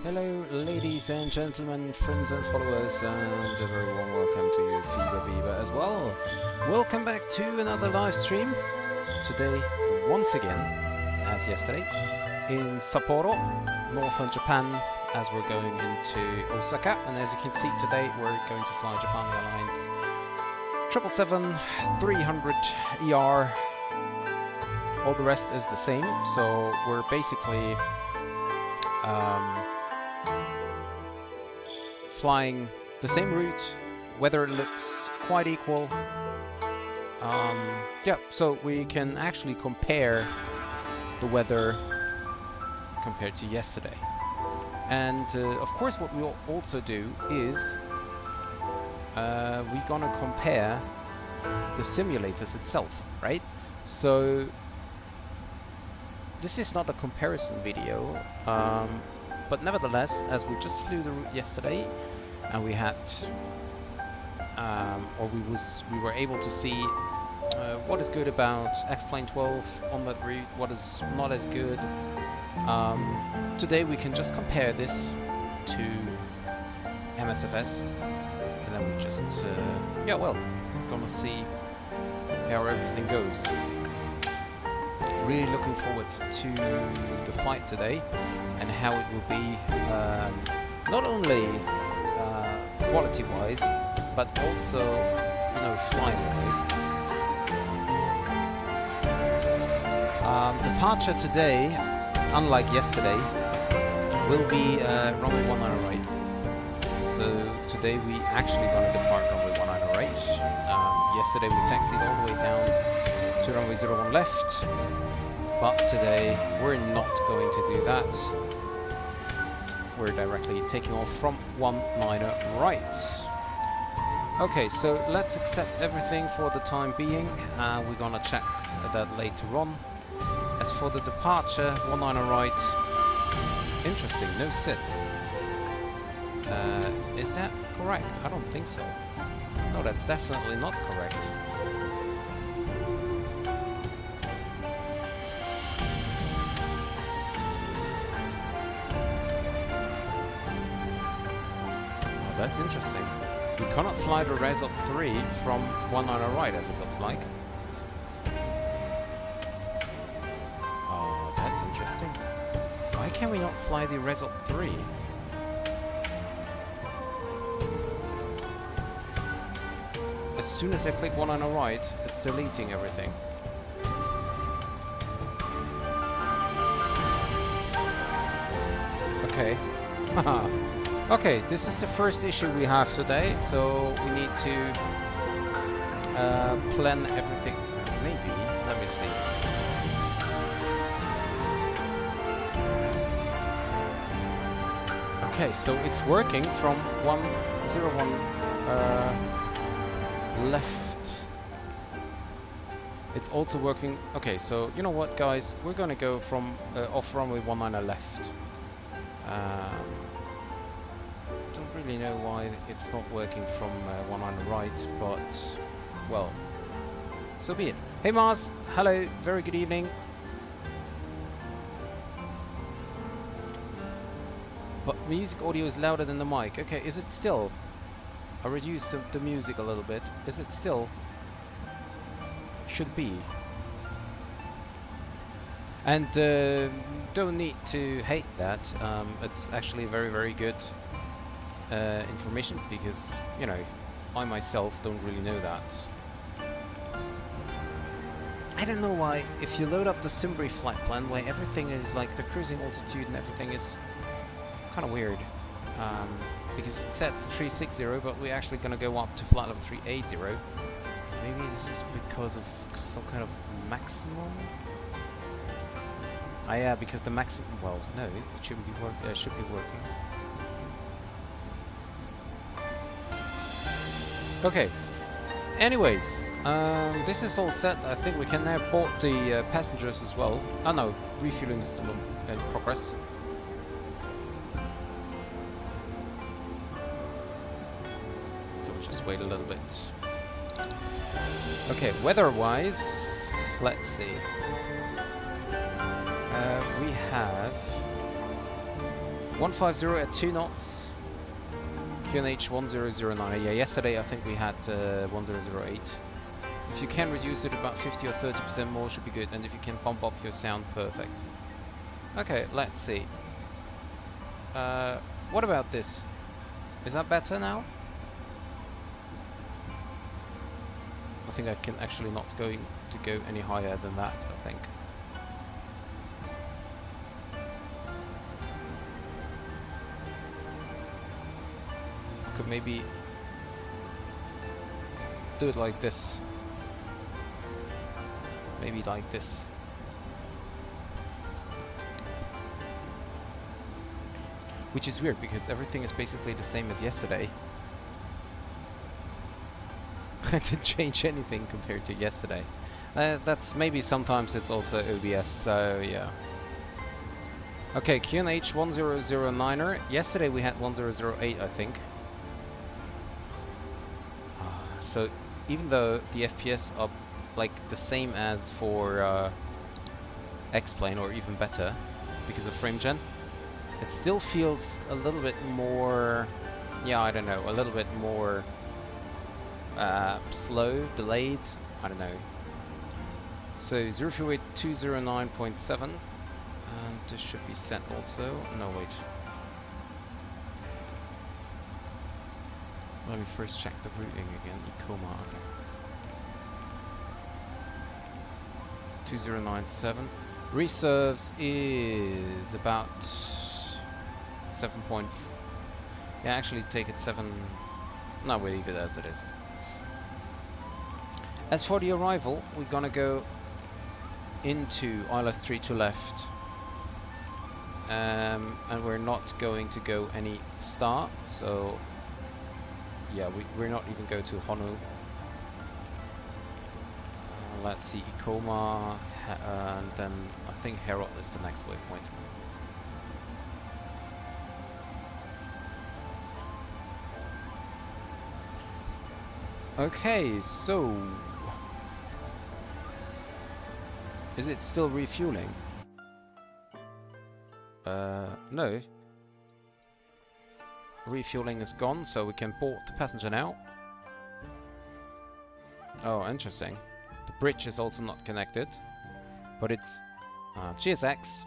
Hello ladies and gentlemen, friends and followers, and a very warm welcome to you Fever Beaver as well. Welcome back to another live stream. Today, once again, as yesterday, in Sapporo, northern Japan, as we're going into Osaka. And as you can see today, we're going to fly Japan Airlines 777-300ER. All the rest is the same, so we're basically flying the same route. Weather looks quite equal. Yeah, so we can actually compare the weather compared to yesterday. And of course what we'll also do is we're gonna compare the simulators itself, right? So this is not a comparison video, but nevertheless, as we just flew the route yesterday, and we had, we were able to see what is good about X-Plane 12 on that route, what is not as good. Today we can just compare this to MSFS, and then we just, yeah, well, gonna see how everything goes. Really looking forward to the flight today and how it will be, not only quality-wise, but also, you know, flying-wise. Departure today, unlike yesterday, will be runway 19 right. So today we actually gonna depart runway 19 right. Yesterday we taxied all the way down to runway 01 left. But today we're not going to do that. We're directly taking off from 19 right. Okay, so let's accept everything for the time being. We're gonna check that later on. As for the departure, 19 right. Interesting, no sits. Is that correct? I don't think so. No, that's definitely not correct. That's interesting. We cannot fly the Result 3 from 19 right, as it looks like. Oh, that's interesting. Why can we not fly the Result 3? As soon as I click 19 right, it's deleting everything. Okay. Haha. Okay, this is the first issue we have today, so we need to plan everything. Maybe, let me see. Okay, so it's working from 101 left. It's also working. Okay, so you know what, guys? We're gonna go from off runway 19 left. Don't really know why it's not working from 19 right, but well, so be it. Hey Mars, hello, very good evening. But music audio is louder than the mic. Okay, is it still? I reduced the music a little bit. Is it still? Should be. And don't need to hate that. It's actually very, very good information, because, you know, I myself don't really know that. I don't know why, if you load up the Simbri flight plan, where everything is like the cruising altitude and everything is kind of weird, because it sets 360, but we're actually going to go up to flight level 380. Maybe this is because of some kind of maximum. Ah, yeah, because the maximum. Well, no, it shouldn't be should be working. Okay. Anyways, this is all set. I think we can now board the passengers as well. Oh no, refueling is still in progress. So we'll just wait a little bit. Okay, weather-wise, let's see. We have 150 at 2 knots. QNH 1009. Yeah, yesterday I think we had 1008. If you can reduce it about 50 or 30% more should be good, and if you can pump up your sound, perfect. Okay, let's see. What about this? Is that better now? I think I can actually not going to go any higher than that, I think. I could maybe do it like this. Maybe like this. Which is weird because everything is basically the same as yesterday. I didn't change anything compared to yesterday. That's maybe sometimes it's also OBS, so yeah. Okay, QNH 1009er. Yesterday we had 1008, I think. So even though the FPS are like the same as for X-Plane or even better because of frame gen, it still feels a little bit more, yeah, I don't know, a little bit more slow, delayed, I don't know. So 0 209.7, and this should be set also. No, wait. Let me first check the routing again. Ecoma, okay. 2097. Reserves is about 7 point. Yeah, actually take it 7. No, we'll leave it as it is. As for the arrival, we're gonna go into ILS-3 to left. And we're not going to go any star, so yeah, we're not even going to Honu. Let's see, Icoma, and then I think Herod is the next waypoint. Okay, so is it still refueling? No. Refueling is gone, so we can board the passenger now. Oh, interesting. The bridge is also not connected, but it's GSX.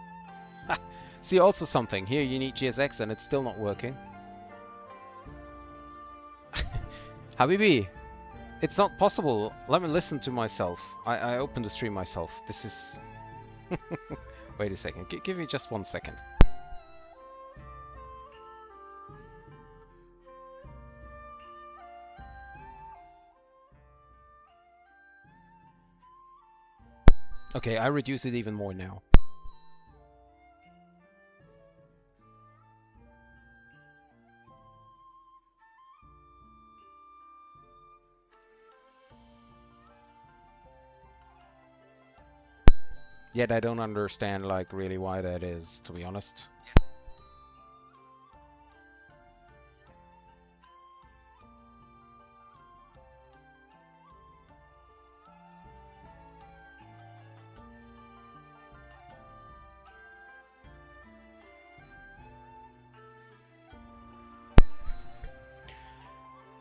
See, also something. Here you need GSX and it's still not working. Habibi, it's not possible. Let me listen to myself. I opened the stream myself. This is... Wait a second. Give me just 1 second. Okay, I reduce it even more now. Yet I don't understand, like, really why that is, to be honest.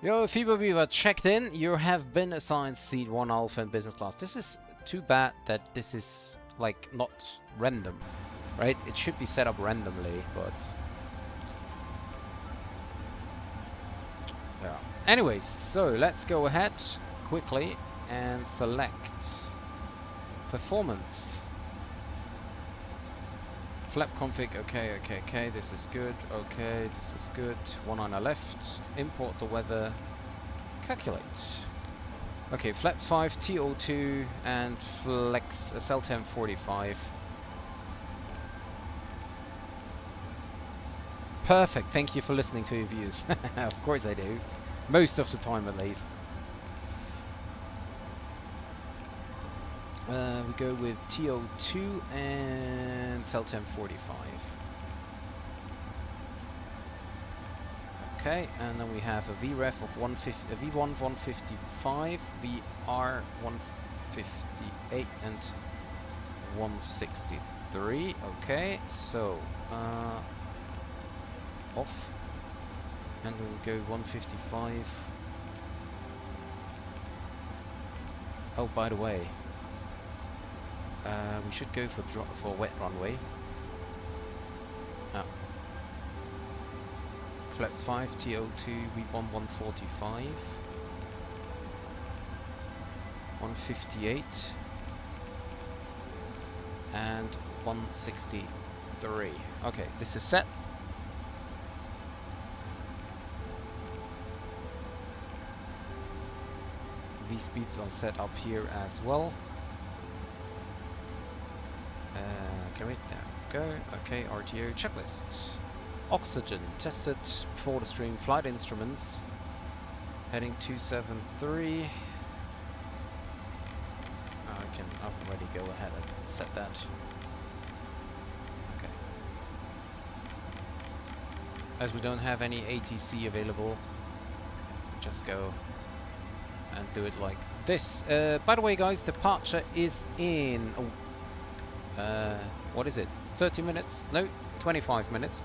Yo, Fibo Viva, checked in. You have been assigned Seat 1 Alpha in business class. This is too bad that this is, like, not random, right? It should be set up randomly, but... yeah. Anyways, so let's go ahead quickly and select performance. Flap config, okay, this is good, okay, this is good. One on the left, import the weather, calculate. Okay, flaps 5, TO2, and flex SL10 45. Perfect, thank you for listening to your views. Of course I do. Most of the time at least. We go with TO2 and SL10 45. Okay, and then we have a VREF of 150, a V1 155, VR 158, and 163. Okay, so off. And we will go 155. Oh, by the way, we should go for wet runway. Flaps 5, TO2, V1 145. 158. And 163. Okay, this is set. These speeds are set up here as well. Can we go? Okay, RTO checklist. Oxygen tested before the stream. Flight instruments. Heading 273. I can already go ahead and set that. Okay. As we don't have any ATC available, just go and do it like this. By the way, guys, departure is in what is it? 30 minutes? No, 25 minutes.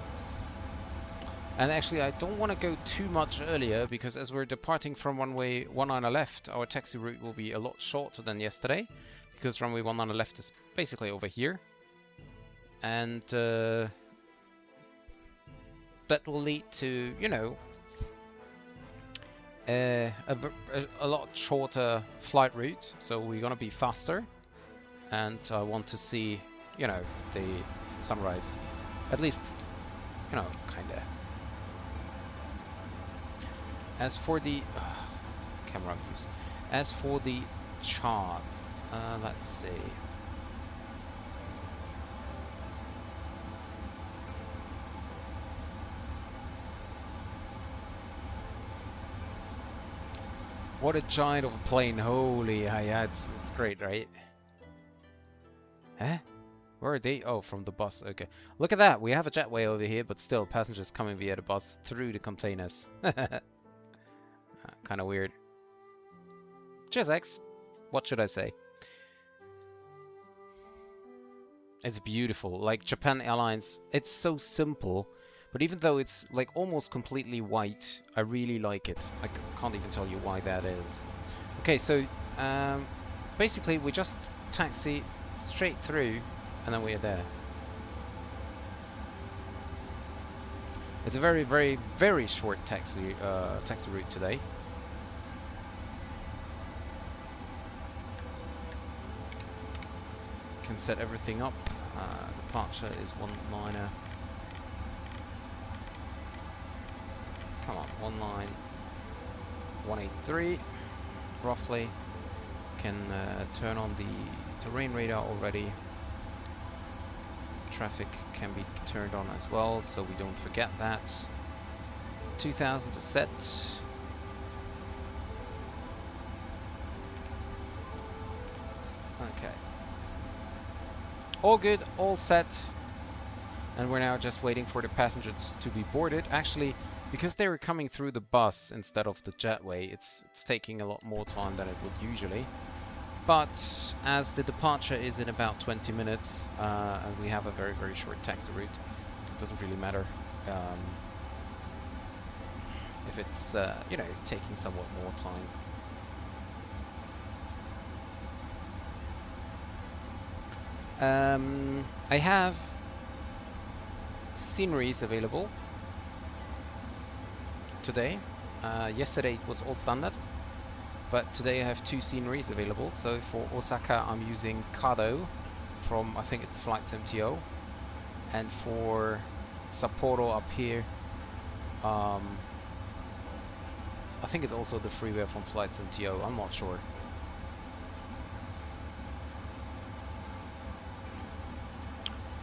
And actually, I don't want to go too much earlier because as we're departing from runway 19 left, our taxi route will be a lot shorter than yesterday because runway 19 left is basically over here, and that will lead to, you know, a lot shorter flight route, so we're gonna be faster, and I want to see, you know, the sunrise, at least, you know, kinda. As for the camera views, as for the charts, let's see. What a giant of a plane! Holy, yeah, it's great, right? Huh? Where are they? Oh, from the bus. Okay, look at that. We have a jetway over here, but still passengers coming via the bus through the containers. Kind of weird. Cheers, X. What should I say? It's beautiful. Like Japan Airlines, it's so simple. But even though it's like almost completely white, I really like it. I can't even tell you why that is. Okay, so basically we just taxi straight through and then we are there. It's a very, very, very short taxi route today. Can set everything up. Departure is 19er. Come on, 18183 roughly. Can turn on the terrain radar already. Traffic can be turned on as well, so we don't forget that. 2000 to set. Okay. All good, all set. And we're now just waiting for the passengers to be boarded. Actually, because they were coming through the bus instead of the jetway, it's taking a lot more time than it would usually. But as the departure is in about 20 minutes, and we have a very, very short taxi route, it doesn't really matter if it's, you know, taking somewhat more time. I have sceneries available today. Yesterday it was all standard, but today I have two sceneries available. So for Osaka I'm using Kado from, I think it's Flight MTO, and for Sapporo up here, I think it's also the freeware from Flight MTO, I'm not sure.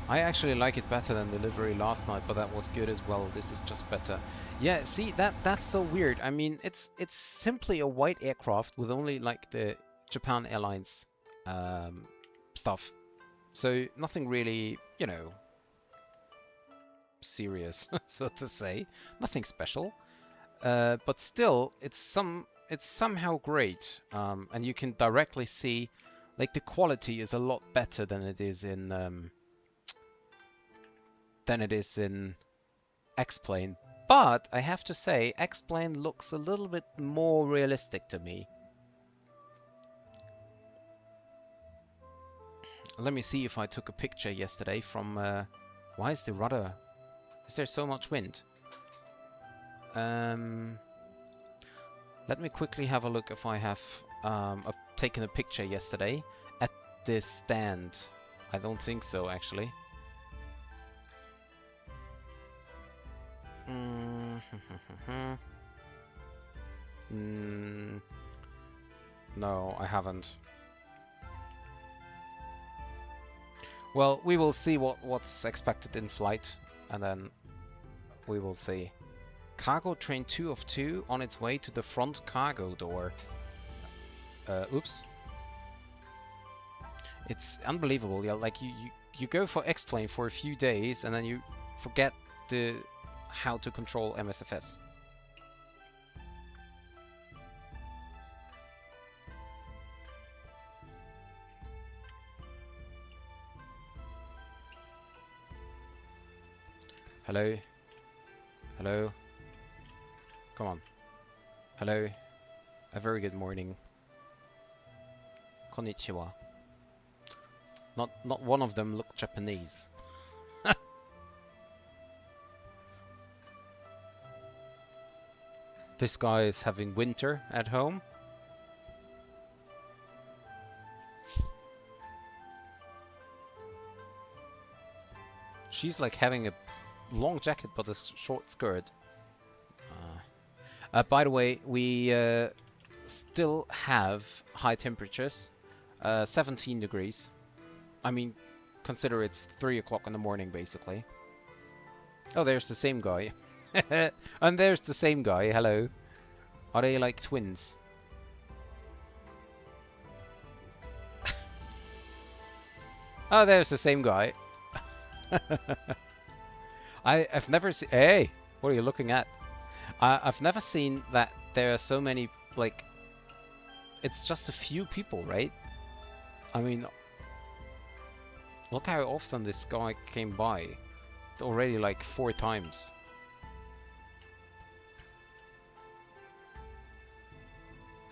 I actually like it better than delivery last night, but that was good as well. This is just better. Yeah, see, that's so weird. I mean, it's simply a white aircraft with only like the Japan Airlines stuff. So nothing really, you know, serious, so to say. Nothing special. But still, it's somehow great. And you can directly see, like, the quality is a lot better than it is in X-Plane. But I have to say, X-Plane looks a little bit more realistic to me. Let me see if I took a picture yesterday from... why is the rudder... Is there so much wind? Let me quickly have a look if I have taken a picture yesterday at this stand. I don't think so, actually. No, I haven't. Well, we will see what's expected in flight, and then we will see. Cargo train 2 of 2 on its way to the front cargo door. Oops. It's unbelievable. Yeah, like you go for X-Plane for a few days, and then you forget how to control MSFS. Hello? Hello? Come on. Hello? A very good morning. Konnichiwa. Not one of them look Japanese. This guy is having winter at home. She's like having a long jacket but a short skirt. By the way, we still have high temperatures. 17 degrees. I mean, consider it's 3 o'clock in the morning, basically. Oh, there's the same guy. And there's the same guy. Hello. Are they like twins? Oh, there's the same guy. I've never seen... Hey! What are you looking at? I've never seen that there are so many, like... It's just a few people, right? I mean... Look how often this guy came by. It's already like 4 times.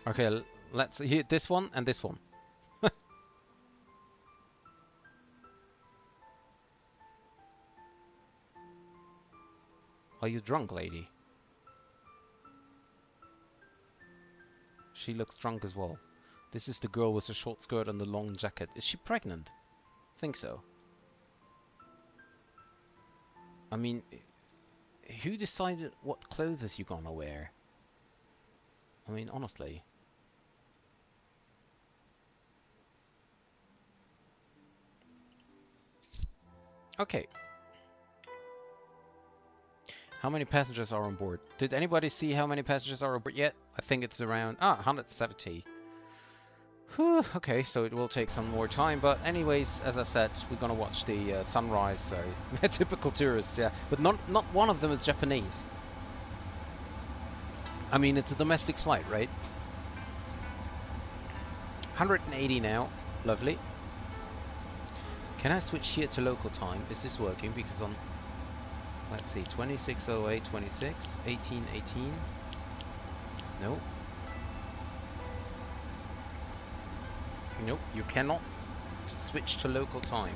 Okay, let's hit this one and this one. Are you drunk, lady? She looks drunk as well. This is the girl with the short skirt and the long jacket. Is she pregnant? I think so. I mean, who decided what clothes you're gonna wear? I mean, honestly. Okay. How many passengers are on board? Did anybody see how many passengers are on board yet? I think it's around 170. Whew, okay, so it will take some more time, but anyways, as I said, we're gonna watch the sunrise, so typical tourists, yeah. But not one of them is Japanese. I mean, it's a domestic flight, right? 180 now, lovely. Can I switch here to local time? Is this working? Because on, let's see, 26:08, 26, 18:18. No. Nope, you cannot switch to local time.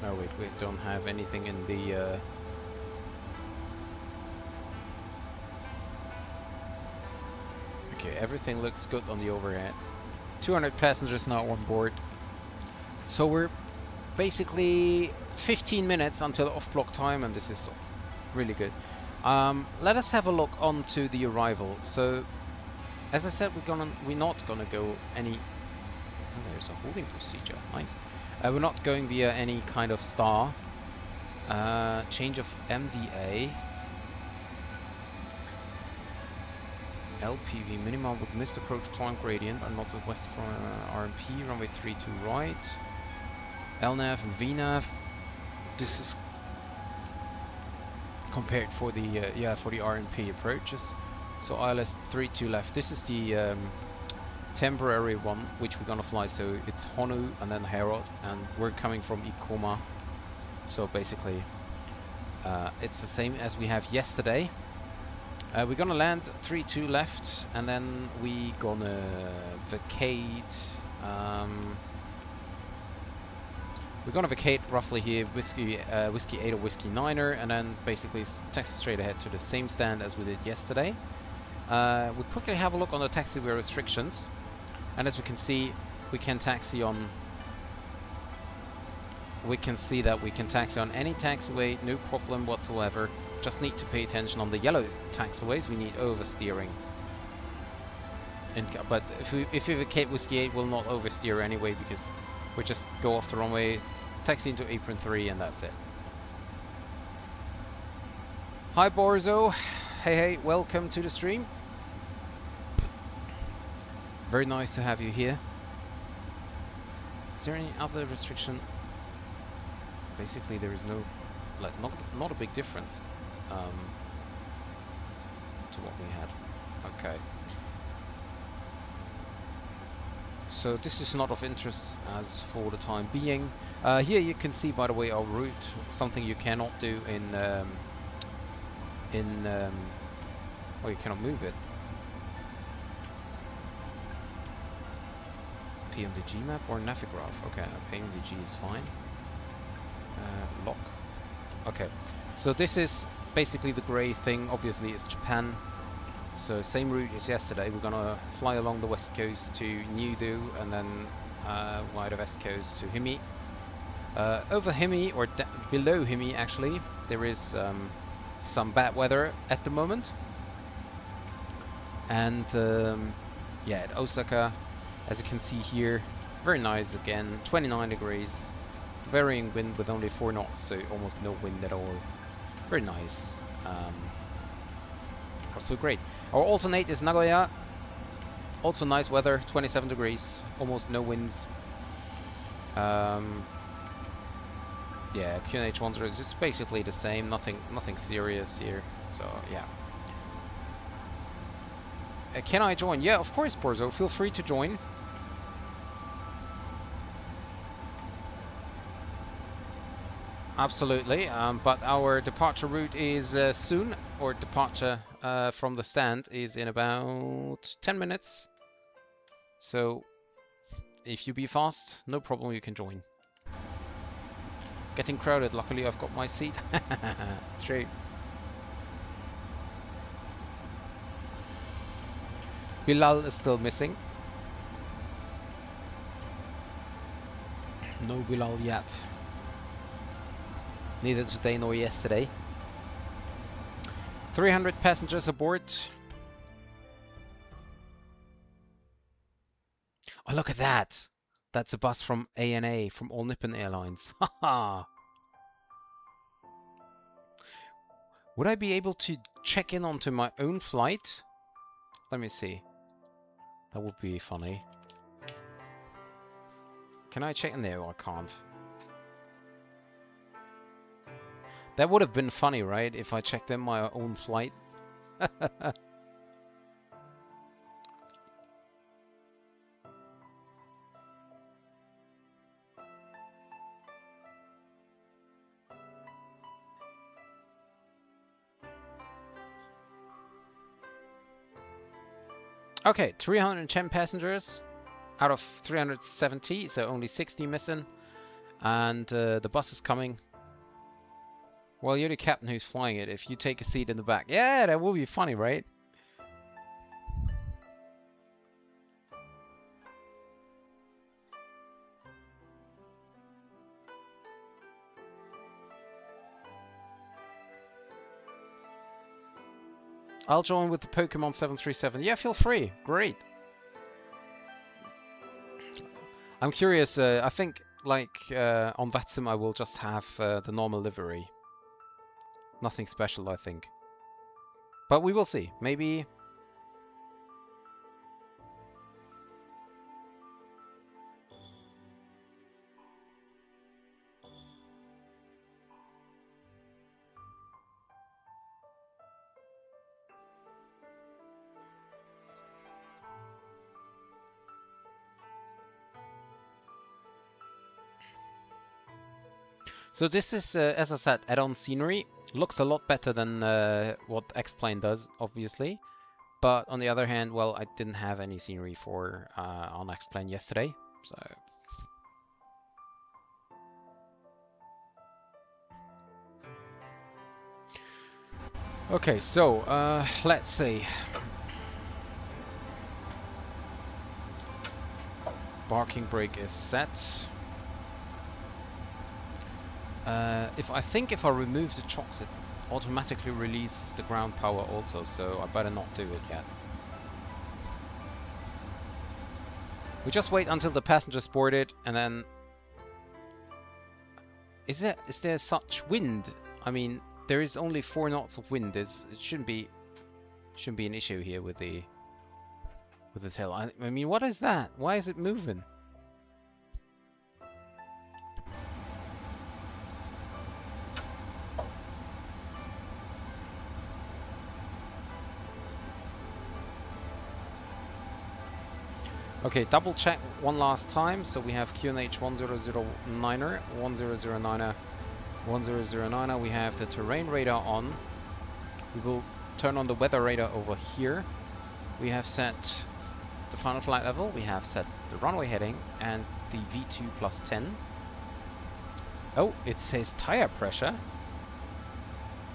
Oh wait, we don't have anything in the... Okay, everything looks good on the overhead. 200 passengers now on board. So we're basically 15 minutes until off-block time, and this is really good. Let us have a look onto the arrival. So, as I said, we're not gonna go any... Oh, there's a holding procedure. Nice. We're not going via any kind of star. Change of MDA. LPV minimal with missed approach climb gradient and not the west from RMP, runway 32 right. LNAV and VNAV. This is compared for the for the RMP approaches. So ILS 32 left. This is the temporary one which we're gonna fly. So it's Honu and then Herod, and we're coming from Ikoma. So basically, it's the same as we have yesterday. We're gonna land 32 left, and then we gonna vacate. We're gonna vacate roughly here, whiskey 8 or whiskey 9er, and then basically taxi straight ahead to the same stand as we did yesterday. We quickly have a look on the taxiway restrictions, and as we can see, we can taxi on. We can see that we can taxi on any taxiway, no problem whatsoever. Just need to pay attention on the yellow taxiways. We need oversteering. But if we vacate whiskey 8, we'll not oversteer anyway, because we just go off the runway, taxi into apron 3, and that's it. Hi Borzo, hey, welcome to the stream. Very nice to have you here. Is there any other restriction? Basically, there is no, like, not a big difference to what we had. Okay. So this is not of interest as for the time being. Here you can see, by the way, our route. Something you cannot do in oh, you cannot move it. PMDG map or Navigraph? Okay, PMDG is fine. Lock. Okay, so this is basically the grey thing. Obviously, it's Japan. So same route as yesterday. We're gonna fly along the west coast to Niudu, and then via the west coast to Himi. Over Himi, or below Himi actually, there is some bad weather at the moment. And yeah, at Osaka, as you can see here, very nice again, 29 degrees. Varying wind with only 4 knots, so almost no wind at all. Very nice. Also great. Our alternate is Nagoya. Also nice weather, 27 degrees, almost no winds. Yeah, QNH 10 is just basically the same, nothing serious here. So yeah. Can I join? Yeah, of course, Borzo. Feel free to join. Absolutely, but our departure route is soon, or departure from the stand is in about 10 minutes. So, if you be fast, no problem, you can join. Getting crowded, luckily I've got my seat. True. Bilal is still missing. No Bilal yet. Neither today nor yesterday. 300 passengers aboard. Oh, look at that! That's a bus from ANA, from All Nippon Airlines. Haha! Would I be able to check in onto my own flight? Let me see. That would be funny. Can I check in there? Oh, I can't. That would have been funny, right? If I checked in my own flight. Okay, 310 passengers out of 370, so only 60 missing. And the bus is coming. Well, you're the captain who's flying it. If you take a seat in the back. Yeah, that will be funny, right? I'll join with the Pokemon 737. Yeah, feel free. Great. I'm curious. I think, like, on that sim, I will just have the normal livery. Nothing special, I think. But we will see. Maybe... So this is, as I said, add-on scenery. Looks a lot better than what X-Plane does, obviously. But on the other hand, well, I didn't have any scenery for on X-Plane yesterday, so... Okay, so, let's see. Barking brake is set. If I remove the chocks, it automatically releases the ground power also, so I better not do it yet. We just wait until the passengers board it, and then... Is there such wind? I mean, there is only 4 knots of wind. It shouldn't be an issue here with the tail. I mean, what is that? Why is it moving? Okay, double check one last time. So we have QNH 1009er, 1009er, 1009er. We have the terrain radar on. We will turn on the weather radar over here. We have set the final flight level. We have set the runway heading and the V2 plus 10. Oh, it says tire pressure.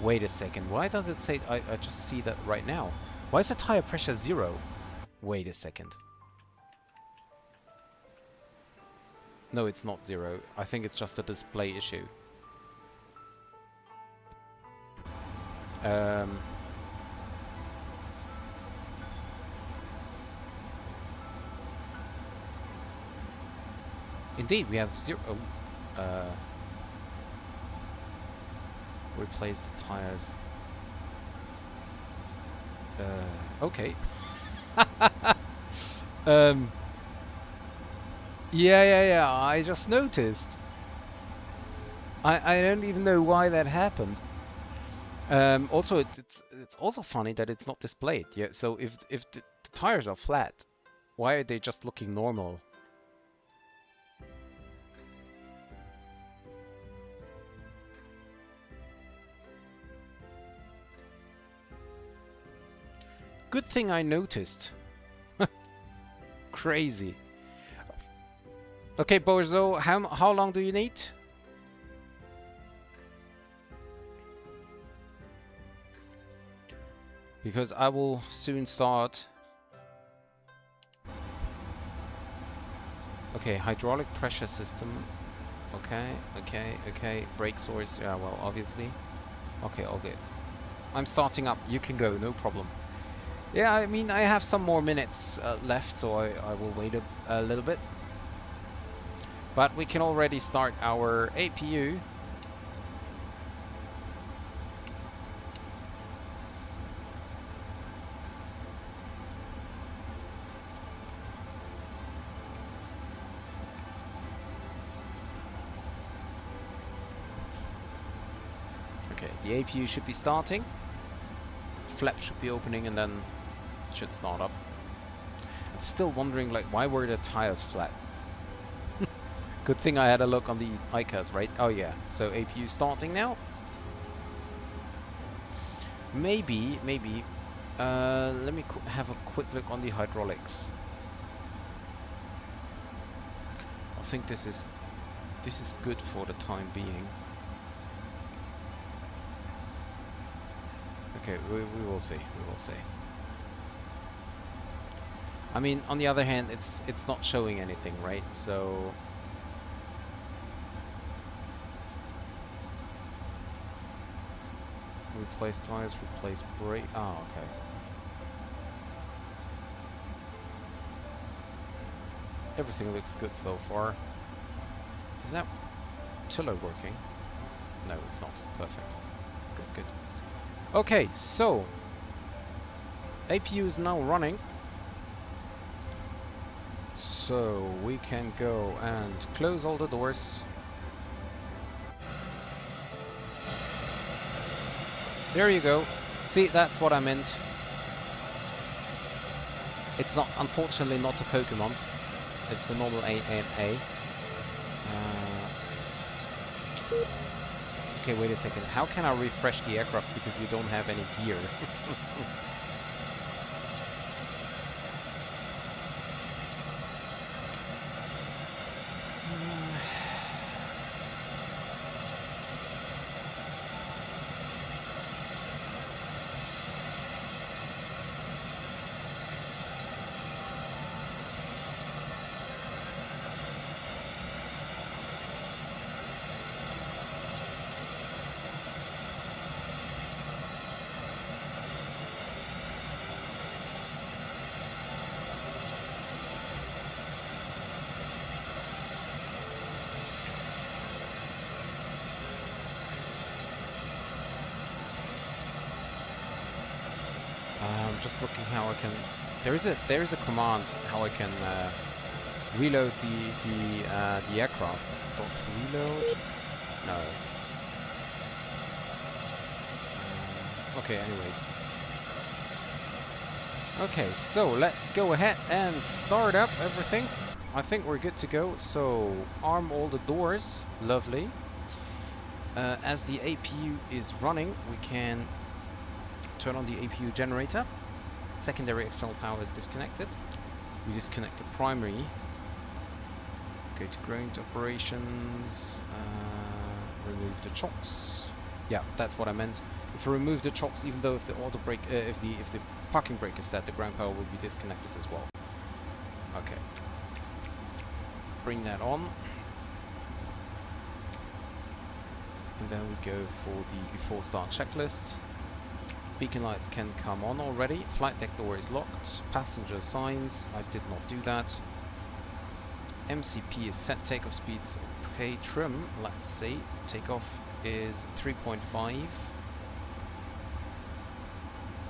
Wait a second. Why does it say... I just see that right now. Why is the tire pressure 0? Wait a second. No, it's not 0. I think it's just a display issue. Indeed, we have 0. Replace the tires. Okay. Yeah, I just noticed. I don't even know why that happened. Also, it's also funny that it's not displayed. Yeah, so if the tires are flat, why are they just looking normal? Good thing I noticed. Crazy. Okay, Bozo, how long do you need? Because I will soon start. Okay, hydraulic pressure system. Okay. Brake source, yeah, well, obviously. Okay, all good. I'm starting up. You can go, no problem. Yeah, I mean, I have some more minutes left, so I will wait a little bit. But we can already start our APU. Okay, the APU should be starting. Flap should be opening and then it should start up. I'm still wondering, like, why were the tires flat? Good thing I had a look on the ICAS, right? Oh yeah, so APU starting now. Maybe, let me have a quick look on the hydraulics. I think this is good for the time being. Okay, we will see, we will see. I mean, on the other hand, it's not showing anything, right? So replace tires, replace brake. Oh, okay. Everything looks good so far. Is that tiller working? No, it's not. Perfect. Good. Okay, so APU is now running. So we can go and close all the doors. There you go. See, that's what I meant. It's not, unfortunately, not a Pokemon. It's a normal AMA. Okay, wait a second. How can I refresh the aircraft because you don't have any gear? Just looking how I can. There is a command how I can reload the aircraft. Stop reload. No. Okay. Anyways. Okay. So let's go ahead and start up everything. I think we're good to go. So arm all the doors. Lovely. As the APU is running, we can turn on the APU generator. Secondary external power is disconnected. We disconnect the primary. Go to ground operations. Remove the chocks. Yeah, that's what I meant. If you remove the chocks, even though if the auto brake, if the parking brake is set, the ground power will be disconnected as well. Okay. Bring that on. And then we go for the before start checklist. Beacon lights can come on already. Flight deck door is locked. Passenger signs. I did not do that. MCP is set. Takeoff speeds okay. Trim. Let's see. Takeoff is 3.5.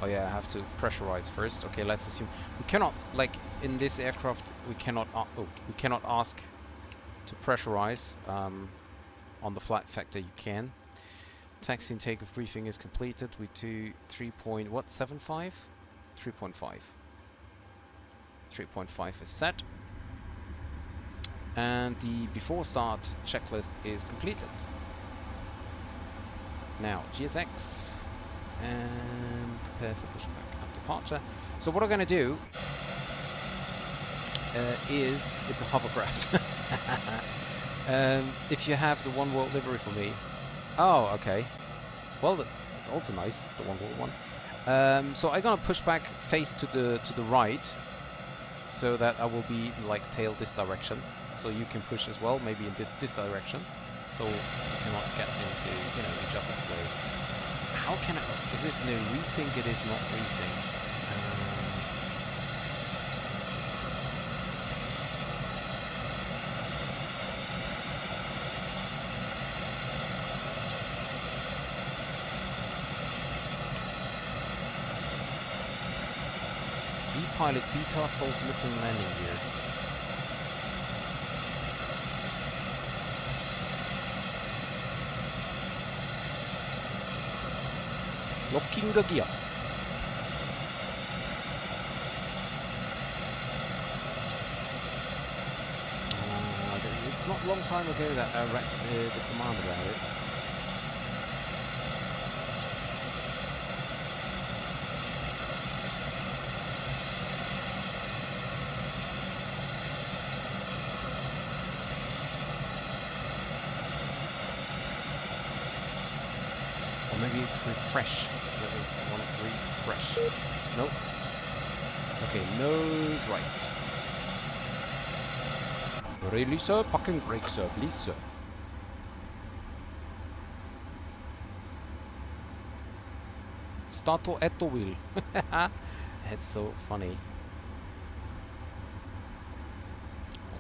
Oh yeah, I have to pressurize first. Okay, let's assume we cannot, like in this aircraft, we cannot. We cannot ask to pressurize. On the flight factor, you can. Taxi and takeoff briefing is completed. We do 3.75? 3.5. 3.5 is set. And the before start checklist is completed. Now, GSX. And prepare for pushback and departure. So what I'm going to do is, it's a hovercraft. If you have the One World livery for me. Oh, okay. Well, that's also nice, the One World one. So I'm gonna push back face to the right, so that I will be like tail this direction. So you can push as well, maybe in this direction. So you cannot get into, you know, each other's way. How can I? Is it no resync? It is not resync. Pilot beta stalls missing landing gear. Locking the gear. It's not a long time ago that I read the command about it. Maybe it's refresh. Let me want to refresh. Nope. Okay, nose right. Really, sir? Parking brake, sir. Please, sir. Stato at the wheel. It's so funny.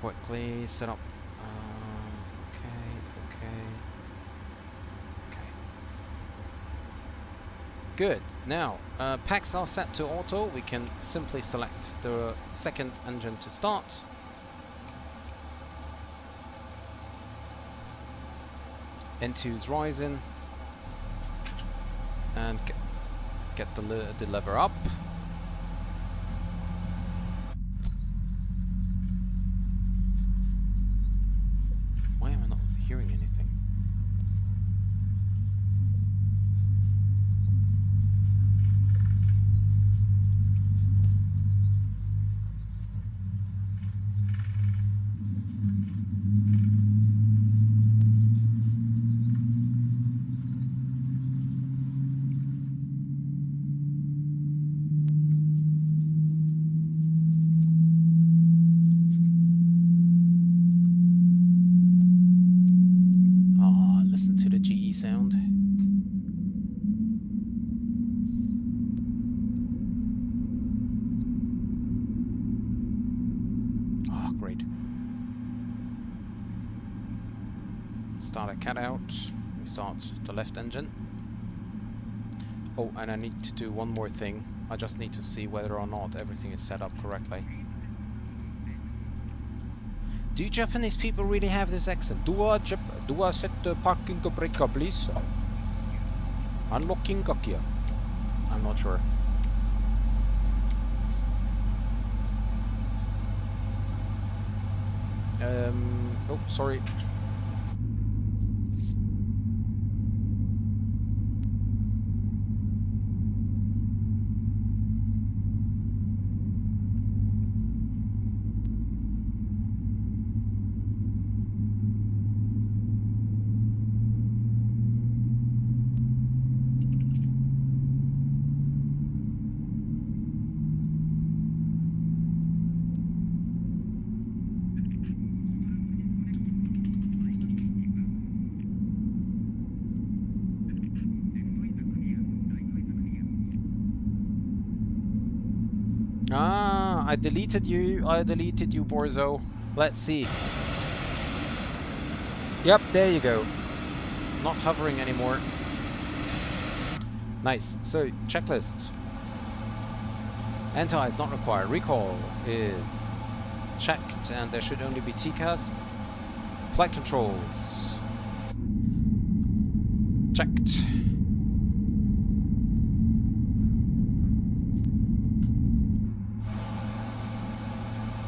Quickly set up. Good. Now, packs are set to auto. We can simply select the second engine to start. N2's Ryzen. And get the lever up. Why am I not hearing anything? Listen to the GE sound. Oh, great. Start a cat out. We start the left engine. Oh, and I need to do one more thing. I just need to see whether or not everything is set up correctly. Do Japanese people really have this accent? Do I set the parking brake, please? Unlocking here. I'm not sure. Oh, sorry. Ah, I deleted you, Borzo. Let's see. Yep, there you go. Not hovering anymore. Nice. So, checklist. Anti is not required. Recall is checked, and there should only be TCAS. Flight controls. Checked.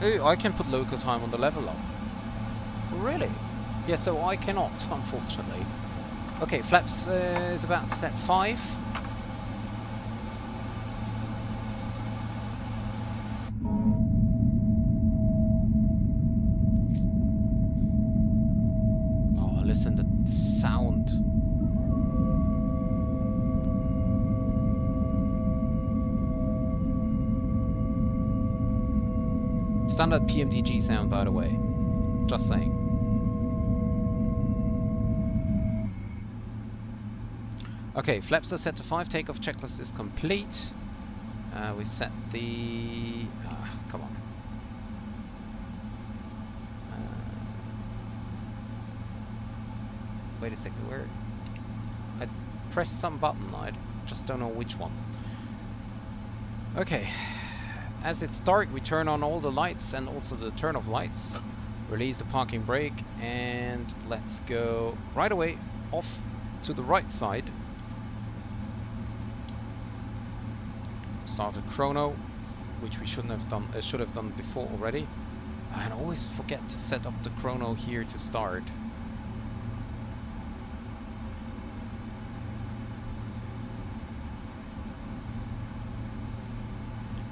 Oh, I can put local time on the level up. Really? Yeah, so I cannot, unfortunately. Okay, flaps is about set 5. Oh, listen to the sound. Standard PMDG sound, by the way. Just saying. Okay, flaps are set to 5. Takeoff checklist is complete. We set the... come on. Wait a second, where... I pressed some button, I just don't know which one. Okay. As it's dark, we turn on all the lights and also the turn off lights. Release the parking brake and let's go right away off to the right side. Start a chrono, which we shouldn't have done. Should have done before already. I always forget to set up the chrono here to start.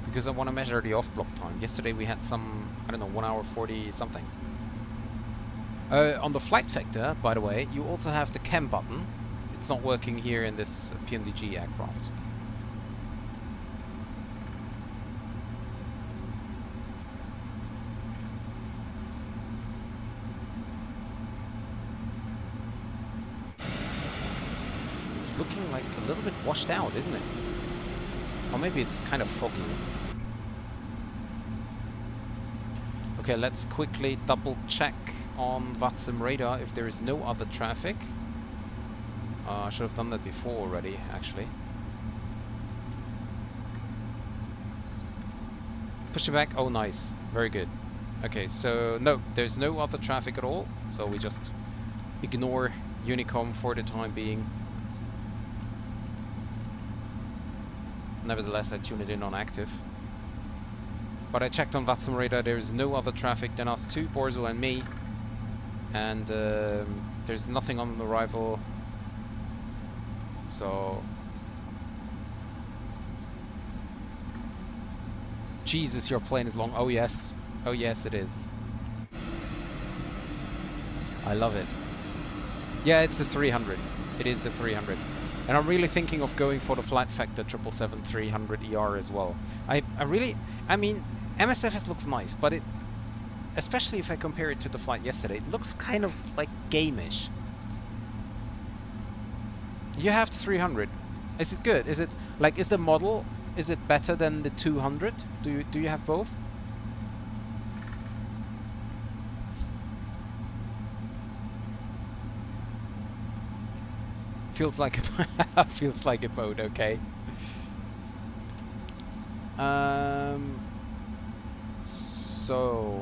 Because I want to measure the off-block time. Yesterday we had some, I don't know, 1 hour 40 something. On the flight factor, by the way, you also have the cam button. It's not working here in this PMDG aircraft. It's looking like a little bit washed out, isn't it? Or maybe it's kind of foggy. Okay, let's quickly double check on VATSIM radar if there is no other traffic. I should have done that before already, actually. Push it back. Oh, nice. Very good. Okay, so no, there's no other traffic at all. So we just ignore Unicom for the time being. Nevertheless, I tune it in on active. But I checked on VATSIM radar, there's no other traffic than us two, Borzo and me. And there's nothing on arrival. So... Jesus, your plane is long. Oh yes. Oh yes, it is. I love it. Yeah, it's the 300. It is the 300. And I'm really thinking of going for the flight factor 777-300ER as well. I mean, MSFS looks nice, but it, especially if I compare it to the flight yesterday, it looks kind of like game-ish. You have the 300. Is it good? Is it like, is the model, is it better than the 200? Do you have both? Feels like a feels like a boat. Okay. So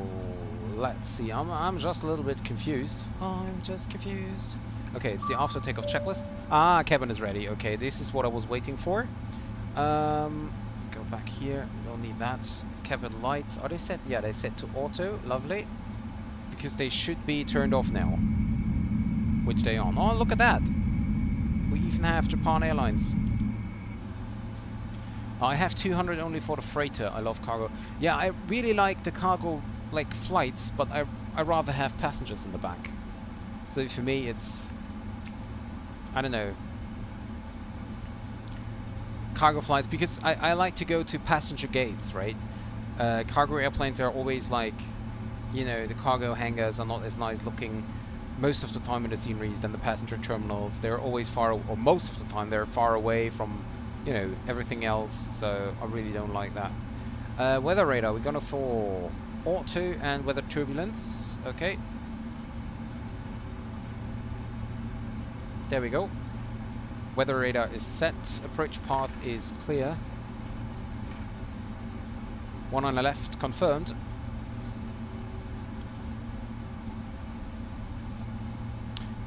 let's see. I'm just a little bit confused. I'm just confused. Okay, it's the after takeoff checklist. Ah, cabin is ready. Okay, this is what I was waiting for. Go back here. We'll need that. Cabin lights. Are they set? Yeah, they set to auto. Lovely. Because they should be turned off now. Which they on? Oh, look at that. We even have Japan Airlines. I have 200 only for the freighter. I love cargo. Yeah, I really like the cargo like flights, but I rather have passengers in the back. So for me, it's, I don't know, cargo flights, because I like to go to passenger gates, right? Cargo airplanes are always like, you know, the cargo hangars are not as nice looking most of the time in the sceneries than the passenger terminals. They're always far, or most of the time they're far away from, you know, everything else. So I really don't like that. Weather radar, we're gonna for auto and weather turbulence. Okay. There we go. Weather radar is set. Approach path is clear. One on the left, confirmed.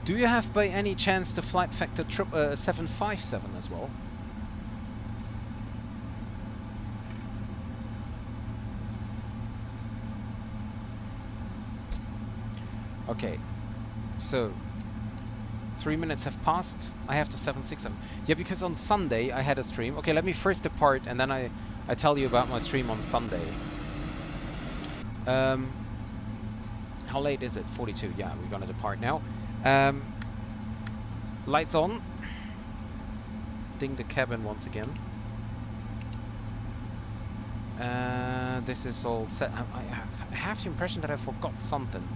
Do you have by any chance the flight factor 757 as well? Okay, so 3 minutes have passed. I have the 767. Yeah, because on Sunday I had a stream. Okay, let me first depart and then I tell you about my stream on Sunday. How late is it? 42. Yeah, we're gonna depart now. Lights on. Ding the cabin once again. This is all set. I have the impression that I forgot something,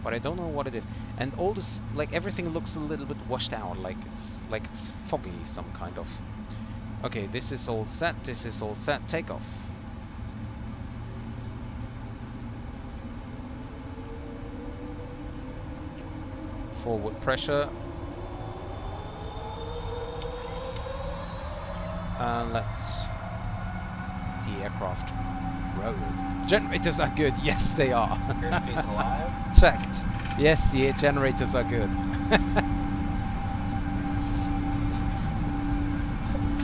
but I don't know what it is. And all this, like, everything looks a little bit washed out, like it's foggy, some kind of. Okay, this is all set. This is all set. Takeoff. Forward pressure. And let's the aircraft roll. Generators are good. Yes, they are. Airspace alive. Checked. Yes, the generators are good.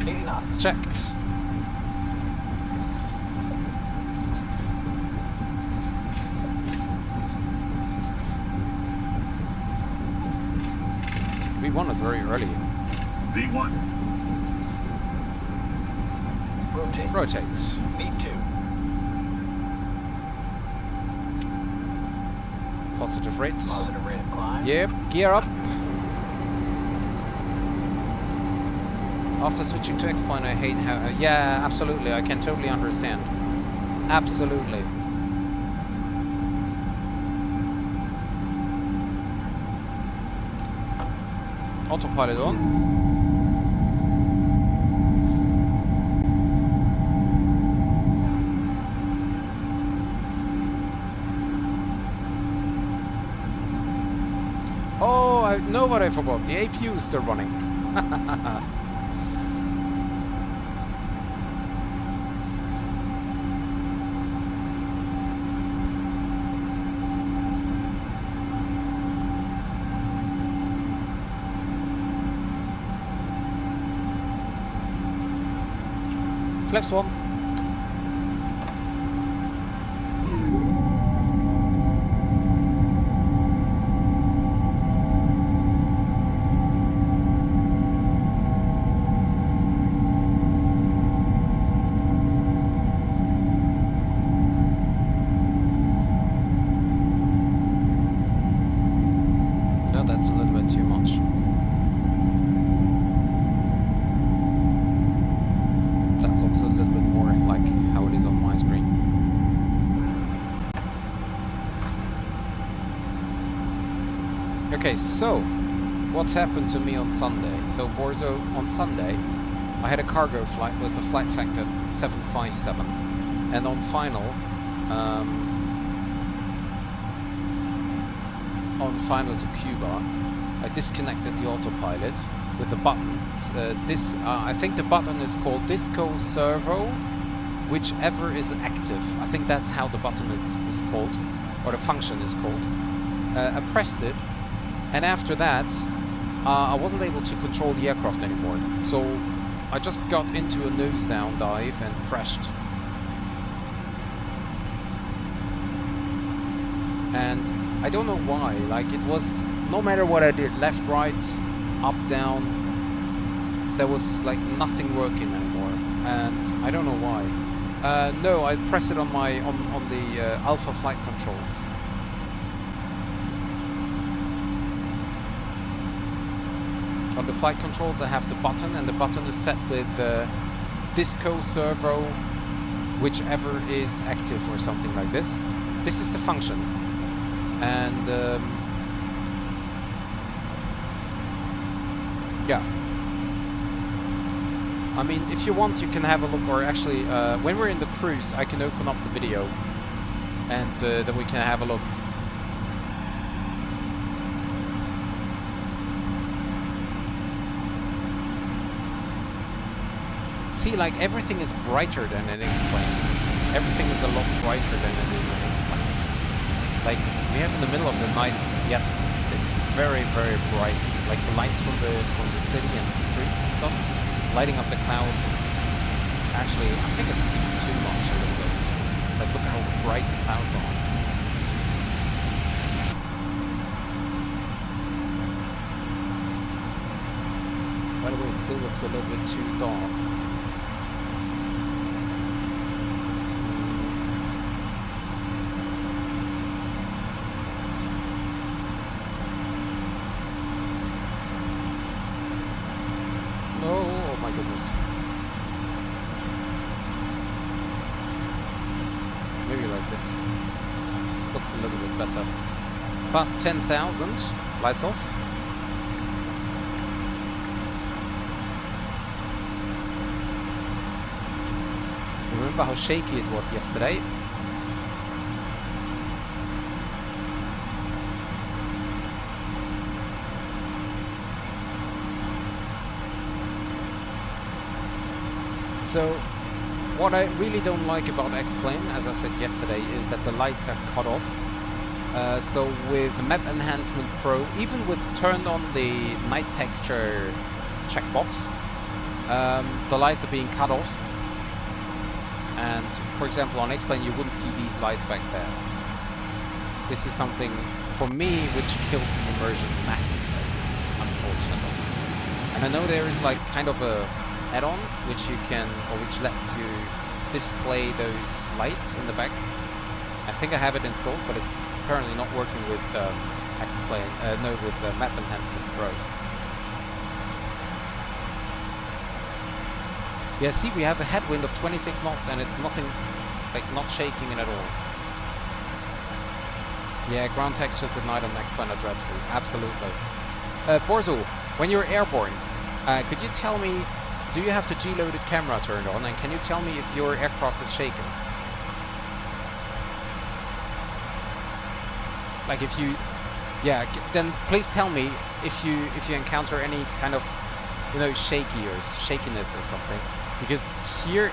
80 knots. Checked. V1 is very early. V1. Rotate. Rotate. V2. Positive rate. Positive rate of climb. Yep, gear up. After switching to X-Plane, I hate how... yeah, absolutely, I can totally understand. Absolutely. Autopilot on. Oh, I know what I forgot. The APU is still running. Flaps one. No, that's a little bit too much. A little bit more like how it is on my screen. Okay, so what happened to me on Sunday? So Borzo, on Sunday, I had a cargo flight with a flight factor 757, and on final to Cuba, I disconnected the autopilot with the buttons. I think the button is called Disco Servo, whichever is active. I think that's how the button is called, or the function is called. I pressed it, and after that, I wasn't able to control the aircraft anymore. So I just got into a nose down dive and crashed. And I don't know why, like it was, no matter what I did, left, right, up, down, there was like nothing working anymore, and I don't know why. No, I pressed it on my on the Alpha flight controls. On the flight controls I have the button, and the button is set with Disco Servo, whichever is active or something like this. This is the function. And yeah, I mean, if you want, you can have a look, or actually when we're in the cruise I can open up the video and then we can have a look. See, like everything is brighter than an X-plane. Everything is a lot brighter than it is an X-plane. Like, we have in the middle of the night, yet it's very, very bright. Like the lights from the city and the streets and stuff, lighting up the clouds. Actually, I think it's too much a little bit. Like, look how bright the clouds are. By the way, it still looks a little bit too dark. Maybe like this. This looks a little bit better. Past 10,000. Lights off. Remember how shaky it was yesterday? So, what I really don't like about X-Plane, as I said yesterday, is that the lights are cut off. So with Map Enhancement Pro, even with turned on the night texture checkbox, the lights are being cut off. And for example, on X-Plane you wouldn't see these lights back there. This is something, for me, which kills the immersion massively, unfortunately. And I know there is like kind of a add-on which you can, or which lets you display those lights in the back. I think I have it installed, but it's apparently not working with X-Plane, with Map Enhancement Pro. Yeah, see, we have a headwind of 26 knots and it's nothing, like not shaking it at all. Yeah, ground textures at night on X-Plane are dreadful, absolutely. Borzo, when you're airborne, could you tell me, do you have the G-loaded camera turned on, and can you tell me if your aircraft is shaken? Like if you, yeah, then please tell me if you encounter any kind of, you know, shakiness or something. Because here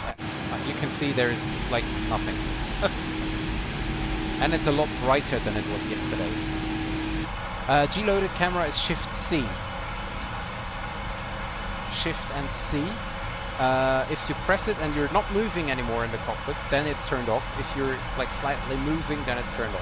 you can see there's like nothing. And it's a lot brighter than it was yesterday. G-loaded camera is Shift C. Shift and C. If you press it and you're not moving anymore in the cockpit, then it's turned off. If you're like slightly moving, then it's turned on.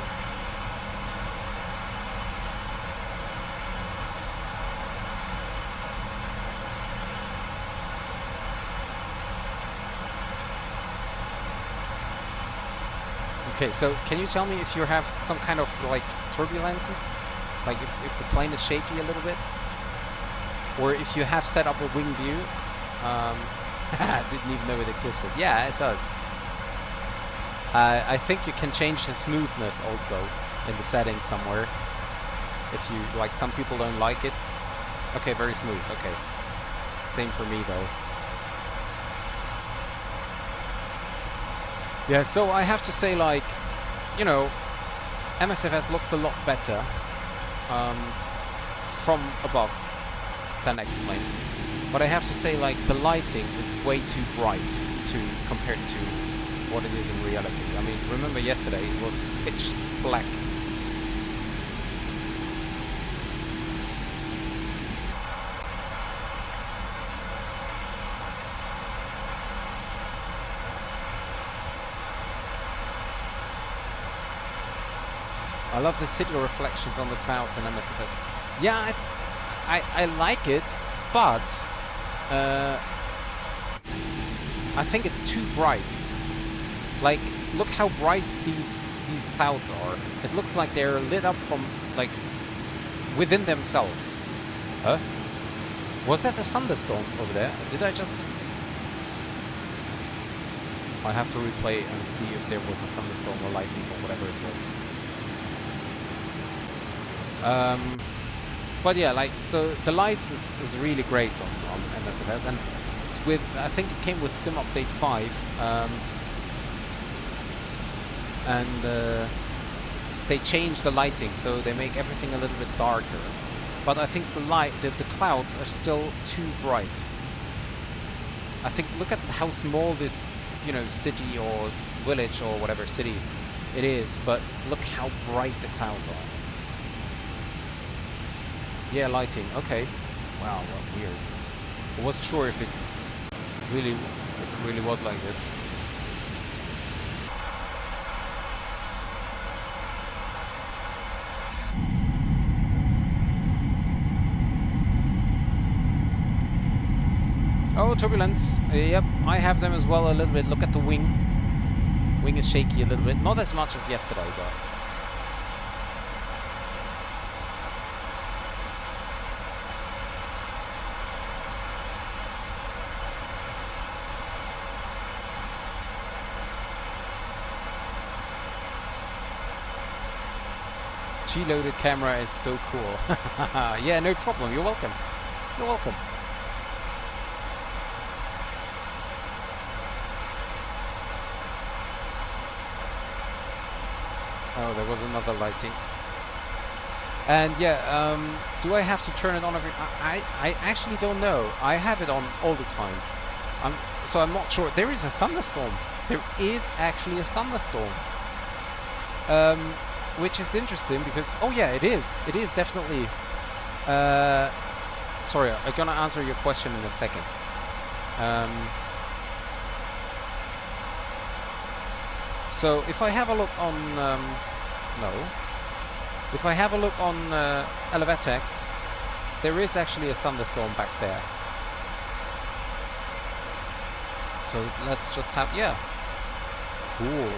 Okay, so can you tell me if you have some kind of like turbulences? Like if the plane is shaky a little bit? Or if you have set up a wing view? I didn't even know it existed. Yeah, it does. I think you can change the smoothness also in the settings somewhere. If you, like, some people don't like it. Okay, very smooth. Okay. Same for me though. Yeah, so I have to say, like, you know, MSFS looks a lot better from above than X-Plane. But I have to say, like, the lighting is way too bright compared to what it is in reality. I mean, remember yesterday it was pitch black. I love the city reflections on the clouds in MSFS. Yeah, I like it, but I think it's too bright. Like, look how bright these clouds are. It looks like they're lit up from, like, within themselves. Huh? Was that a thunderstorm over there? Did I just... I have to replay and see if there was a thunderstorm or lightning or whatever it was. But yeah, like, so the lights is really great on MSFS, and it's with, I think it came with Sim Update 5, and they changed the lighting, so they make everything a little bit darker. But I think the clouds are still too bright. I think, look at how small this, you know, city or village or whatever city it is, but look how bright the clouds are. Yeah, lighting. Okay. Wow, what weird. I wasn't sure if it really was like this. Oh, turbulence. Yep, I have them as well a little bit. Look at the wing. Wing is shaky a little bit. Not as much as yesterday, but... G-loaded camera is so cool. Yeah, no problem. You're welcome. You're welcome. Oh, there was another lighting. And yeah, do I have to turn it on every... I actually don't know. I have it on all the time. So I'm not sure. There is a thunderstorm. There is actually a thunderstorm. Which is interesting because, oh yeah, it is definitely, sorry, I'm gonna answer your question in a second. So if I have a look on, if I have a look on Elevatex, there is actually a thunderstorm back there. So let's just have, yeah, cool.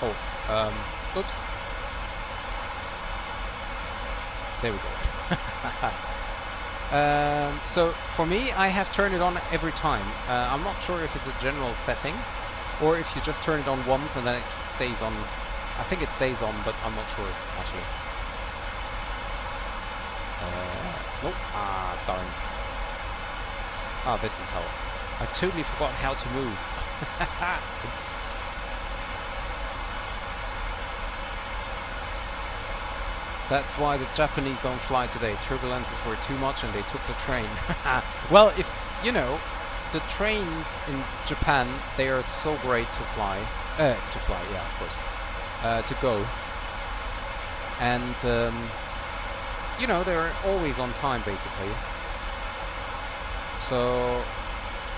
Oh, oops. There we go. So for me, I have turned it on every time. I'm not sure if it's a general setting or if you just turn it on once and then it stays on. I think it stays on, but I'm not sure actually. Nope. Ah, darn. Ah, this is how. I totally forgot how to move. That's why the Japanese don't fly today. Turbulences were too much and they took the train. Well, if, you know, the trains in Japan, they are so great to fly. Yeah, of course. To go. And, you know, they're always on time, basically. So,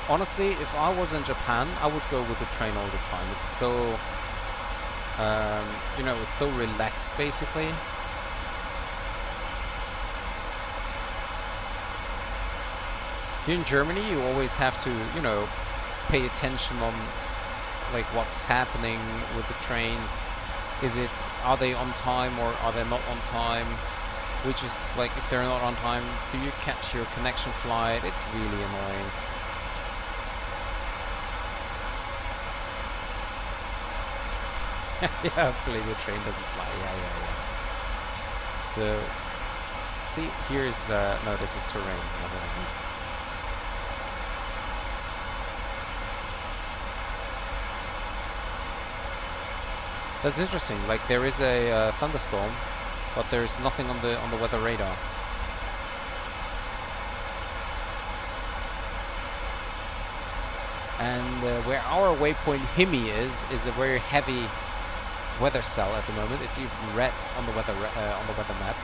honestly, if I was in Japan, I would go with the train all the time. It's so, you know, it's so relaxed, basically. Here in Germany, you always have to, you know, pay attention on, like, what's happening with the trains. Are they on time or are they not on time? Which is, like, if they're not on time, do you catch your connection flight? It's really annoying. Yeah, hopefully the train doesn't fly. Yeah. see, here's no, this is terrain. Never mind. That's interesting. Like there is a thunderstorm, but there's nothing on the weather radar. And where our waypoint Himi is a very heavy weather cell at the moment. It's even red on the weather map.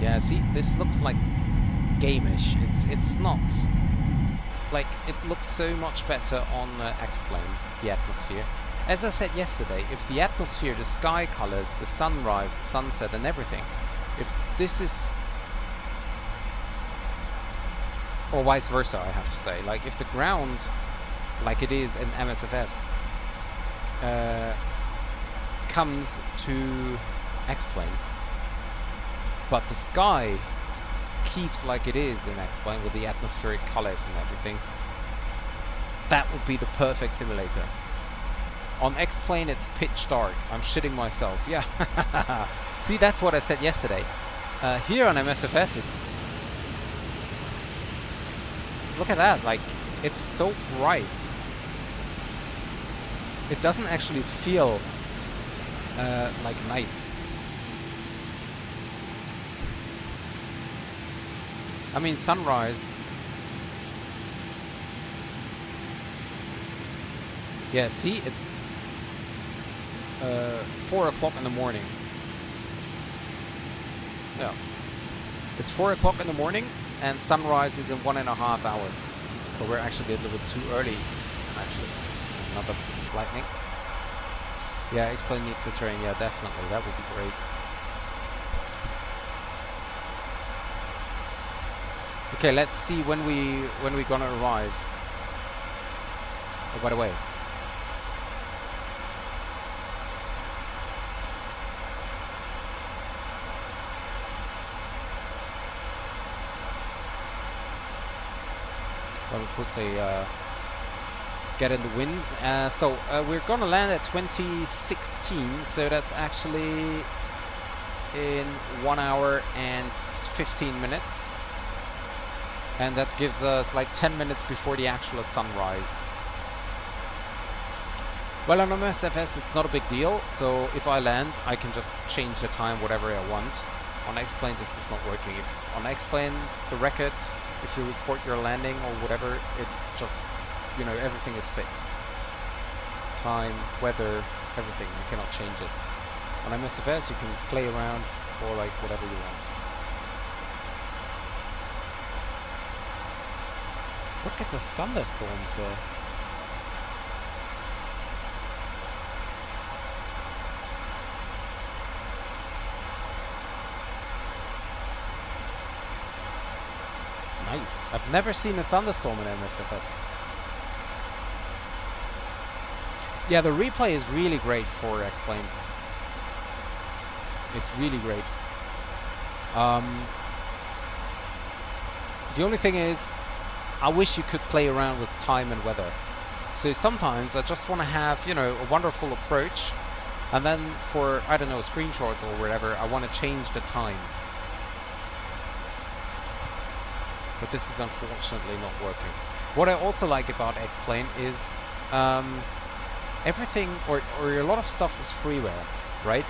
Yeah, see, this looks like game-ish. It's not. Like, it looks so much better on X-Plane, the atmosphere. As I said yesterday, if the atmosphere, the sky colors, the sunrise, the sunset and everything, if this is... or vice versa, I have to say. Like, if the ground, like it is in MSFS, comes to X-Plane, but the sky keeps like it is in X-Plane with the atmospheric colors and everything, that would be the perfect simulator. On X-Plane it's pitch dark. I'm shitting myself. Yeah. See, that's what I said yesterday. Here on MSFS it's... look at that, like, it's so bright. It doesn't actually feel like night. I mean, sunrise. Yeah, see, it's 4 o'clock in the morning. Yeah. It's 4 o'clock in the morning, and sunrise is in 1.5 hours. So we're actually a little bit too early, actually. Another lightning. Yeah, X-Plane needs a terrain. Yeah, definitely. That would be great. Okay, let's see when we're gonna arrive. Oh, by the way. Let me quickly get in the winds. So we're gonna land at 2016, so that's actually in 1 hour and 15 minutes. And that gives us like 10 minutes before the actual sunrise. Well, on MSFS it's not a big deal, so if I land, I can just change the time whatever I want. On X-Plane this is not working. If on X-Plane, the record, if you report your landing or whatever, it's just, you know, everything is fixed. Time, weather, everything, you cannot change it. On MSFS you can play around for like whatever you want. Look at the thunderstorms there. Nice. I've never seen a thunderstorm in MSFS. Yeah, the replay is really great for X-Plane. It's really great. The only thing is, I wish you could play around with time and weather. So sometimes I just want to have, you know, a wonderful approach, and then for, I don't know, screenshots or whatever, I want to change the time. But this is unfortunately not working. What I also like about X-Plane is everything, or a lot of stuff is freeware, right?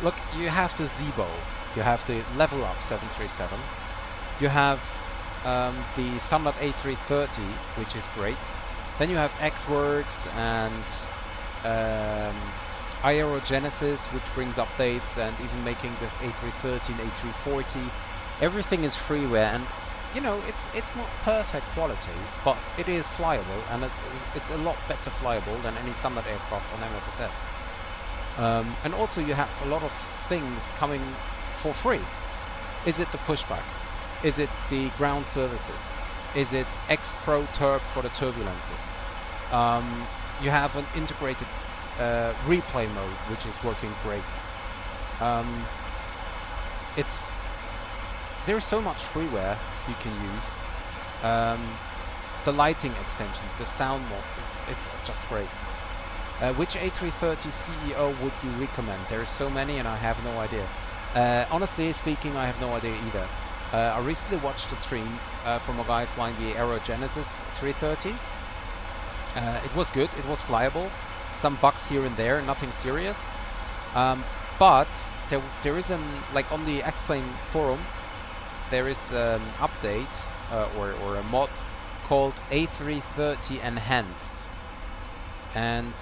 Look, you have the Zebo, you have the level up 737, you have the standard A330, which is great. Then you have X-Works and Aerogenesis, which brings updates and even making the A330 and A340. Everything is freeware, and you know, it's not perfect quality, but it is flyable, and it's a lot better flyable than any standard aircraft on MSFS. And also you have a lot of things coming for free. Is it the pushback? Is it the ground services? Is it X-Pro Turb for the turbulences? You have an integrated replay mode, which is working great. there's so much freeware you can use. The lighting extensions, the sound mods, it's just great. Which A330 CEO would you recommend? There's so many and I have no idea. Honestly speaking, I have no idea either. I recently watched a stream from a guy flying the Aero Genesis 330. It was good, it was flyable. Some bugs here and there, nothing serious. But there is like on the X-Plane forum, there is an update or a mod called A330 Enhanced. And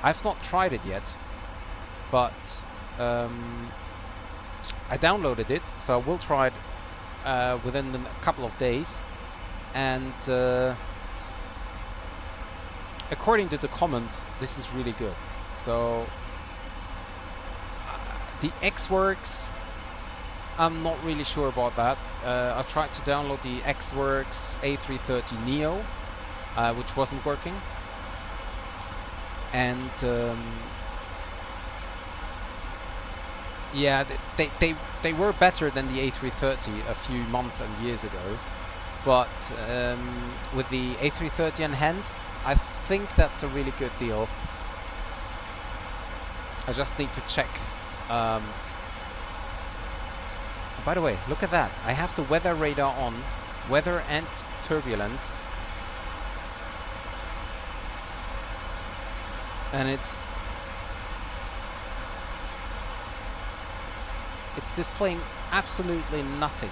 I've not tried it yet, but I downloaded it, so I will try it within a couple of days. And according to the comments, this is really good. So the X-Works, I'm not really sure about that. I tried to download the X-Works A330 Neo, which wasn't working. And yeah, they were better than the A330 a few months and years ago. But with the A330 Enhanced, I think that's a really good deal. I just need to check. By the way, look at that. I have the weather radar on, weather and turbulence. And it's displaying absolutely nothing.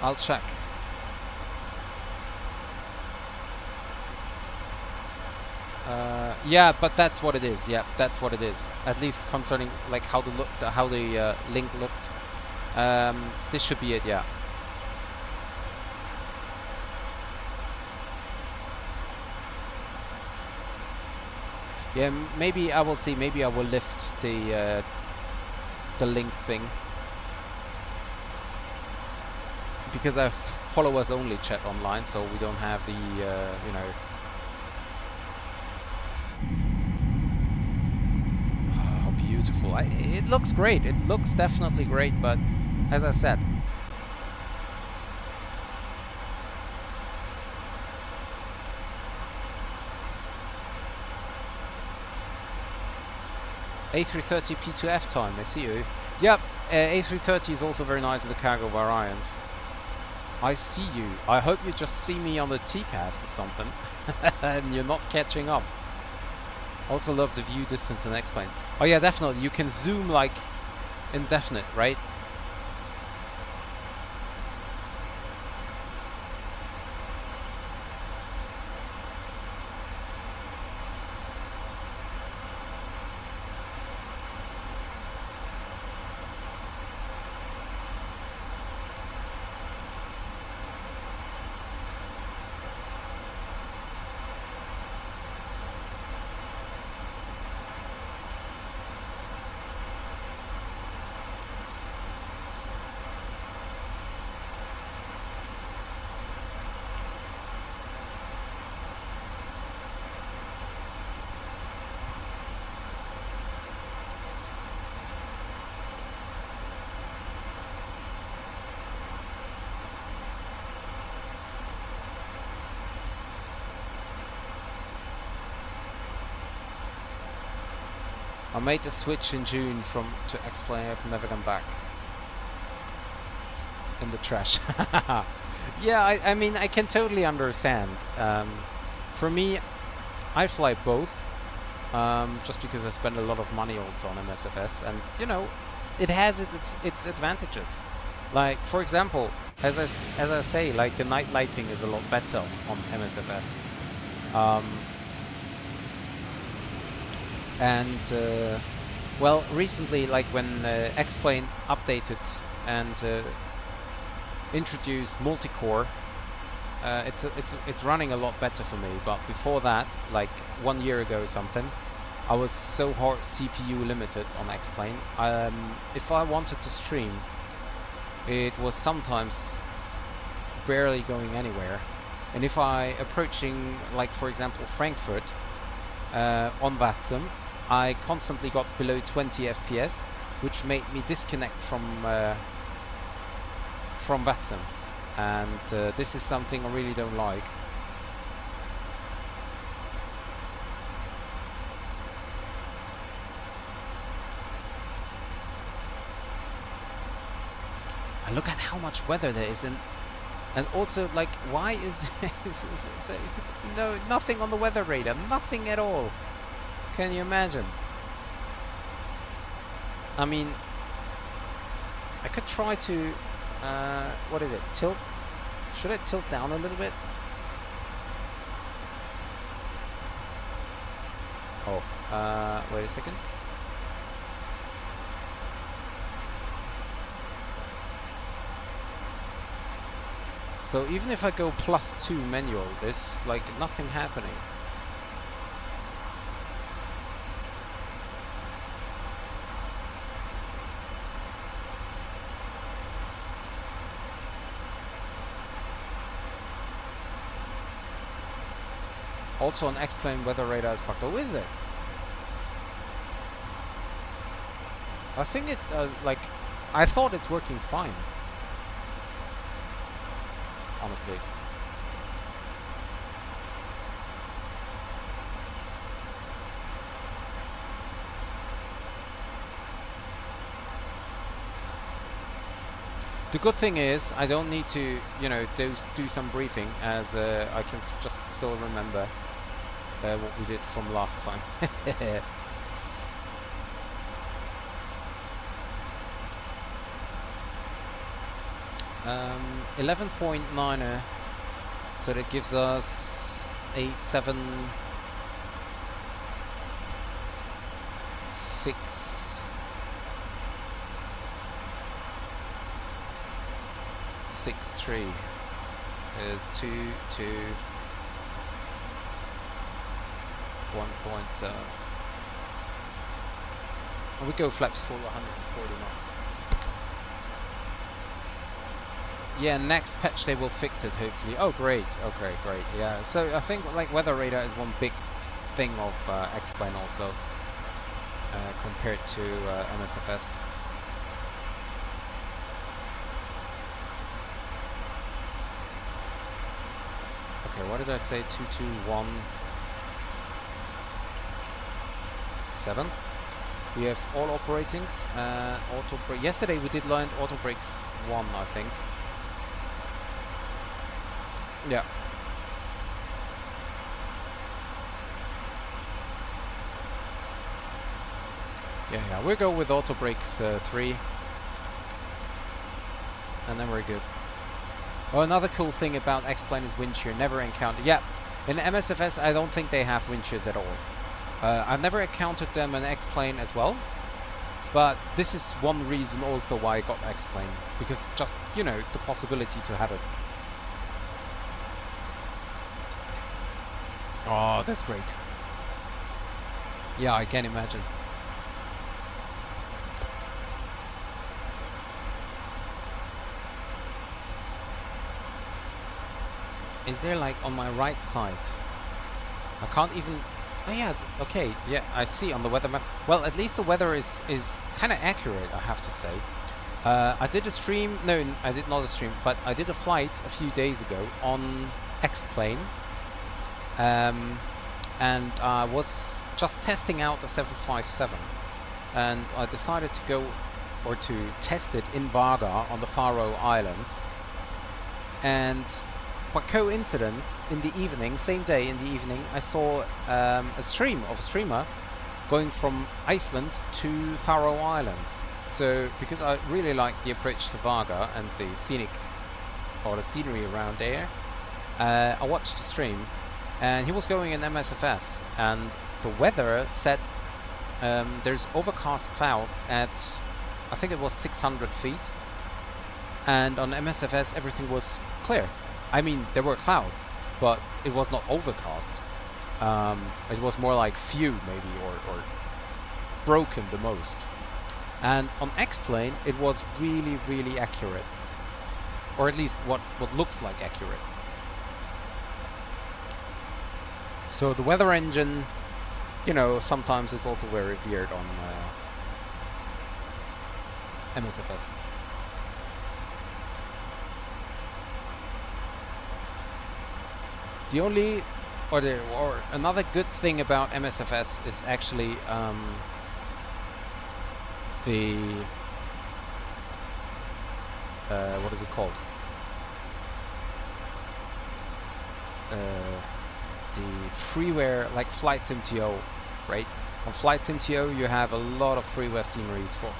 I'll check. Yeah, but that's what it is. Yeah, that's what it is. At least concerning like how the link looked. This should be it. Yeah. Yeah, maybe I will see. Maybe I will lift the link thing, because I have followers only chat online, so we don't have the you know. Oh, beautiful! It looks great. It looks definitely great, but as I said. A330 P2F time, I see you. Yep, A330 is also very nice in the cargo variant. I see you. I hope you just see me on the TCAS or something, and you're not catching up. Also love the view distance and X-Plane. Oh yeah, definitely. You can zoom like indefinite, right? I made the switch in June to X-Plane. I've never gone back. In the trash. Yeah, I mean, I can totally understand. For me, I fly both, just because I spend a lot of money also on MSFS, and you know, it has its advantages. Like, for example, as I say, like the night lighting is a lot better on MSFS. And well, recently, like when X-Plane updated and introduced multi-core, it's running a lot better for me. But before that, like 1 year ago or something, I was so hard CPU limited on X-Plane. If I wanted to stream, it was sometimes barely going anywhere. And if I approaching, like for example, Frankfurt on VATSIM, I constantly got below 20 FPS, which made me disconnect from VATSIM, and this is something I really don't like. And look at how much weather there is, and also, like, why is no, nothing on the weather radar, nothing at all. Can you imagine? I mean, I could try to, what is it, tilt? Should I tilt down a little bit? Oh, wait a second. So even if I go +2 manual, there's like nothing happening. Also on X-Plane weather radar is bugged. Oh, is it? I think it, like, I thought it's working fine. Honestly. The good thing is I don't need to, you know, do some briefing, as I can just still remember what we did from last time. 11.9er, so that gives us 87663 is 1.7. And we go flaps full 140 knots. Yeah, next patch they will fix it, hopefully. Oh, great. Okay, great. Yeah, so I think like weather radar is one big thing of X-Plane also, compared to MSFS. Okay, what did I say? 2217. We have all operatings. Auto brake. Yesterday we did land auto brakes 1, I think. Yeah. Yeah, we'll go with auto brakes 3. And then we're good. Oh, another cool thing about X-Plane is wind shear. Never encountered. Yeah, in MSFS I don't think they have wind shears at all. I've never encountered them in X-Plane as well. But this is one reason also why I got X-Plane. Because just, you know, the possibility to have it. Oh, that's great. Yeah, I can imagine. Is there like on my right side? I can't even... Oh yeah, okay, yeah, I see on the weather map. Well, at least the weather is kind of accurate, I have to say. I did a stream... No, I did not a stream, but I did a flight a few days ago on X-Plane. And I was just testing out the 757, and I decided to go or to test it in Varga on the Faroe Islands. And by coincidence, in the evening, same day in the evening, I saw a streamer going from Iceland to Faroe Islands. So because I really like the approach to Varga and the scenic or the scenery around there, I watched the stream. And he was going in MSFS, and the weather said there's overcast clouds at, I think it was 600 feet, and on MSFS everything was clear. I mean, there were clouds, but it was not overcast. It was more like few, maybe, or broken the most. And on X-Plane it was really, really accurate, or at least what looks like accurate. So the weather engine you know, sometimes it's also very weird on MSFS. The only, or another good thing about MSFS is actually the what is it called? The freeware, like Flight SimTO, right? On Flight SimTO you have a lot of freeware sceneries for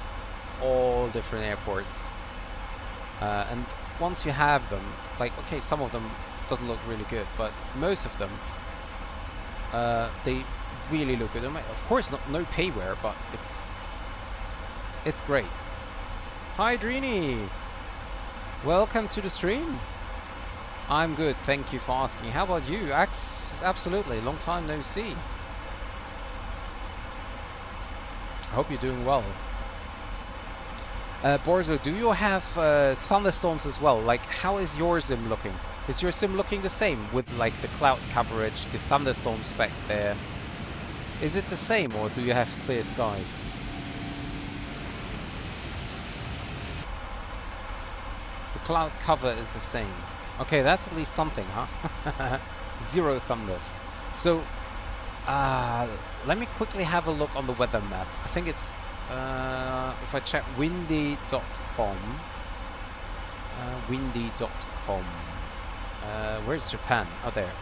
all different airports, and once you have them, like, okay, some of them doesn't look really good, but most of them they really look good. Of course, no payware, but it's great. Hi Drini, welcome to the stream. I'm good, thank you for asking. How about you? Absolutely, long time no see. I hope you're doing well. Borzo, do you have thunderstorms as well? Like, how is your sim looking? Is your sim looking the same with like the cloud coverage, the thunderstorm spec there? Is it the same, or do you have clear skies? The cloud cover is the same. Okay, that's at least something, huh? Zero thunders. So, let me quickly have a look on the weather map. I think it's, if I check windy.com, windy.com, where's Japan? Oh, there.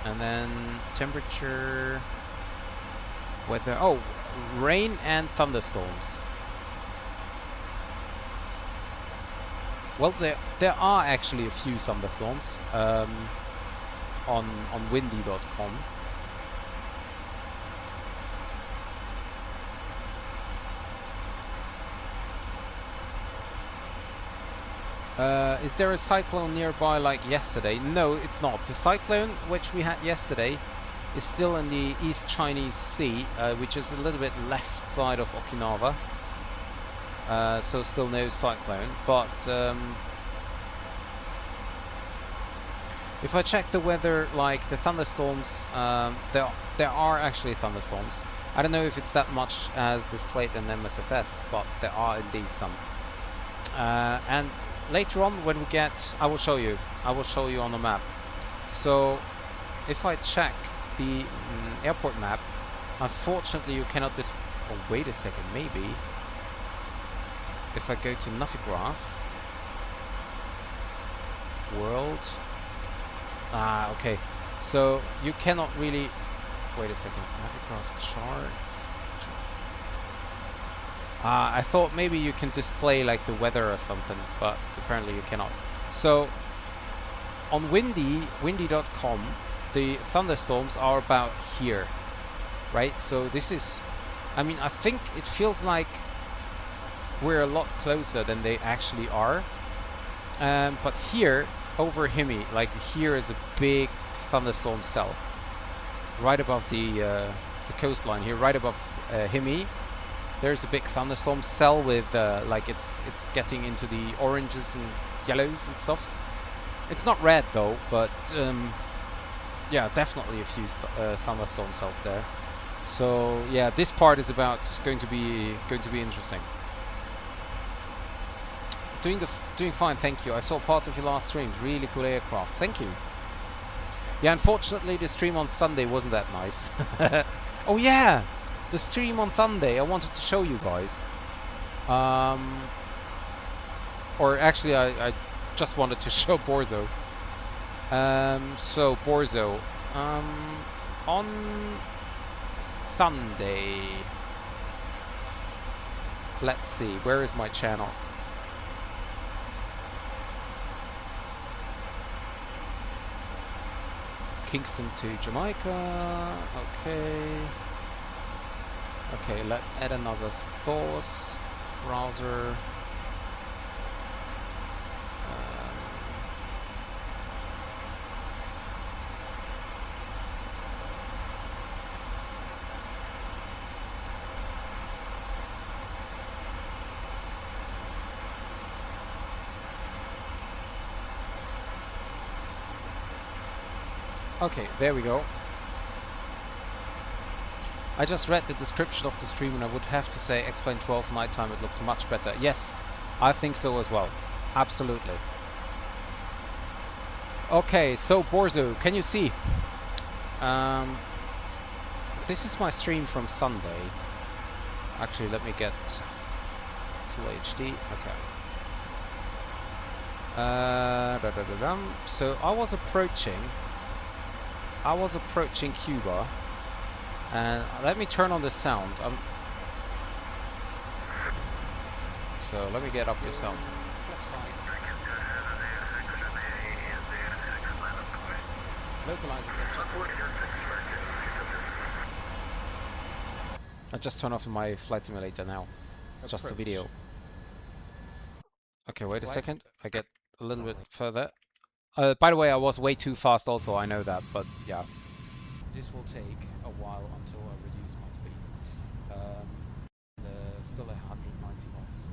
And then temperature, weather, oh, rain and thunderstorms. Well, there are actually a few thunderstorms on windy.com. Is there a cyclone nearby like yesterday? No, it's not. The cyclone which we had yesterday is still in the East Chinese Sea, which is a little bit left side of Okinawa. So still no cyclone, but if I check the weather, like the thunderstorms, there are actually thunderstorms. I don't know if it's that much as displayed in MSFS, but there are indeed some. And later on, when we get, I will show you on the map. So if I check the airport map, unfortunately you cannot oh, wait a second, maybe. If I go to Navigraph, world, okay, so you cannot really, wait a second, Navigraph charts, I thought maybe you can display like the weather or something, but apparently you cannot. So on windy.com, the thunderstorms are about here, right? So this is, I mean, I think it feels like we're a lot closer than they actually are, but here over Himi, like here is a big thunderstorm cell right above the coastline here, right above Himi. There's a big thunderstorm cell with like it's getting into the oranges and yellows and stuff. It's not red though, but yeah, definitely a few thunderstorm cells there. So yeah, this part is going to be interesting. Doing fine, thank you. I saw parts of your last streams. Really cool aircraft. Thank you. Yeah, unfortunately the stream on Sunday wasn't that nice. Oh yeah, the stream on Sunday I wanted to show you guys. Or actually I just wanted to show Borzo. So Borzo, on Sunday, let's see, where is my channel? Kingston to Jamaica. Okay, let's add another source browser. Okay, there we go. I just read the description of the stream and I would have to say explain 12 nighttime, it looks much better. Yes, I think so as well. Absolutely. Okay, so Borzo, can you see? This is my stream from Sunday. Actually, let me get full HD. Okay. So I was approaching Cuba, and let me turn on the sound. So let me get up the sound. I just turn off my flight simulator now. It's just a video. Okay, wait a second. I get a little bit further. By the way, I was way too fast also, I know that, but yeah. This will take a while until I reduce my speed. Still 190 knots.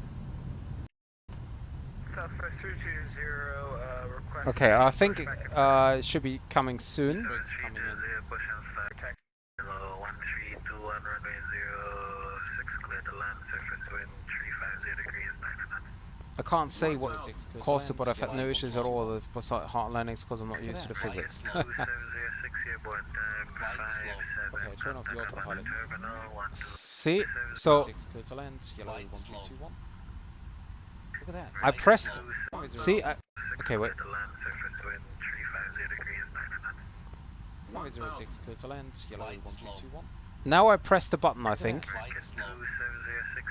Southwest 320, request. Okay, I think it should be coming soon. It's coming in. I can't say what caused it, but I've had no issues at all with hard landings because I'm not used to the physics. Okay, turn off the autopilot. See? So, clear to land, yellow 1321. Look at that. I pressed. See? Okay, wait. 06, clear to land, yellow 1321. Now I press the button, I think.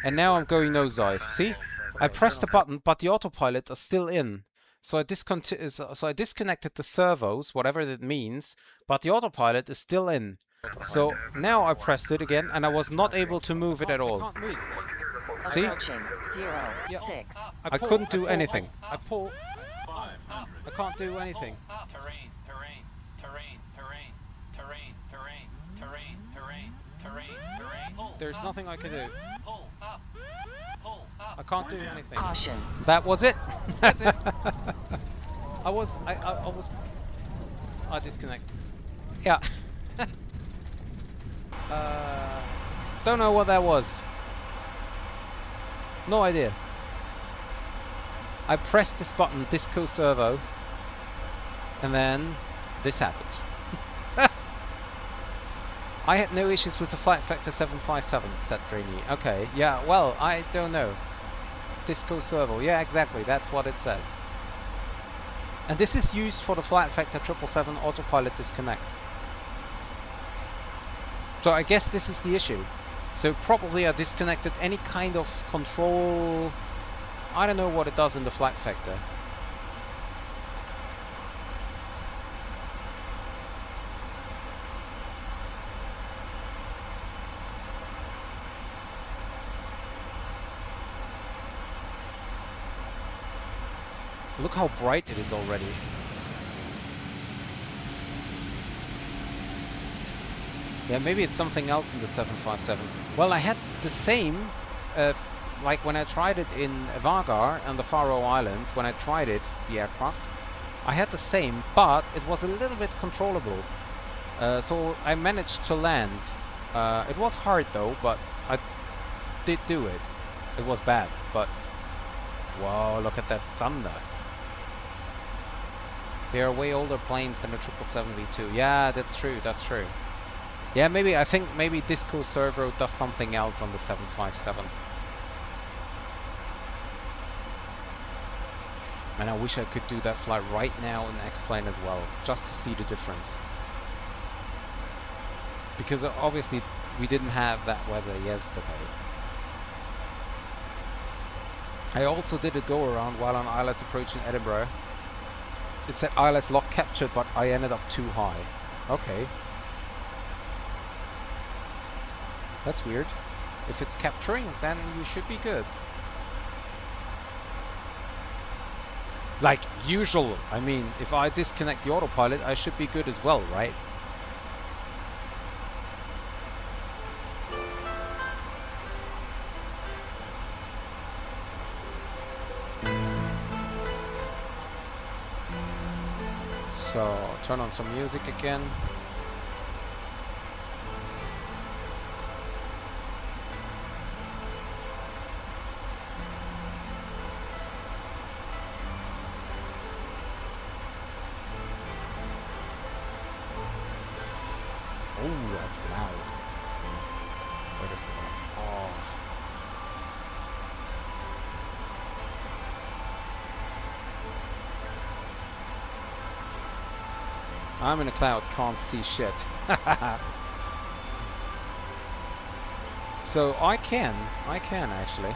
And now I'm going nosedive. See? I pressed the button, but the autopilot is still in. So I disconnected the servos, whatever that means, but the autopilot is still in. So now I pressed it again, and I was not able to move it at all. See? I couldn't do anything. I can't do anything. There's nothing I can do. I can't do anything. Caution. That was it. That's it. I disconnect. Yeah. Don't know what that was. No idea. I pressed this button, Disco Servo, and then this happened. I had no issues with the flight factor 757, said Drainy. Okay, yeah, well, I don't know. Disco Servo, yeah, exactly, that's what it says. And this is used for the flight factor 777 autopilot disconnect. So I guess this is the issue. So probably I disconnected any kind of control. I don't know what it does in the flight factor. Look how bright it is already. Yeah, maybe it's something else in the 757. Well, I had the same, like when I tried it in Vargar and the Faroe Islands, when I tried it, the aircraft, I had the same, but it was a little bit controllable. So I managed to land. It was hard though, but I did do it. It was bad, but wow, look at that thunder. They are way older planes than the 777-2. Yeah, that's true, that's true. Yeah, maybe, I think maybe Disco Servo does something else on the 757. And I wish I could do that flight right now in X-Plane as well, just to see the difference. Because obviously we didn't have that weather yesterday. I also did a go-around while on ILS approaching Edinburgh. It said ILS lock captured, but I ended up too high. Okay. That's weird. If it's capturing, then you should be good. Like usual. I mean, if I disconnect the autopilot, I should be good as well, right? So turn on some music again. Oh, that's loud. Wait a second. Oh. I'm in a cloud, can't see shit. So I can actually.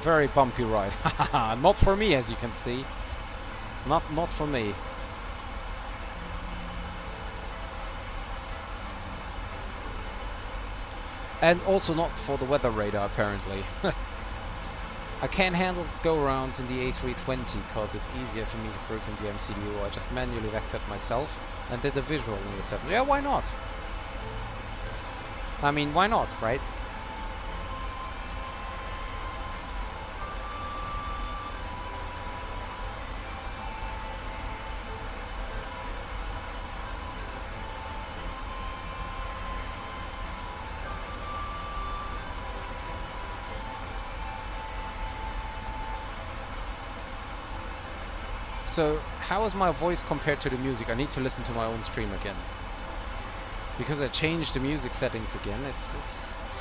Very bumpy ride. Not for me, as you can see. Not for me. And also not for the weather radar, apparently. I can't handle go-rounds in the A320 because it's easier for me to program the MCDU. I just manually vectored myself and did the visual in the 7. Yeah, why not? I mean, why not, right? So, how is my voice compared to the music? I need to listen to my own stream again. Because I changed the music settings again, it's...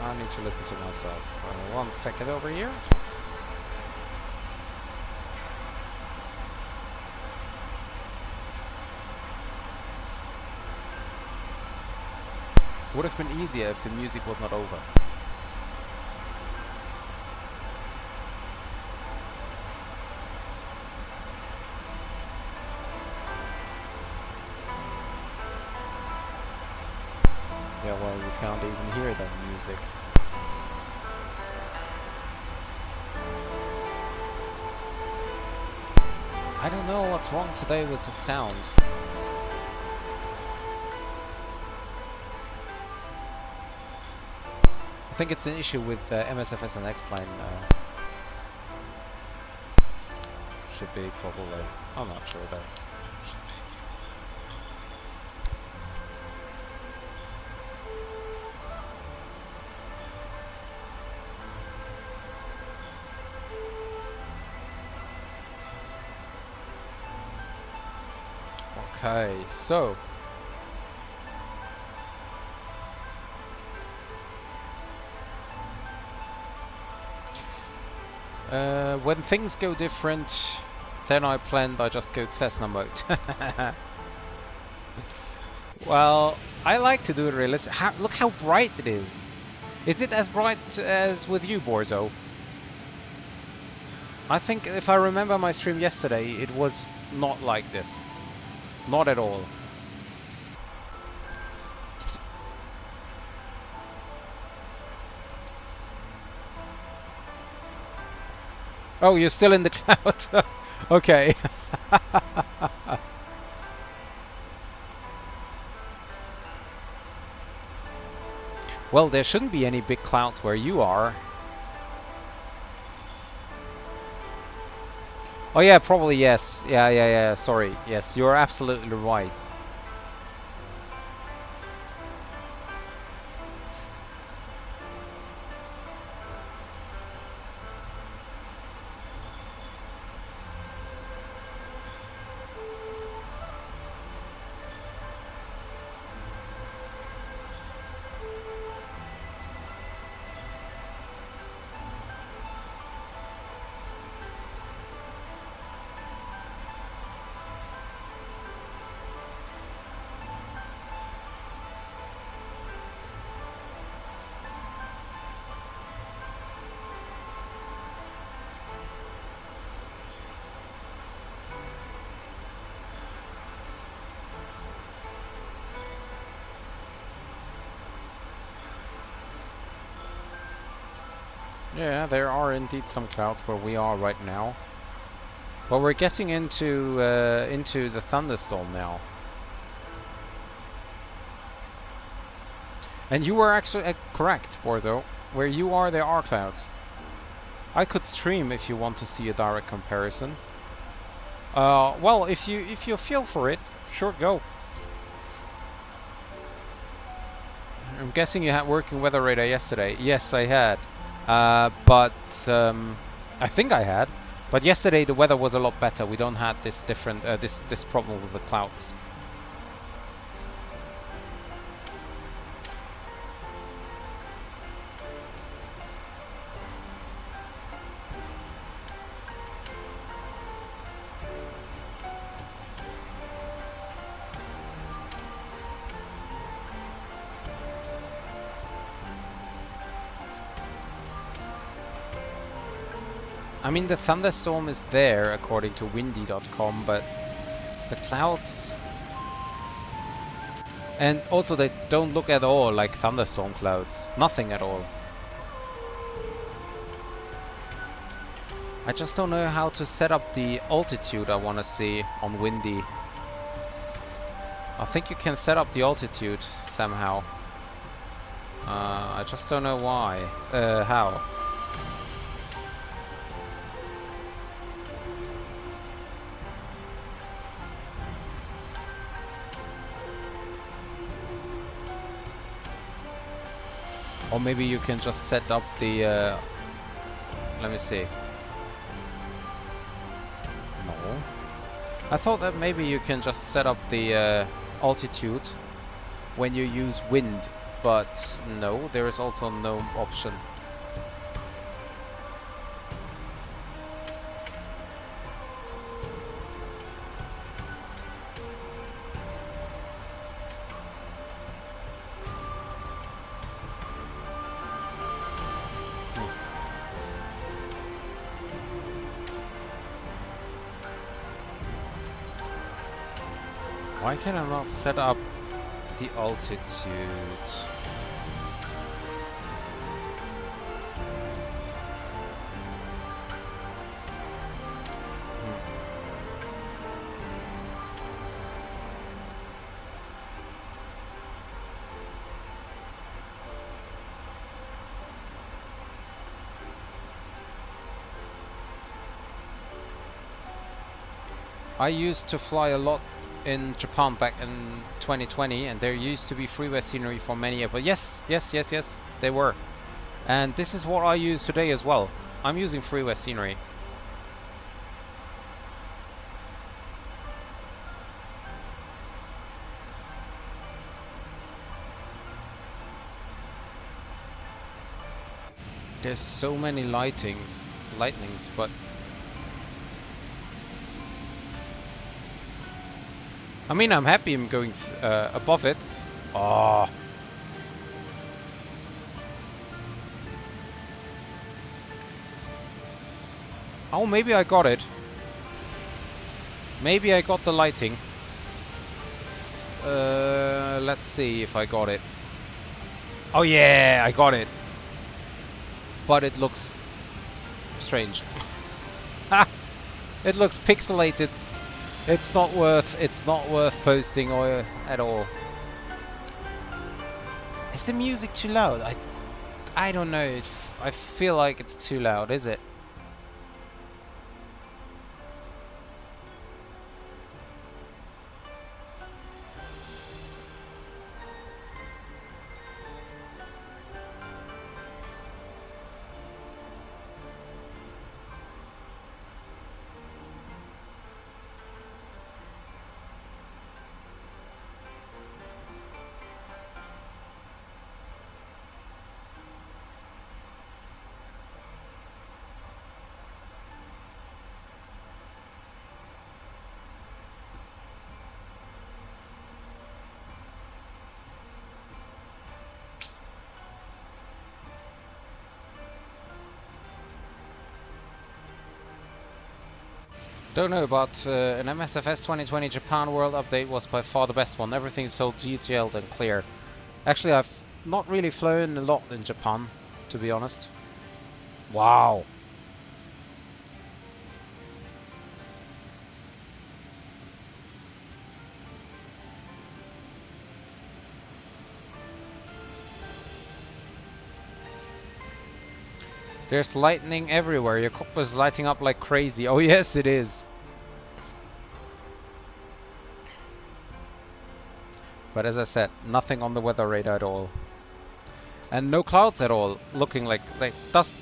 I need to listen to myself. 1 second over here. Would have been easier if the music was not over. Yeah, well, you can't even hear that music. I don't know what's wrong today with the sound. I think it's an issue with MSFS and X-Line. Should be, probably. I'm not sure though. Okay, so when things go different, then I just go Cessna mode. Well, I like to do it realistic. Look how bright it is. Is it as bright as with you, Borzo? I think if I remember my stream yesterday, it was not like this. Not at all. Oh, you're still in the cloud. Okay. Well, there shouldn't be any big clouds where you are. Oh yeah, probably yes. Yeah, sorry. Yes, you're absolutely right. Yeah, there are indeed some clouds where we are right now. But we're getting into the thunderstorm now. And you were actually correct, Bordeaux. Where you are, there are clouds. I could stream if you want to see a direct comparison. Well, if you feel for it, sure, go. I'm guessing you had working weather radar yesterday. Yes, I had. But I think I had. But yesterday the weather was a lot better. We don't have this different this problem with the clouds. I mean, the thunderstorm is there according to windy.com, but the clouds... And also they don't look at all like thunderstorm clouds. Nothing at all. I just don't know how to set up the altitude I want to see on windy. I think you can set up the altitude somehow. I just don't know why. How. Or maybe you can just set up the... let me see. No. I thought that maybe you can just set up the altitude when you use wind, but no, there is also no option. Why can I not set up the altitude? I used to fly a lot in Japan back in 2020, and there used to be freeway scenery for many years. But yes, they were. And this is what I use today as well. I'm using freeway scenery. There's so many lightnings, but I mean, I'm happy I'm going above it. Oh. Oh, maybe I got it. Maybe I got the lighting. Let's see if I got it. Oh yeah, I got it. But it looks strange. It looks pixelated. It's not worth posting or at all. Is the music too loud? I don't know. I feel like it's too loud, is it? Don't know, but an MSFS 2020 Japan World update was by far the best one. Everything's so detailed and clear. Actually, I've not really flown a lot in Japan, to be honest. Wow. There's lightning everywhere. Your cup is lighting up like crazy. Oh yes, it is. But as I said, nothing on the weather radar at all. And no clouds at all, looking like dust.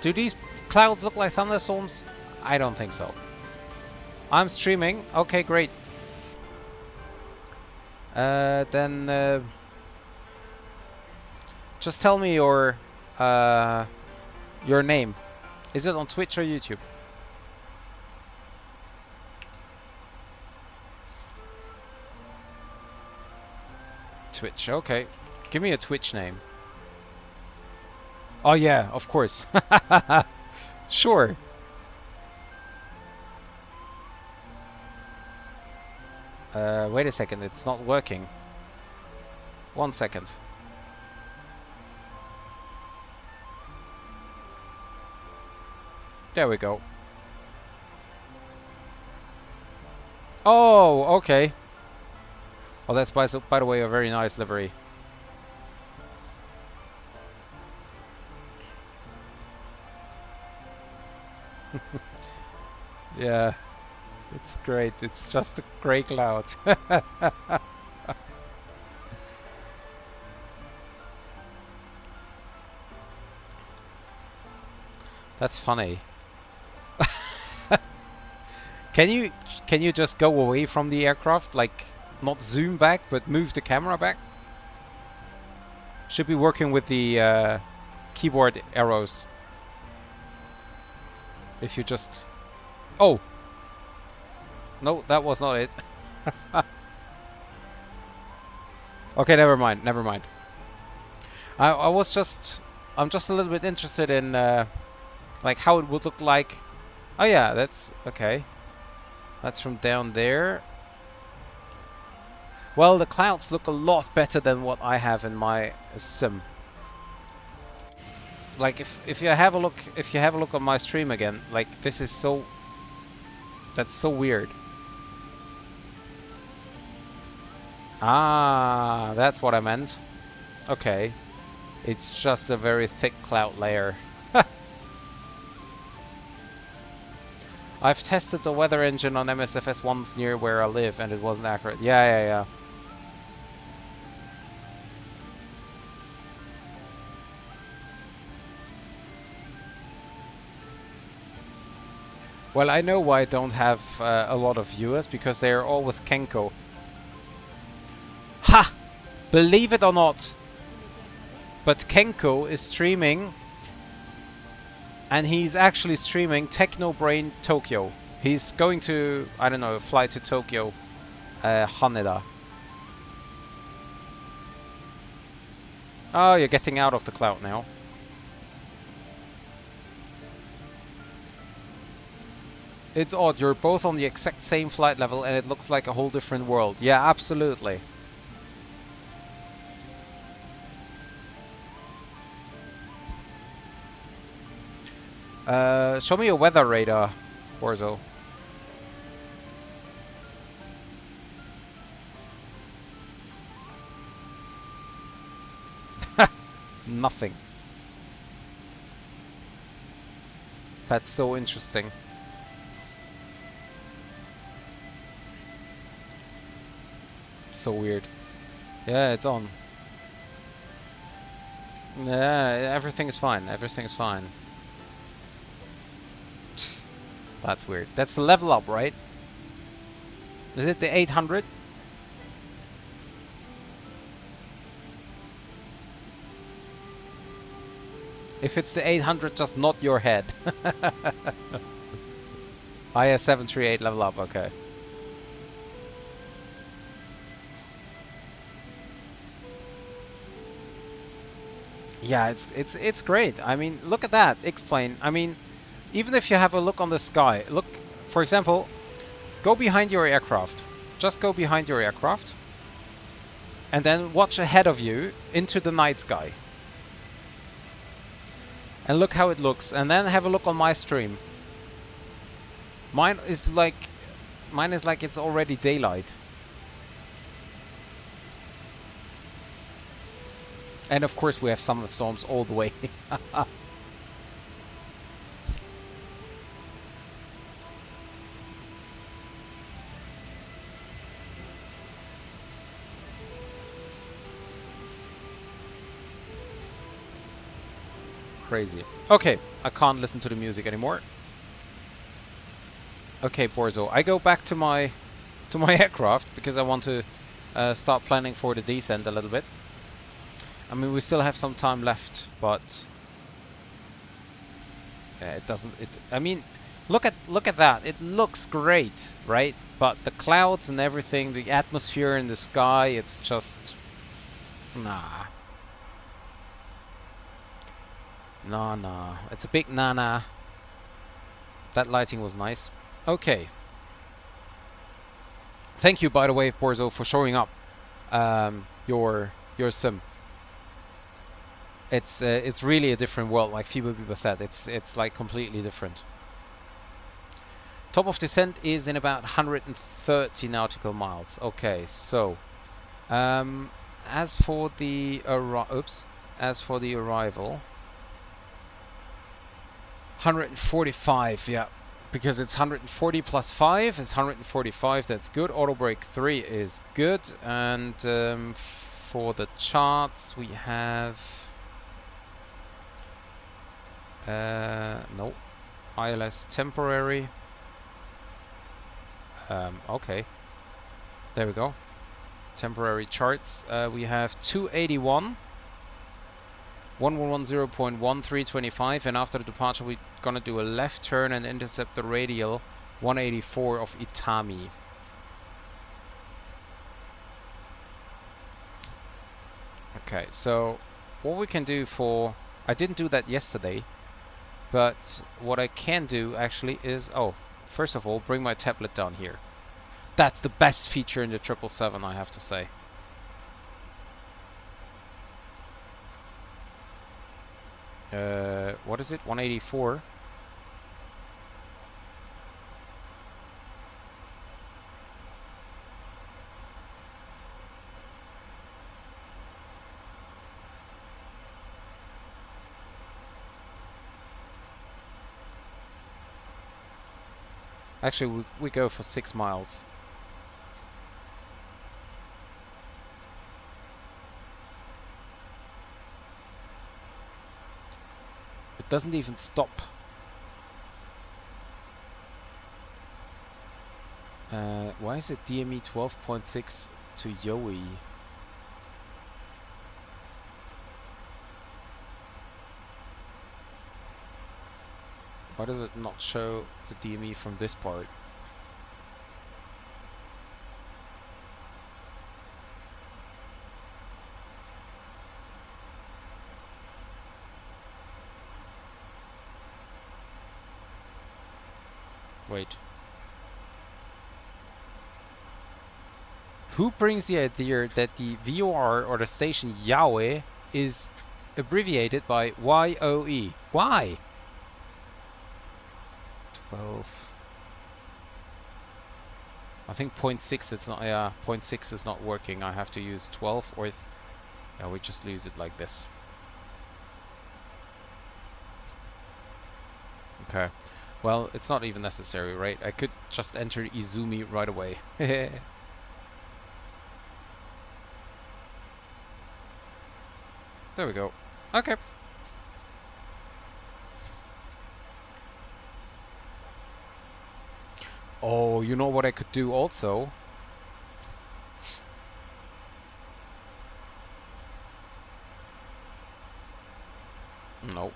Do these clouds look like thunderstorms? I don't think so. I'm streaming. Okay, great. Then just tell me your name. Is it on Twitch or YouTube? Twitch, okay. Give me a Twitch name. Oh yeah, of course. Sure. Wait a second, it's not working. 1 second. There we go. Oh, okay. Oh, that's by the way a very nice livery. Yeah, it's great. It's just a grey cloud. That's funny. Can you just go away from the aircraft, like not zoom back but move the camera back? Should be working with the keyboard arrows. If you just... Oh! No, that was not it. Okay, never mind, never mind. I'm just a little bit interested in like how it would look like. Oh yeah, that's okay. That's from down there. Well, the clouds look a lot better than what I have in my sim. Like if you have a look on my stream again, like this is so... That's so weird. Ah, that's what I meant. Okay. It's just a very thick cloud layer. I've tested the weather engine on MSFS once near where I live and it wasn't accurate. Yeah. Well, I know why I don't have a lot of viewers, because they're all with Kenko. Ha! Believe it or not, but Kenko is streaming, and he's actually streaming Technobrain Tokyo. He's going to, I don't know, fly to Tokyo, Haneda. Oh, you're getting out of the cloud now. It's odd, you're both on the exact same flight level and it looks like a whole different world. Yeah, absolutely. Show me a weather radar, Orzo. Nothing. That's so interesting. So weird. Yeah, it's on. Yeah, everything is fine. Everything is fine. Psst, that's weird. That's the level up, right? Is it the 800? If it's the 800, just not your head. IS-738 level up, okay. Yeah, it's great. I mean, look at that. Explain. I mean, even if you have a look on the sky, look, for example, go behind your aircraft. Just go behind your aircraft. And then watch ahead of you into the night sky. And look how it looks. And then have a look on my stream. Mine is like it's already daylight. And of course we have thunderstorms all the way. crazy. Okay, I can't listen to the music anymore. Okay, Borzo, I go back to my aircraft because I want to start planning for the descent a little bit. I mean, we still have some time left, but it doesn't. I mean, look at that. It looks great, right? But the clouds and everything, the atmosphere in the sky, it's just nah. Nah. It's a big nah. That lighting was nice. Okay. Thank you, by the way, Borzo, for showing up your sim. It's really a different world, like Fiba said. It's like completely different. Top of descent is in about 130 nautical miles. Okay, so as for the arrival, 145, yeah, because it's 140 plus 5 is 145. That's good. Auto brake 3 is good, and for the charts we have no ILS temporary. Okay, there we go. Temporary charts. We have 281, 1110.1325, and after the departure we're gonna do a left turn and intercept the radial 184 of Itami. Okay, so what we can do for... I didn't do that yesterday, but what I can do actually is... Oh, first of all, bring my tablet down here. That's the best feature in the 777, I have to say. What is it? 184. Actually, we go for 6 miles. It doesn't even stop. Why is it DME 12.6 to Yowie? Why does it not show the DME from this part? Wait. Who brings the idea that the VOR or the station Yahweh is abbreviated by YOE? Why? 12. I think 0.6 it's not, yeah, 0.6 is not working. I have to use 12 or yeah, we just lose it like this. Okay. Well, it's not even necessary, right? I could just enter Izumi right away. There we go. Okay. Oh, you know what I could do also? No.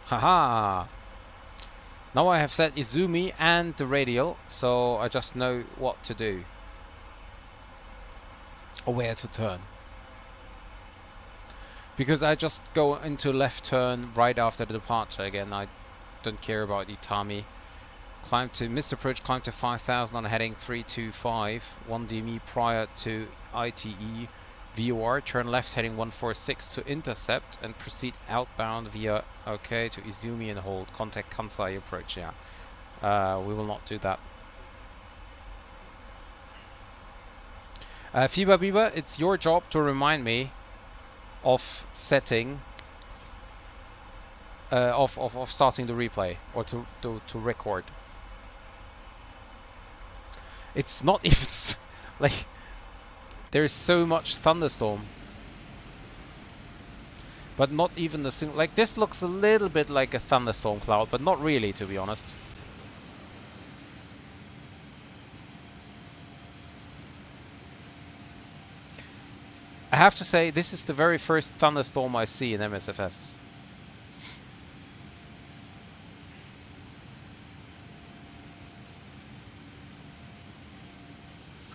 Haha! Now I have set Izumi and the radial, so I just know what to do. Or where to turn. Because I just go into left turn right after the departure again. I don't care about Itami. Climb to Mr. Approach, climb to 5000 on heading 325. 1 DME prior to ITE. VOR, turn left heading 146 to intercept and proceed outbound via OK to Izumi and hold. Contact Kansai approach, yeah. We will not do that. Fiba Biba, it's your job to remind me of setting of starting the replay or to record. It's not even like there is so much thunderstorm, but not even a single. Like this looks a little bit like a thunderstorm cloud, but not really, to be honest. I have to say, this is the very first thunderstorm I see in MSFS.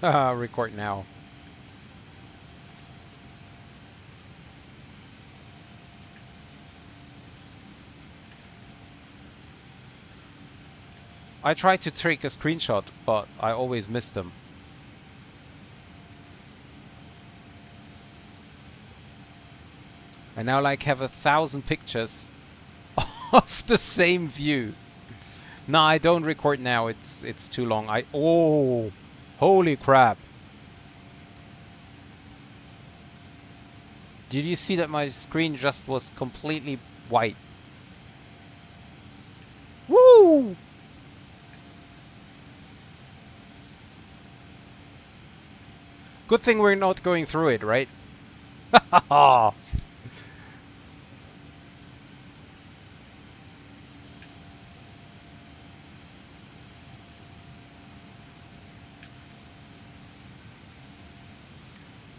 Haha, record now. I tried to take a screenshot, but I always miss them. I now like have 1,000 pictures of the same view. No, I don't record now. It's too long. Oh, holy crap! Did you see that my screen just was completely white? Woo! Good thing we're not going through it, right?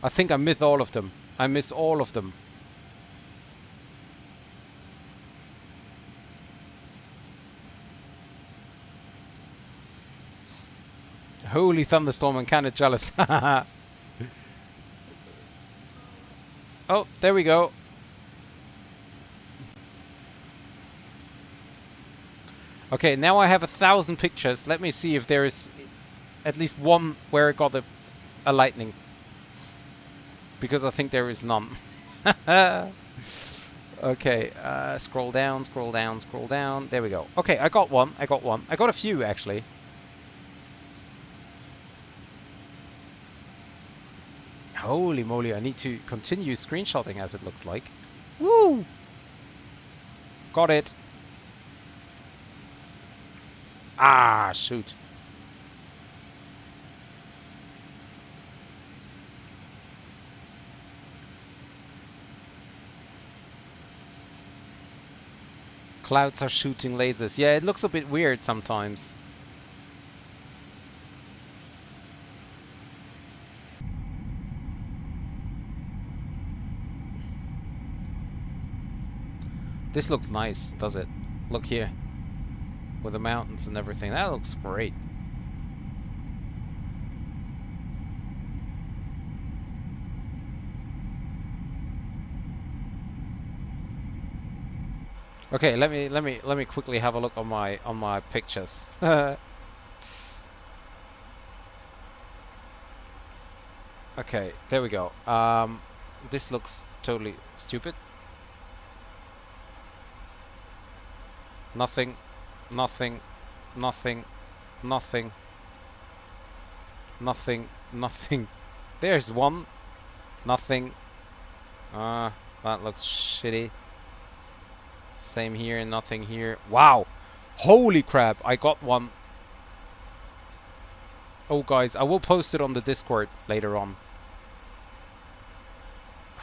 I think I miss all of them. I miss all of them. Holy thunderstorm, I'm kind of jealous. Oh, there we go. Okay, now I have 1,000 pictures. Let me see if there is at least one where it got a lightning. Because I think there is none. Okay, scroll down, scroll down, scroll down. There we go. Okay, I got one. I got one. I got a few, actually. Holy moly, I need to continue screenshotting as it looks like. Woo! Got it. Ah, shoot. Clouds are shooting lasers. Yeah, it looks a bit weird sometimes. This looks nice, does it? Look here. With the mountains and everything. That looks great. Okay, let me quickly have a look on my pictures. Okay, there we go. This looks totally stupid. Nothing, nothing, nothing, nothing, nothing, nothing. There's one. Nothing. That looks shitty. Same here, nothing here. Wow! Holy crap, I got one. Oh guys, I will post it on the Discord later on.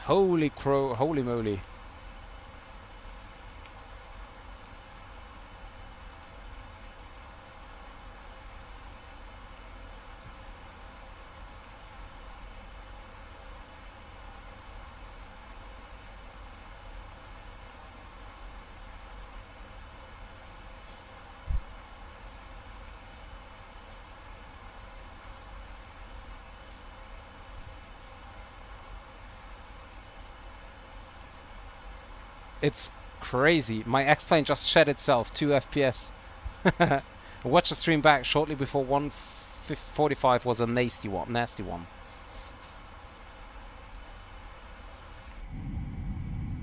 Holy crow, holy moly. It's crazy. My X-Plane just shed itself 2 FPS. Watch the stream back shortly before 1:45 was a nasty one.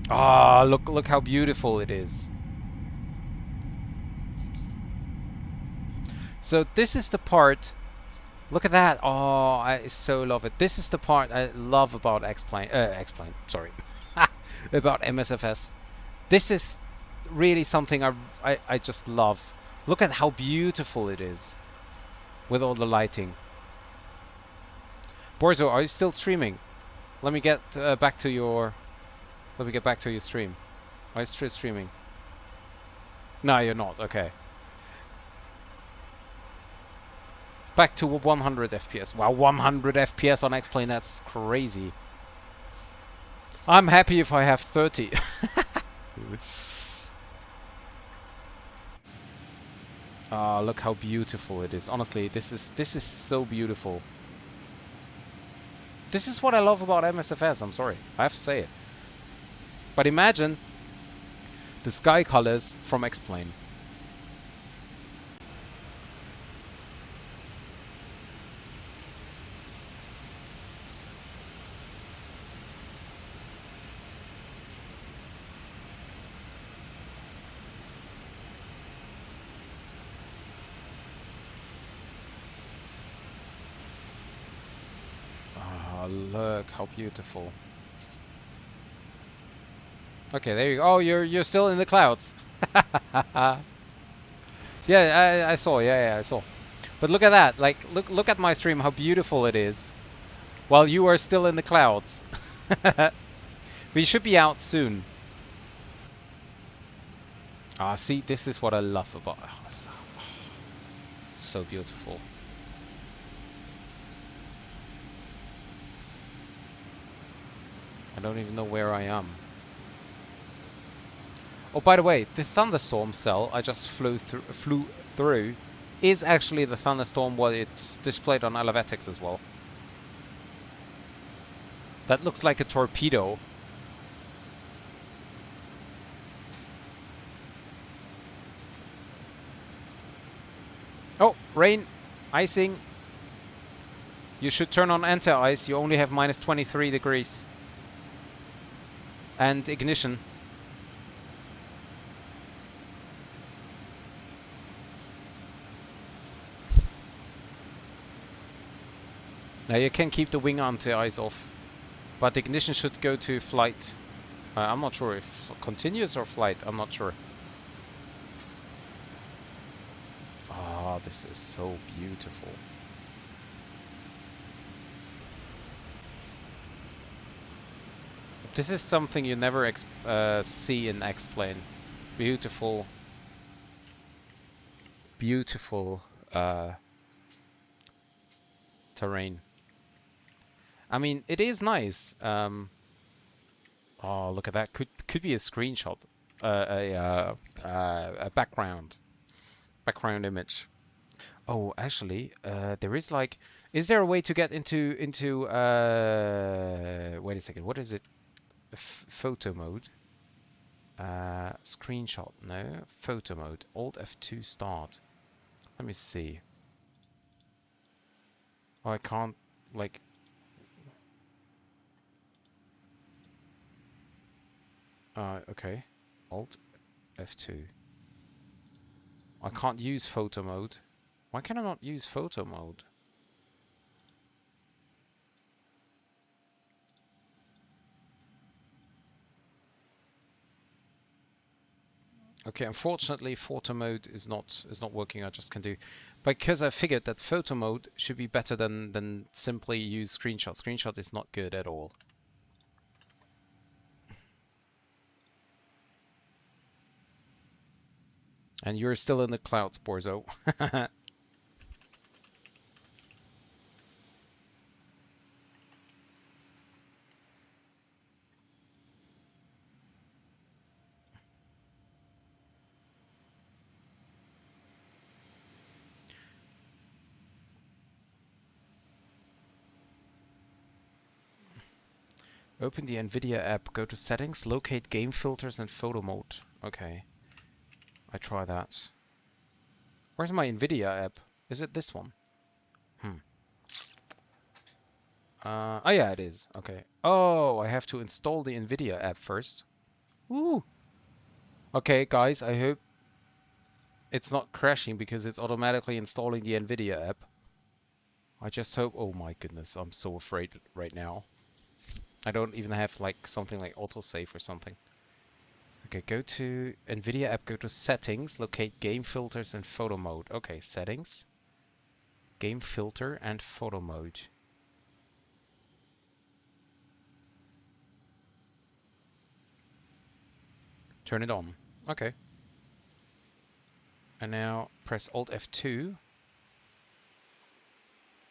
Ah, look how beautiful it is. So this is the part. Look at that. Oh, I so love it. This is the part I love about X-Plane. Sorry. About MSFS. This is really something I just love. Look at how beautiful it is with all the lighting. Borzo, are you still streaming? Let me get back to your. Let me get back to your stream. Are you still streaming? No, you're not. Okay. Back to 100 FPS. Wow, 100 FPS on X-Plane. That's crazy. I'm happy if I have 30. Ah, look how beautiful it is. Honestly, this is so beautiful. This is what I love about MSFS. I'm sorry, I have to say it. But imagine the sky colors from X-Plane. Look how beautiful. Okay, there you go. Oh, you're still in the clouds. Yeah, I saw. Yeah, I saw. But look at that. Like, look at my stream. How beautiful it is. While you are still in the clouds. We should be out soon. Ah, see, this is what I love about. Oh, so beautiful. I don't even know where I am. Oh, by the way, the thunderstorm cell I just flew through is actually the thunderstorm what it's displayed on Elevatics as well. That looks like a torpedo. Oh, rain, icing. You should turn on anti-ice. You only have minus 23 degrees. And ignition. Now you can keep the wing anti-ice off, but ignition should go to flight. I'm not sure if continuous or flight. I'm not sure. Ah, this is so beautiful. This is something you never see in X-Plane. Beautiful, beautiful terrain. I mean, it is nice. Oh, look at that! Could be a screenshot, a background image. Oh, actually, there is like, is there a way to get into wait a second, what is it? Photo mode. Screenshot, no. Photo mode. Alt F2 start. Let me see. Oh, I can't, like... okay. Alt F2. I can't use photo mode. Why can I not use photo mode? Okay, unfortunately, photo mode is not working. I just can do, because I figured that photo mode should be better than simply use screenshot. Screenshot is not good at all. And you're still in the clouds, Borzo. Open the NVIDIA app, go to settings, locate game filters and photo mode. Okay. I try that. Where's my NVIDIA app? Is it this one? Oh yeah, it is. Okay. Oh, I have to install the NVIDIA app first. Woo! Okay, guys, I hope it's not crashing because it's automatically installing the NVIDIA app. I just hope... Oh my goodness, I'm so afraid right now. I don't even have like something like autosave or something. Okay, go to NVIDIA app, go to settings, locate game filters and photo mode. Okay, settings, game filter and photo mode. Turn it on. Okay. And now press Alt F2.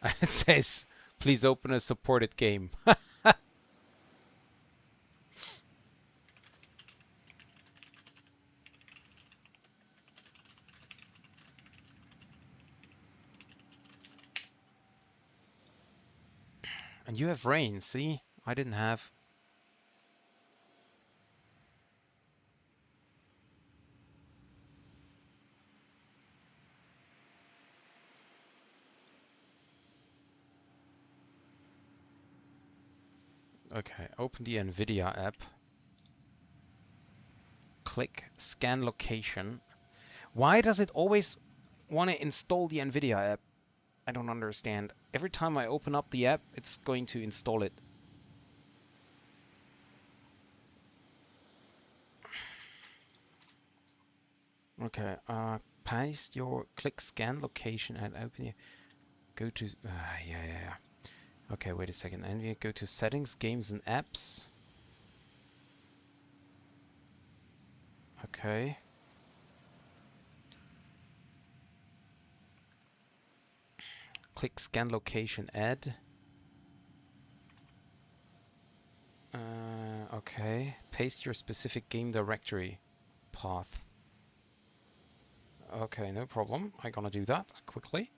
And it says, please open a supported game. And you have rain, see? I didn't have. Okay, open the NVIDIA app. Click scan location. Why does it always want to install the NVIDIA app? I don't understand. Every time I open up the app, it's going to install it. Okay, paste your click scan location and open it. Go to yeah. Okay, wait a second. NVIDIA, go to settings, games and apps. Okay. Click scan location, add. Okay. Paste your specific game directory path. Okay, no problem. I'm gonna do that quickly.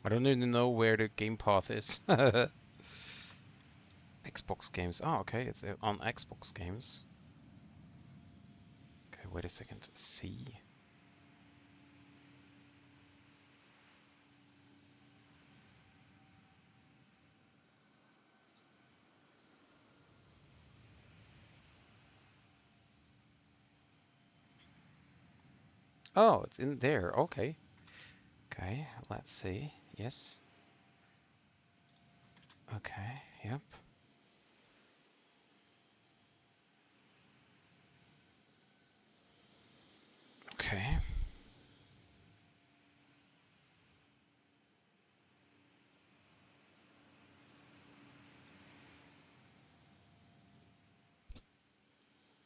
I don't even know where the game path is. Xbox games. Oh, okay, it's on Xbox games. Okay, wait a second. C. Oh, it's in there. Okay. Okay, let's see. Yes. Okay, yep. Okay.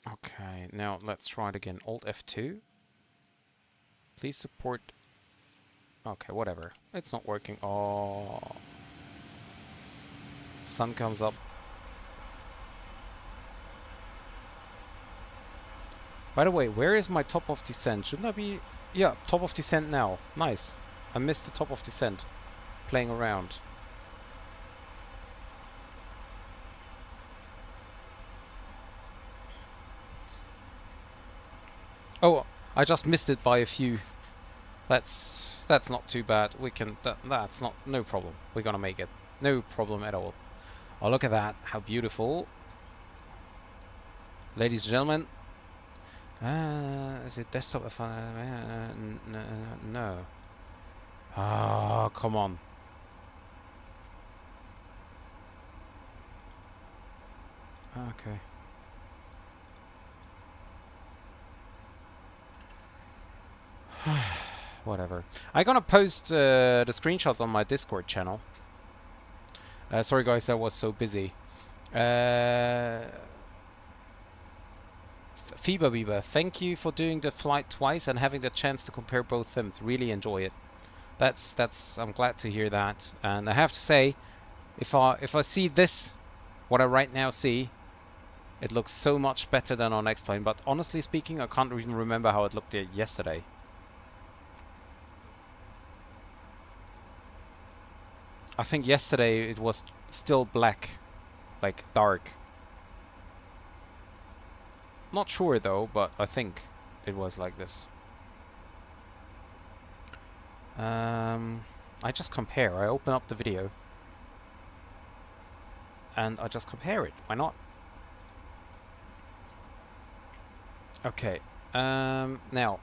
Okay, now let's try it again. Alt F2. Please support. Okay, whatever. It's not working. Oh. Sun comes up. By the way, where is my top of descent? Shouldn't I be... Yeah, top of descent now. Nice. I missed the top of descent. Playing around. Oh, I just missed it by a few. That's not too bad. We can... that's not... No problem. We're gonna make it. No problem at all. Oh, look at that. How beautiful. Ladies and gentlemen. Is it desktop? No. Ah, come on. Okay. Whatever. I'm gonna post the screenshots on my Discord channel. Sorry guys, I was so busy. Fever Weaver, thank you for doing the flight twice and having the chance to compare both films. Really enjoy it. I'm glad to hear that. And I have to say, if I see this, what I right now see, it looks so much better than on X-Plane. But honestly speaking, I can't even remember how it looked yesterday. I think yesterday it was still black, like dark. Not sure though, but I think it was like this. I just compare. I open up the video and I just compare it. Why not? Okay. Now,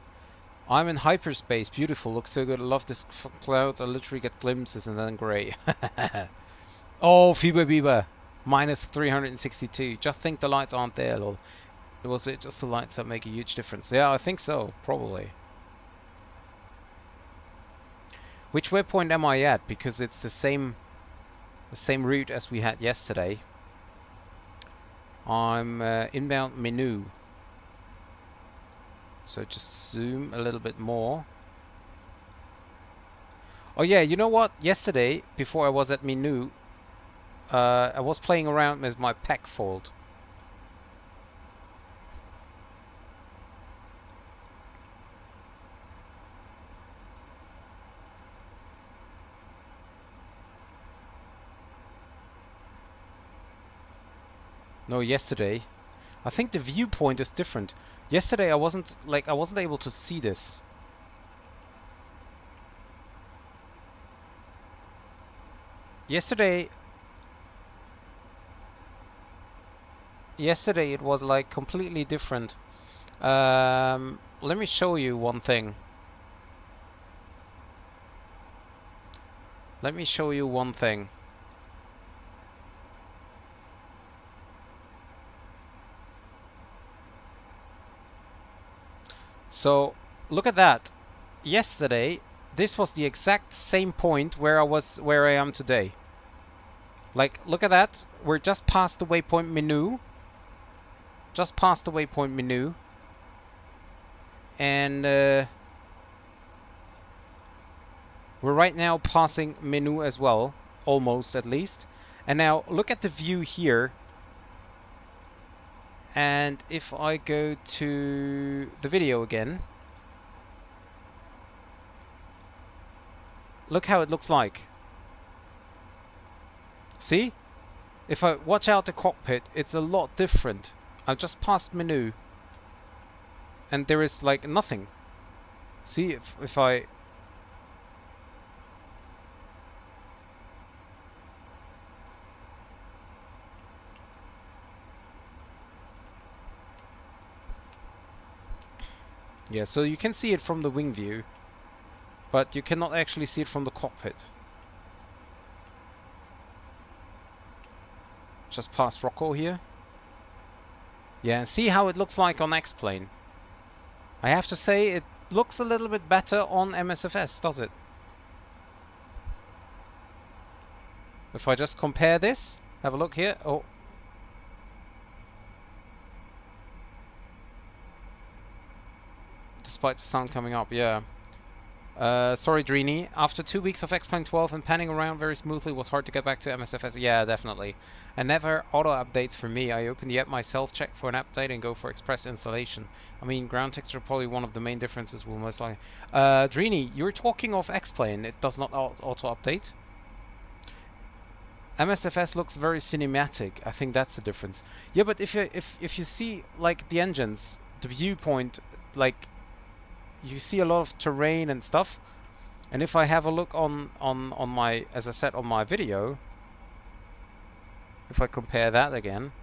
I'm in hyperspace. Beautiful. Looks so good. I love this clouds. I literally get glimpses and then grey. Oh, Fiba Biba. Minus 362. Just think the lights aren't there, lol. Was it just the lights that make a huge difference? Yeah, I think so. Probably. Which waypoint am I at? Because it's the same route as we had yesterday. I'm inbound menu. So just zoom a little bit more. Oh yeah, you know what? Yesterday, before I was at menu, I was playing around with my pack fold. No, yesterday. I think the viewpoint is different. Yesterday I wasn't able to see this. Yesterday it was like completely different. Let me show you one thing. Let me show you one thing. So, look at that. Yesterday, this was the exact same point where I am today. Like, look at that. We're just past the waypoint menu. Just past the waypoint menu. And we're right now passing menu as well. Almost, at least. And now, look at the view here. And if I go to the video again, look how it looks like. See? If I watch out the cockpit, it's a lot different. I've just passed menu. And there is like nothing. See, if I... Yeah, so you can see it from the wing view, but you cannot actually see it from the cockpit. Just past Rocco here. Yeah, and see how it looks like on X-Plane. I have to say, it looks a little bit better on MSFS, does it? If I just compare this, have a look here. Oh. Despite the sound coming up, yeah. Sorry, Dreeny. After 2 weeks of X-Plane 12 and panning around very smoothly, it was hard to get back to MSFS. Yeah, definitely. And never auto updates for me. I open the app myself, check for an update, and go for express installation. I mean, ground texture probably one of the main differences will most likely. Dreeny, you're talking of X-Plane. It does not auto update. MSFS looks very cinematic. I think that's the difference. Yeah, but if you see like the engines, the viewpoint, like. You see a lot of terrain and stuff, and if I have a look on my, as I said, on my video, if I compare that again,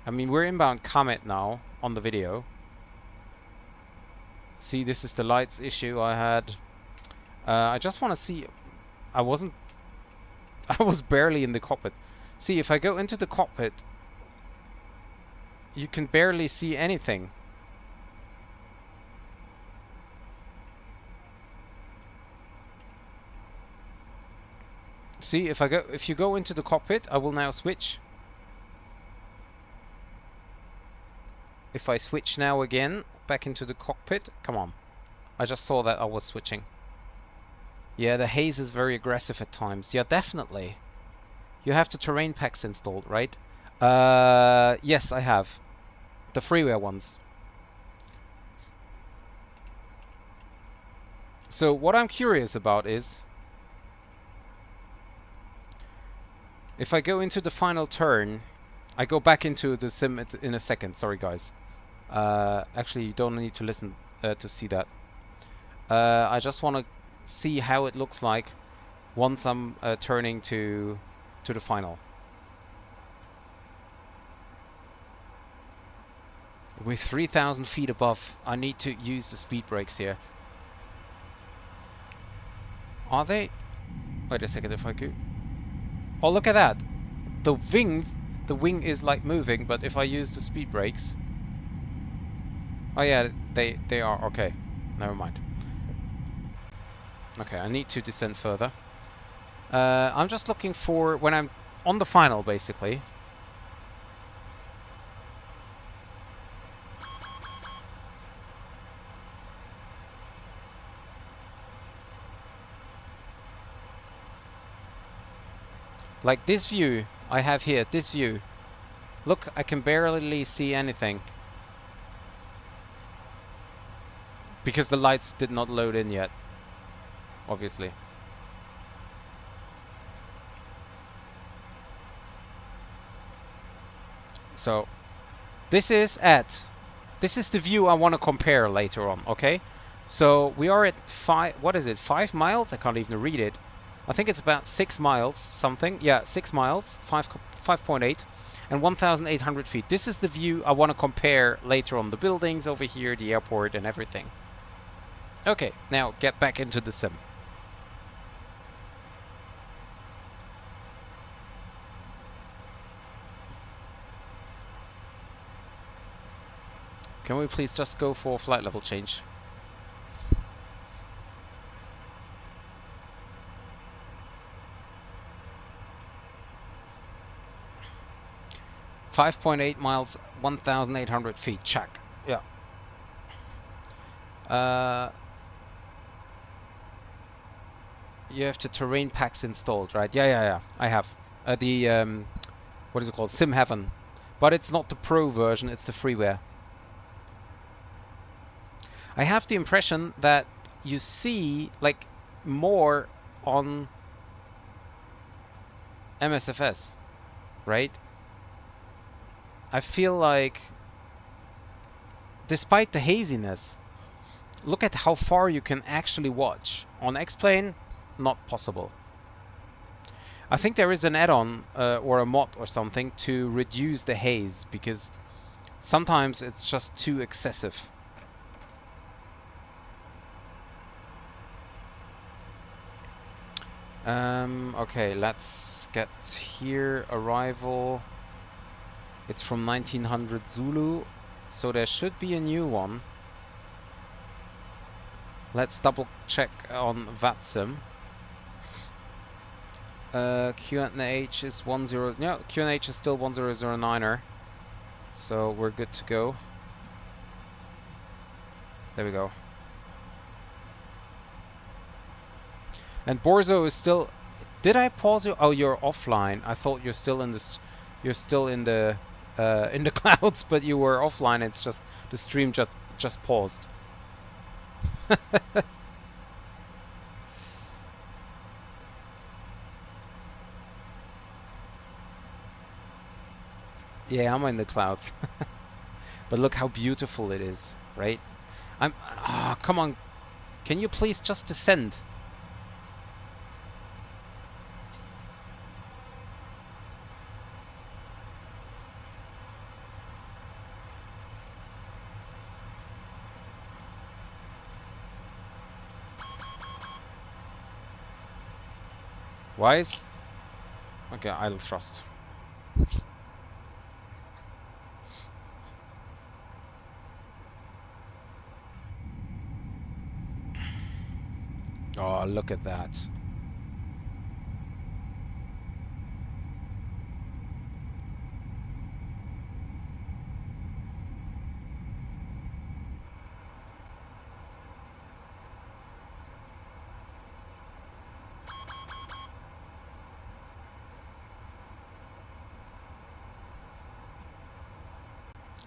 I mean, we're inbound Comet now on the video. See, this is the lights issue I had. I just want to see. I was barely in the cockpit. See, if I go into the cockpit, you can barely see anything. See, if you go into the cockpit, I will now switch. If I switch now again, back into the cockpit, come on. I just saw that I was switching. Yeah, the haze is very aggressive at times. Yeah, definitely. You have the terrain packs installed, right? Yes, I have. The freeware ones. So what I'm curious about is, if I go into the final turn, I go back into the sim in a second. Sorry, guys. Actually, you don't need to listen to see that. I just want to see how it looks like once I'm turning to the final. We're 3,000 feet above. I need to use the speed brakes here. Are they? Wait a second, if I could. Oh, look at that. The wing is like moving, but if I use the speed brakes. Oh yeah, they are. Okay, never mind. Okay, I need to descend further. I'm just looking for when I'm on the final, basically. Like this view I have here, this view. Look, I can barely see anything. Because the lights did not load in yet, obviously. So, this is the view I want to compare later on, okay? So, we are at 5 miles? I can't even read it. I think it's about 6 miles something. Yeah, 6 miles, 5.8 and 1,800 feet. This is the view I want to compare later on. The buildings over here, the airport and everything. Okay, now get back into the sim. Can we please just go for flight level change? .8 miles, 1,800 feet. Check. Yeah. You have the terrain packs installed, right? Yeah. I have the what is it called? Sim Heaven, but it's not the Pro version. It's the freeware. I have the impression that you see like more on MSFS, right? I feel like, despite the haziness, look at how far you can actually watch. On X-Plane, not possible. I think there is an add-on or a mod or something to reduce the haze, because sometimes it's just too excessive. Okay, let's get here. Arrival. It's from 1900 Zulu, so there should be a new one. Let's double check on VATSIM. QNH is 10. No, QNH is still 1009er, so we're good to go. There we go. And Borzo is still. Did I pause you? Oh, you're offline. I thought you're still in this. You're still in the clouds, but you were offline. It's just the stream just paused. Yeah, I'm in the clouds. But look how beautiful it is, right? Come on. Can you please just descend? Wise? Okay, idle thrust. Oh, look at that.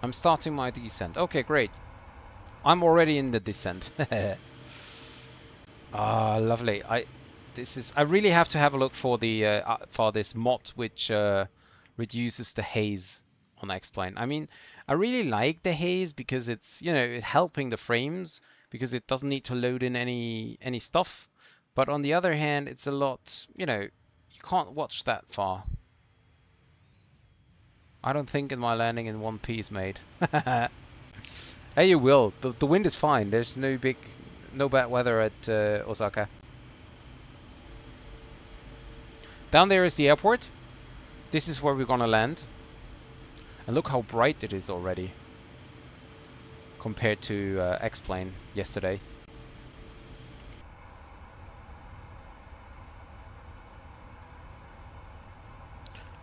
I'm starting my descent. Okay, great. I'm already in the descent. Ah, lovely. I really have to have a look for the for this mod which reduces the haze on X-Plane. I mean, I really like the haze because it's, you know, it's helping the frames because it doesn't need to load in any stuff. But on the other hand, it's a lot, you know, you can't watch that far. I don't think in my landing in one piece, mate. Hey, you will. The wind is fine. There's no bad weather at Osaka. Down there is the airport. This is where we're gonna land. And look how bright it is already compared to X-Plane yesterday.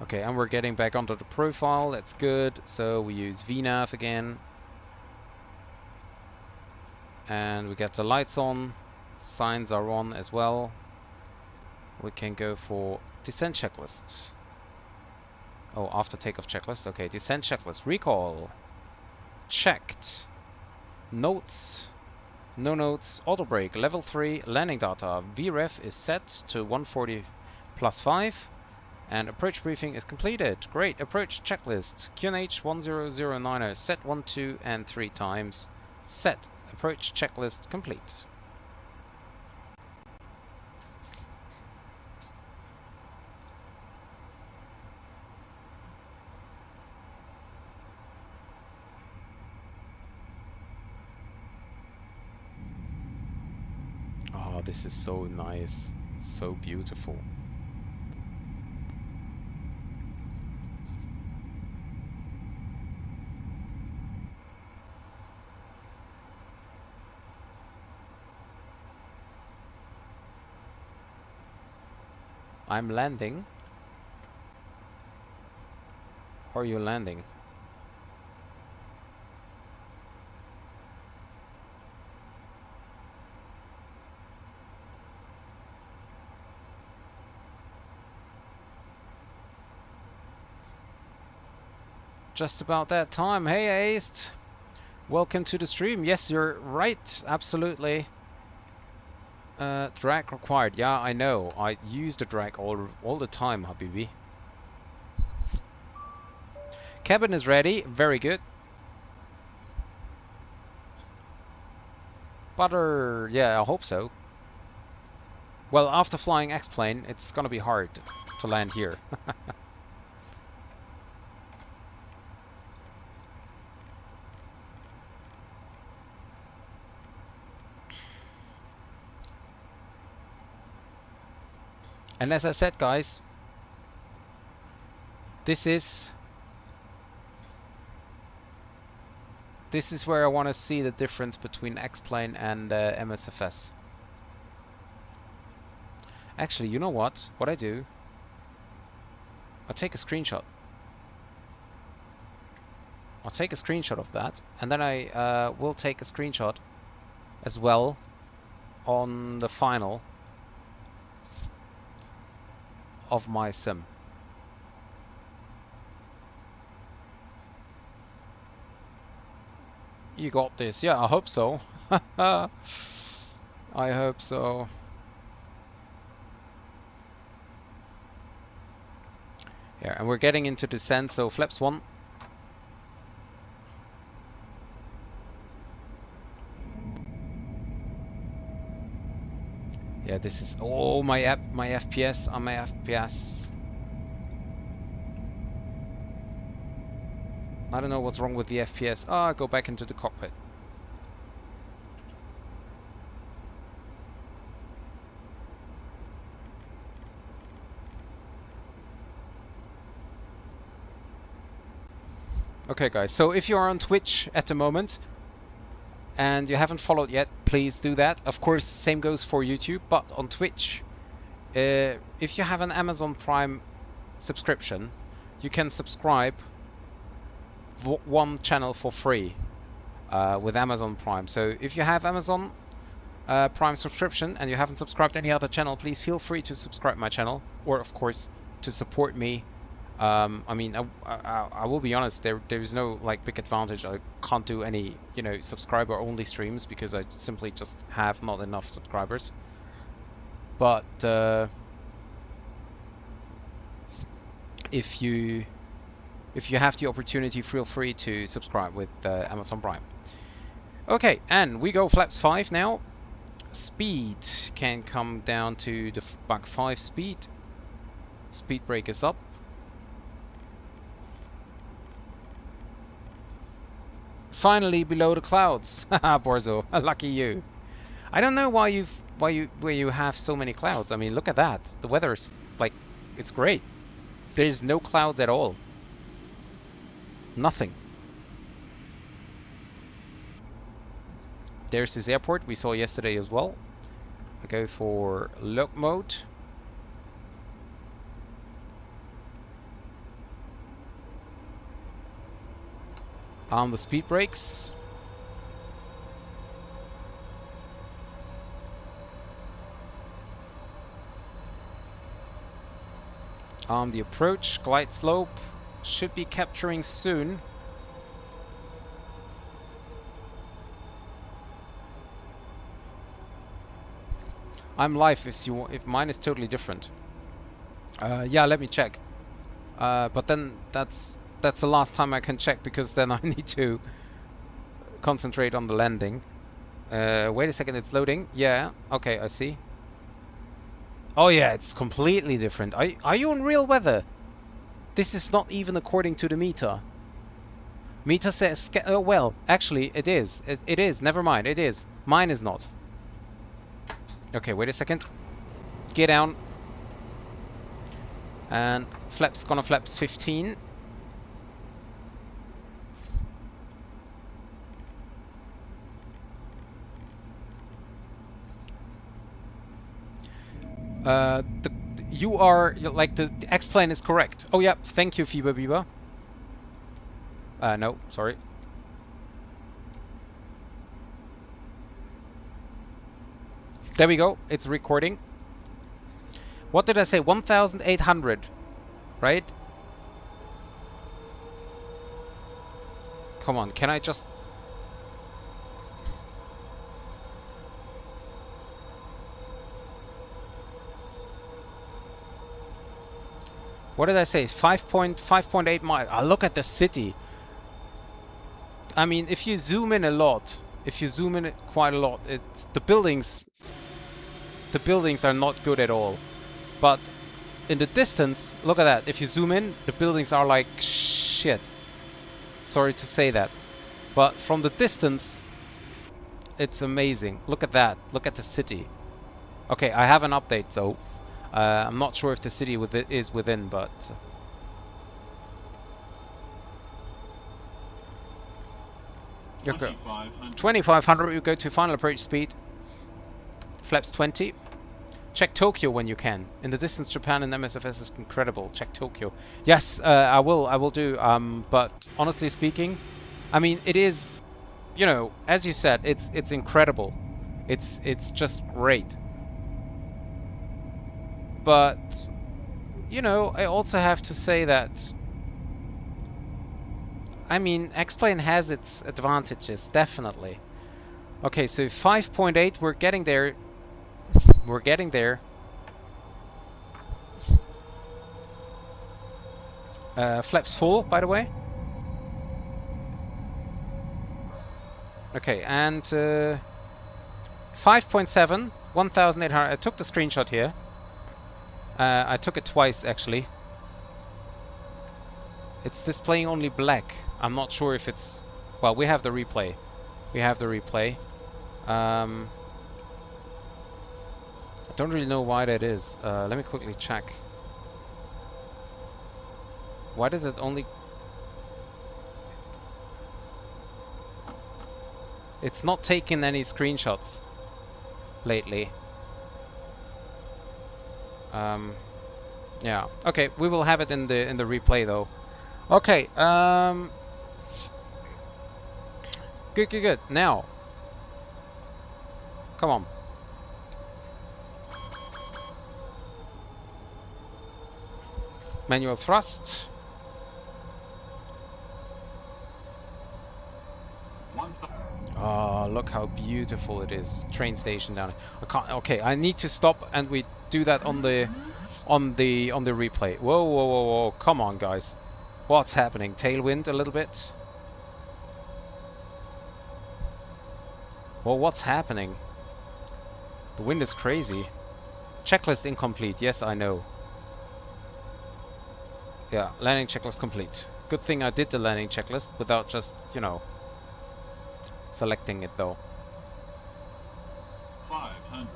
Okay, and we're getting back onto the profile. That's good. So we use VNav again. And we get the lights on. Signs are on as well. We can go for descent checklist. Oh, after takeoff checklist. Okay, descent checklist. Recall. Checked. Notes. No notes. Auto brake. Level 3. Landing data. VREF is set to 140 plus 5. And approach briefing is completed. Great. Approach checklist. QNH 10090. Set 1, 2, and 3 times. Set. Approach checklist complete. Oh, this is so nice. So beautiful. I'm landing. Or are you landing? Just about that time. Hey, Aced. Welcome to the stream. Yes, you're right. Absolutely. Drag required. Yeah, I know. I use the drag all the time, Habibi. Cabin is ready. Very good. Butter. Yeah, I hope so. Well, after flying X-Plane, it's gonna be hard to land here. And as I said, guys, this is where I want to see the difference between X-Plane and MSFS. Actually, you know what? What I do? I'll take a screenshot. I'll take a screenshot of that, and then I will take a screenshot as well on the final of my sim. You got this. Yeah, I hope so. I hope so. Yeah, and we're getting into descent, so flaps 1. Yeah, this is... Oh, my FPS on my FPS. I don't know what's wrong with the FPS. Ah, go back into the cockpit. Okay, guys, so if you are on Twitch at the moment and you haven't followed yet, please do that. Of course, same goes for YouTube, but on Twitch, if you have an Amazon Prime subscription, you can subscribe one channel for free with Amazon Prime. So if you have Amazon Prime subscription and you haven't subscribed to any other channel, please feel free to subscribe my channel, or of course to support me. I mean, I will be honest, there's no like big advantage. I can't do any, you know, subscriber only streams because I simply just have not enough subscribers. But if you have the opportunity, feel free to subscribe with Amazon Prime. Okay, and we go flaps 5 now. Speed can come down to the Mach 5 speed. Speed brake is up. Finally below the clouds. Haha, Borzo. Lucky you. I don't know why you have so many clouds. I mean, look at that. The weather's like, it's great. There's no clouds at all. Nothing. There's this airport we saw yesterday as well. I go for lock mode. On the speed brakes. On the approach, glide slope should be capturing soon. I'm live if mine is totally different. Yeah, let me check. But then that's the last time I can check, because then I need to concentrate on the landing. Wait a second, it's loading. Yeah, okay, I see. Oh yeah, it's completely different. Are you on real weather? This is not even according to the meter. Meter says... oh, well, actually, it is. It is. Never mind, it is. Mine is not. Okay, wait a second. Get down. And flaps, gonna flaps 15. You are, like, the X-plane is correct. Oh yeah, thank you, Fiba Biba. No, sorry. There we go, it's recording. What did I say? 1,800, right? Come on, can I just... What did I say? 5.8 miles. Ah, look at the city. I mean, if you zoom in a lot, if you zoom in quite a lot, it's the buildings are not good at all. But in the distance, look at that. If you zoom in, the buildings are like shit. Sorry to say that. But from the distance, it's amazing. Look at that. Look at the city. Okay, I have an update, so I'm not sure if the city is within, but... Okay. 2,500, we go to final approach speed. Flaps 20. Check Tokyo when you can. In the distance, Japan and MSFS is incredible. Check Tokyo. Yes, I will do. But honestly speaking, I mean, it is, you know, as you said, it's incredible. It's just great. But, you know, I also have to say that, I mean, X-Plane has its advantages, definitely. Okay, so 5.8, we're getting there. We're getting there. Flaps full, by the way. Okay, and 5.7, 1,800. I took the screenshot here. I took it twice, actually. It's displaying only black. I'm not sure if it's... Well, we have the replay. We have the replay. I don't really know why that is. Let me quickly check. Why does it only... It's not taking any screenshots lately. Yeah. Okay, we will have it in the replay though. Okay. Good. Now, come on. Manual thrust. Oh, look how beautiful it is. Train station down here. I can't. Okay, I need to stop, and we do that on the replay. Whoa. Come on, guys. What's happening? Tailwind a little bit. Well, what's happening? The wind is crazy. Checklist incomplete. Yes, I know. Yeah, landing checklist complete. Good thing I did the landing checklist without just, you know, selecting it though. 500.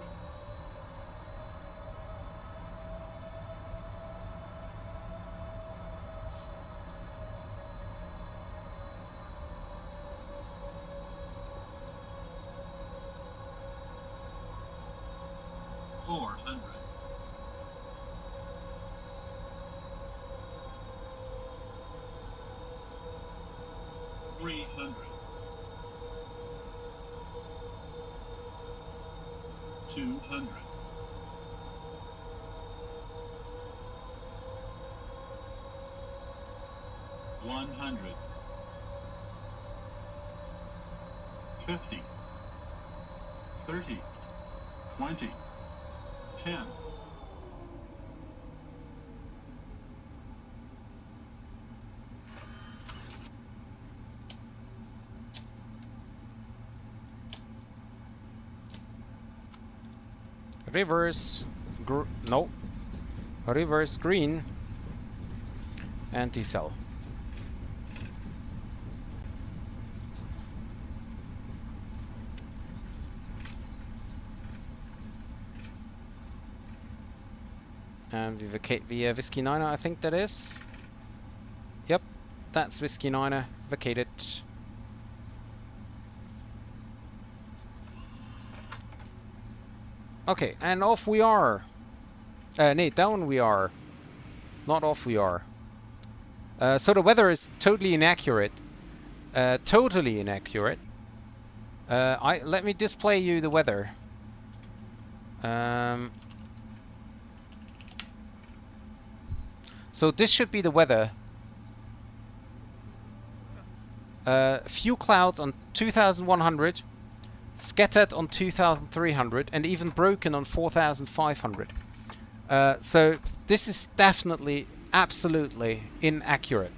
400. 300. 200. 100. 50. 30. 20. 10. Reverse, no, reverse green, anti-cell. And we vacate via Whiskey Niner, I think that is. Yep, that's Whiskey Niner, vacated. Okay, and off we are. No, down we are. Not off we are. So the weather is totally inaccurate. Totally inaccurate. Let me display you the weather. So this should be the weather. Few clouds on 2100. Scattered on 2300 and even broken on 4500. So this is definitely, absolutely inaccurate.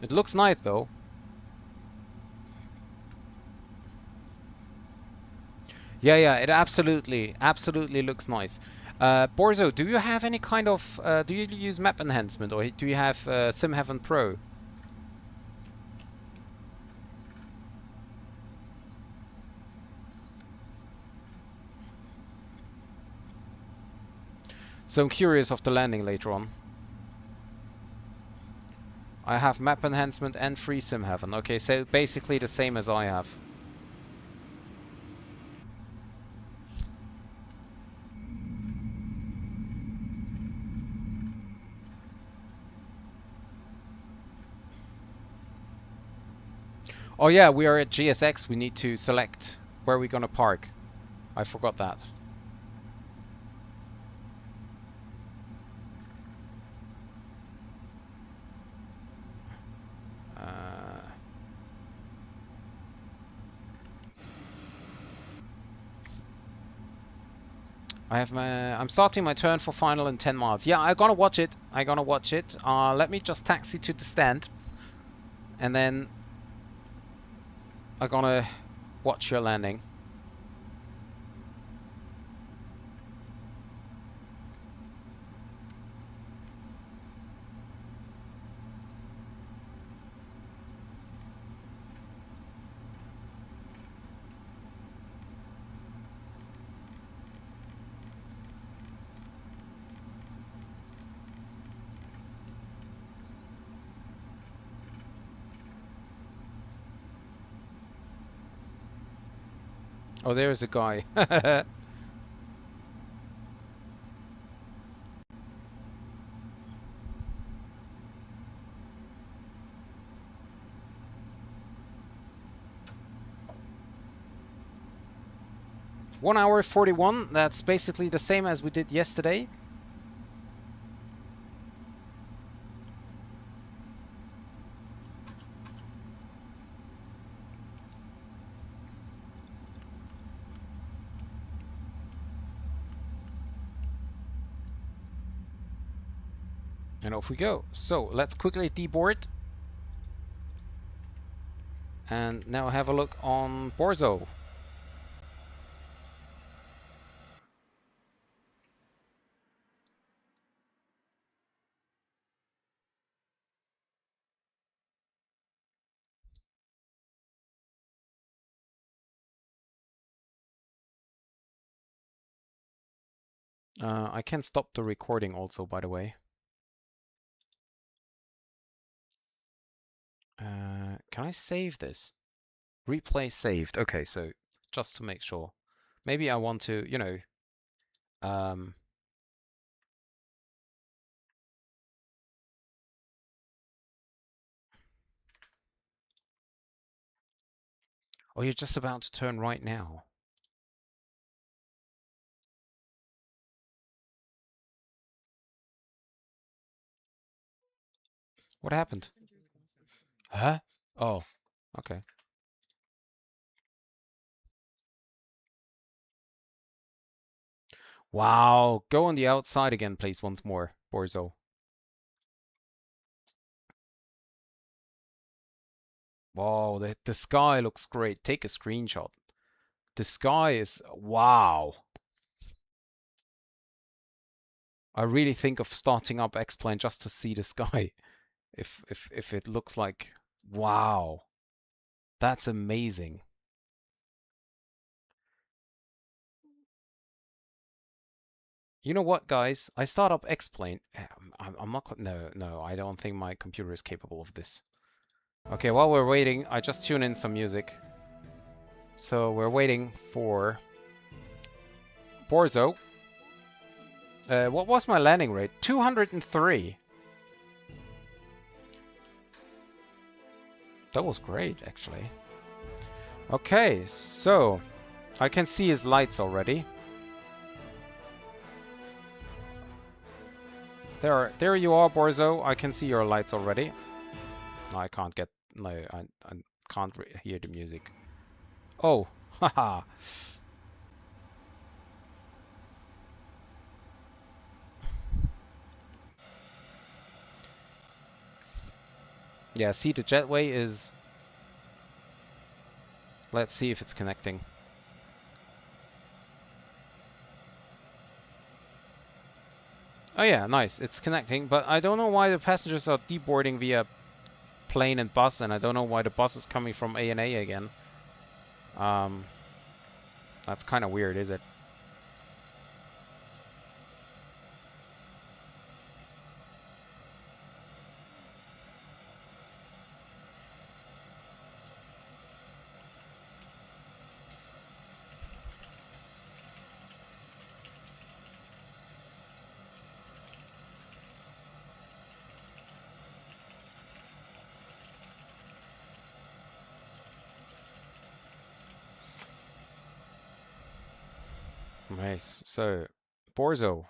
It looks nice though. Yeah, it absolutely looks nice. Borzo, do you have any kind of, do you use map enhancement or do you have SimHeaven Pro? So I'm curious of the landing later on. I have map enhancement and free SimHeaven. Okay, so basically the same as I have. Oh yeah, we are at GSX. We need to select where we're gonna park. I forgot that. I'm starting my turn for final in 10 miles. Yeah, I'm gonna watch it. Let me just taxi to the stand. And then I'm gonna watch your landing. Oh, there's a guy. One hour 41. That's basically the same as we did yesterday. And off we go. So let's quickly deboard. And now have a look on Borzo. I can stop the recording also, by the way. Can I save this? Replay saved. Okay, so just to make sure. Maybe I want to, you know, oh, you're just about to turn right now. What happened? Huh? Oh, okay. Wow, go on the outside again, please, once more, Borzo. Wow, the sky looks great. Take a screenshot. The sky is wow. I really think of starting up X-Plane just to see the sky. If it looks like wow. That's amazing. You know what, guys? I start up X-Plane. I'm not. No, I don't think my computer is capable of this. Okay, while we're waiting, I just tune in some music. So we're waiting for Borzo. What was my landing rate? 203. That was great, actually. Okay, so I can see his lights already. There you are, Borzo. I can see your lights already. No, I can't get. No, I can't hear the music. Oh, haha. Yeah, see, the jetway is. Let's see if it's connecting. Oh yeah, nice. It's connecting, but I don't know why the passengers are deboarding via plane and bus, and I don't know why the bus is coming from A&A again. That's kind of weird, is it? Nice. So, Borzo.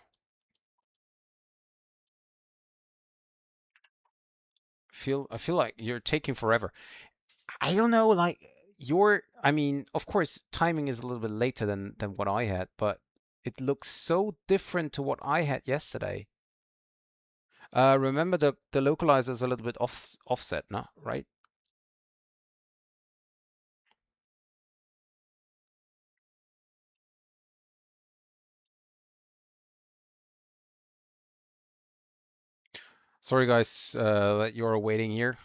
I feel like you're taking forever. I don't know, like I mean, of course, timing is a little bit later than what I had, but it looks so different to what I had yesterday. Remember the localizer is a little bit offset, no? Right? Sorry, guys, that you're waiting here.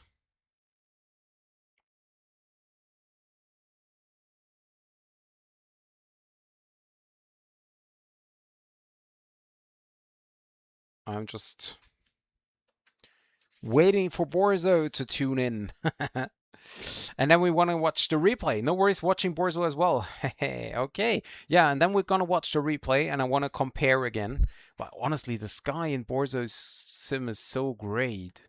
I'm just waiting for Borzo to tune in. And then we want to watch the replay. No worries watching Borzo as well. Okay. Yeah, and then we're going to watch the replay, and I want to compare again. But honestly, the sky in Borzo's sim is so great.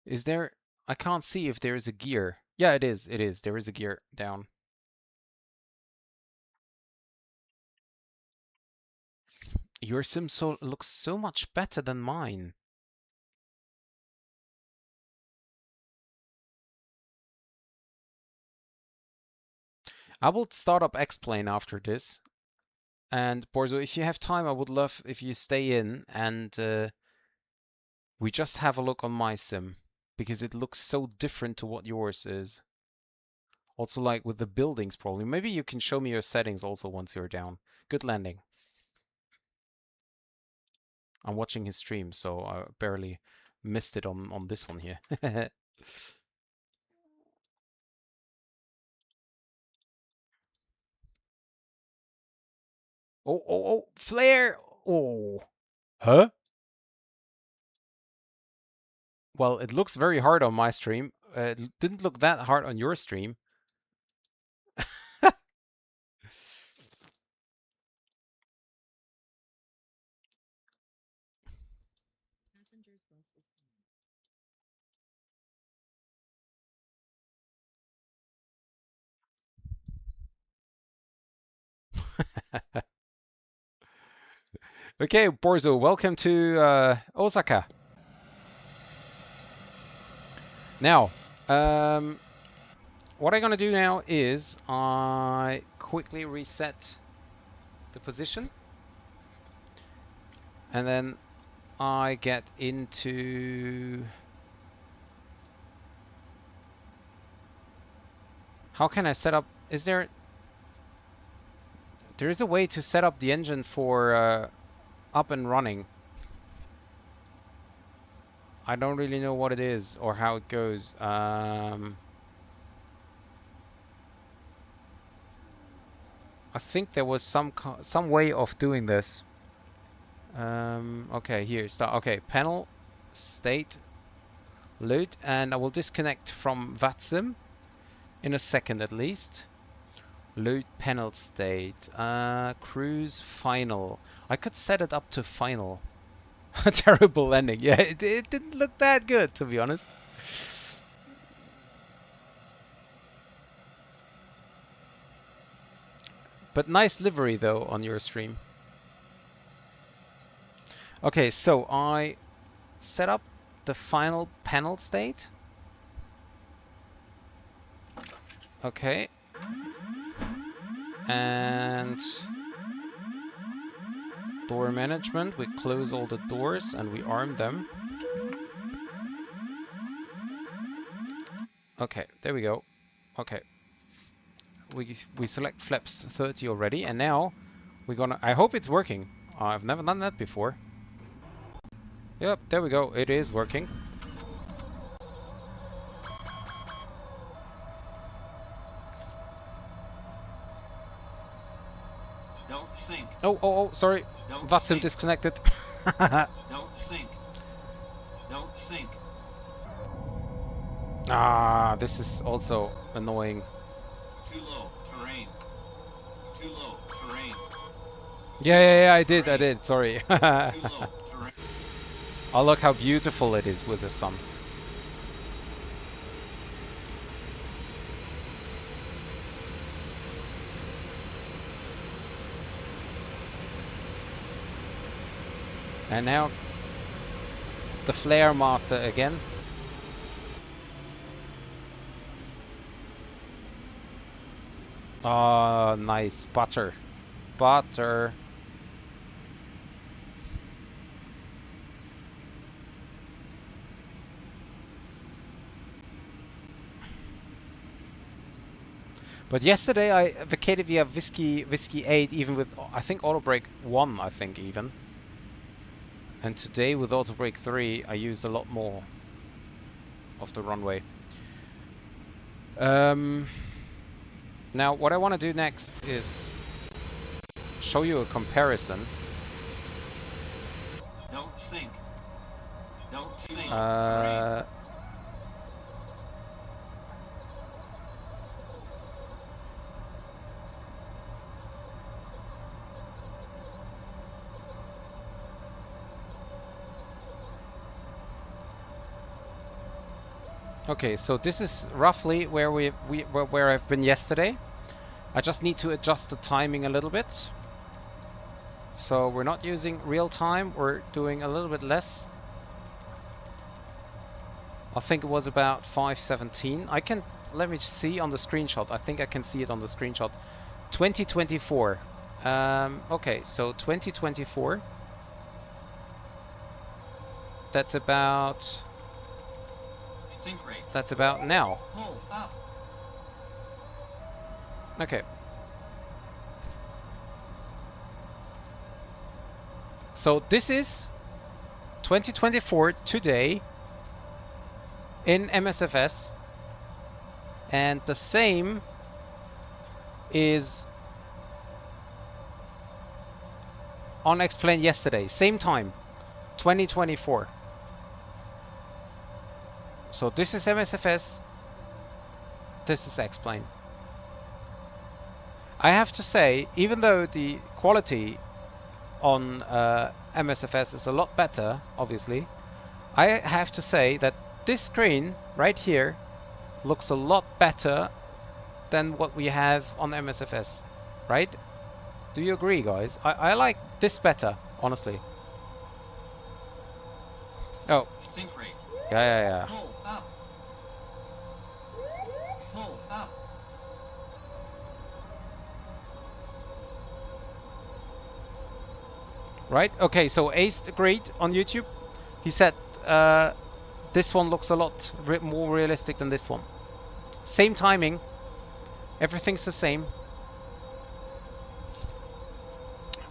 Is there... I can't see if there is a gear. Yeah, it is. It is. There is a gear down. Your sim looks so much better than mine. I will start up X-Plane after this. And Borzo, if you have time, I would love if you stay in and we just have a look on my sim, because it looks so different to what yours is. Also, like with the buildings probably. Maybe you can show me your settings also once you're down. Good landing. I'm watching his stream, so I barely missed it on this one here. Oh, flare! Oh. Huh? Well, it looks very hard on my stream. It didn't look that hard on your stream. Okay, Borzo, welcome to Osaka. Now, what I'm gonna do now is I quickly reset the position, and then I get into... How can I set up... Is there... There is a way to set up the engine for up and running. I don't really know what it is or how it goes. I think there was some way of doing this. Okay, here, start. Okay, panel, state, load, and I will disconnect from VATSIM in a second at least. Load panel state, cruise final. I could set it up to final. A terrible landing. Yeah, it didn't look that good, to be honest. But nice livery, though, on your stream. Okay, so I set up the final panel state. Okay. And door management, we close all the doors and we arm them. Okay, there we go. Okay. We select flaps 30 already, and now we're gonna... I hope it's working. I've never done that before. Yep, there we go. It is working. Don't sink. Oh, sorry. Don't VATSIM sink. disconnected. Don't sink. Don't sink. Ah, this is also annoying. Too low. Terrain. Too low. Terrain. Yeah, I did. Sorry. Too low. Terrain. Oh, look how beautiful it is with the sun. And now the flare master again. Oh, nice. Butter. Butter. But yesterday I vacated via Whiskey 8 even with, I think, Auto Brake 1, I think even. And today with Auto Brake 3 I used a lot more of the runway. Now what I want to do next is show you a comparison. Don't sink. Don't sink. Okay, so this is roughly where where I've been yesterday. I just need to adjust the timing a little bit. So we're not using real time, we're doing a little bit less. I think it was about 517. I can, let me see on the screenshot. I think I can see it on the screenshot. 2024. Okay, so 2024. That's about... Sync rate. That's about now. Pull up. Okay. So this is 2024 today in MSFS, and the same is on Explain yesterday, same time, 2024. So this is MSFS, this is Explain. I have to say, even though the quality on MSFS is a lot better, obviously, I have to say that this screen right here looks a lot better than what we have on MSFS, right? Do you agree, guys? I like this better, honestly. Oh. Sync rate. Yeah. Pull up. Pull up. Right? Okay, so Ace agreed on YouTube. He said this one looks a lot more realistic than this one. Same timing. Everything's the same.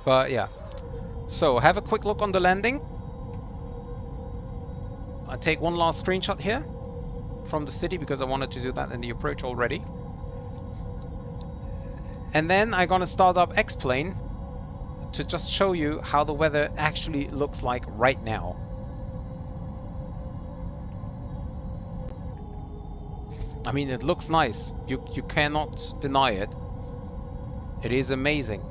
But yeah. So have a quick look on the landing. I take one last screenshot here from the city because I wanted to do that in the approach already. And then I'm gonna start up X-Plane to just show you how the weather actually looks like right now. I mean, it looks nice. You cannot deny it. It is amazing.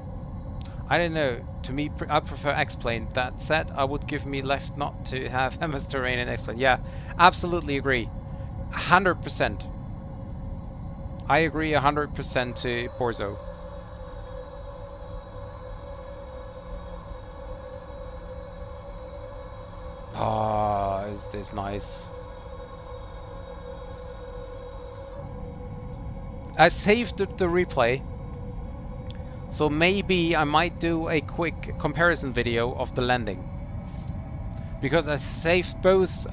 I don't know. To me, I prefer X-Plane. That said, I would give me left not to have MS Terrain and X-Plane. Yeah, absolutely agree. 100%. I agree 100% to Porzo. Ah, is this nice? I saved the replay, so maybe I might do a quick comparison video of the landing, because I saved both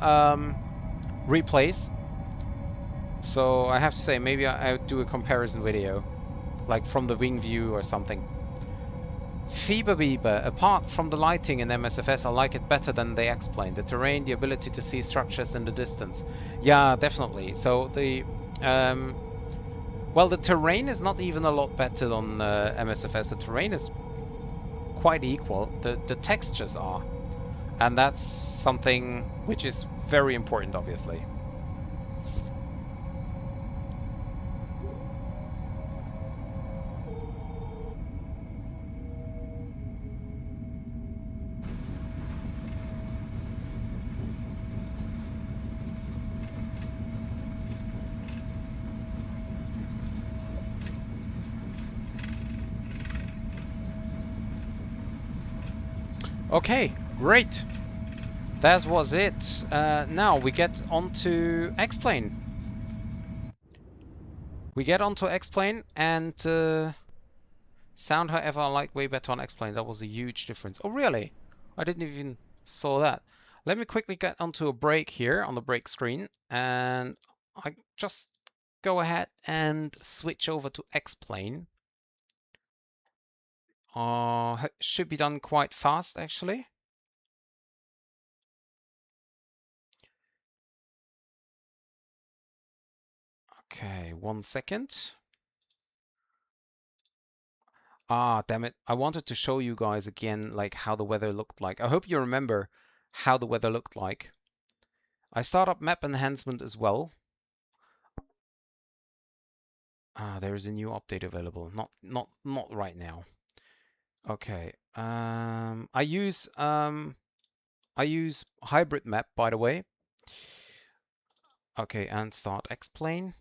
replays. So I have to say, maybe I'll do a comparison video, like from the wing view or something. Fieber, apart from the lighting in MSFS, I like it better than the X-Plane. The terrain, the ability to see structures in the distance. Yeah, definitely. So the well, the terrain is not even a lot better on MSFS. The terrain is quite equal. The textures are, and that's something which is very important, obviously. Okay, great. That was it. Now we get onto X-Plane. We get onto X-Plane, and sound, however, I like way better on X-Plane. That was a huge difference. Oh, really? I didn't even saw that. Let me quickly get onto a break here on the break screen, and I just go ahead and switch over to X-Plane. Should be done quite fast, actually. Okay, 1 second. Ah, damn it. I wanted to show you guys again, like, how the weather looked like. I hope you remember how the weather looked like. I start up map enhancement as well. Ah, there is a new update available. Not right now. Okay. I use hybrid map, by the way. Okay, and start X-Plane.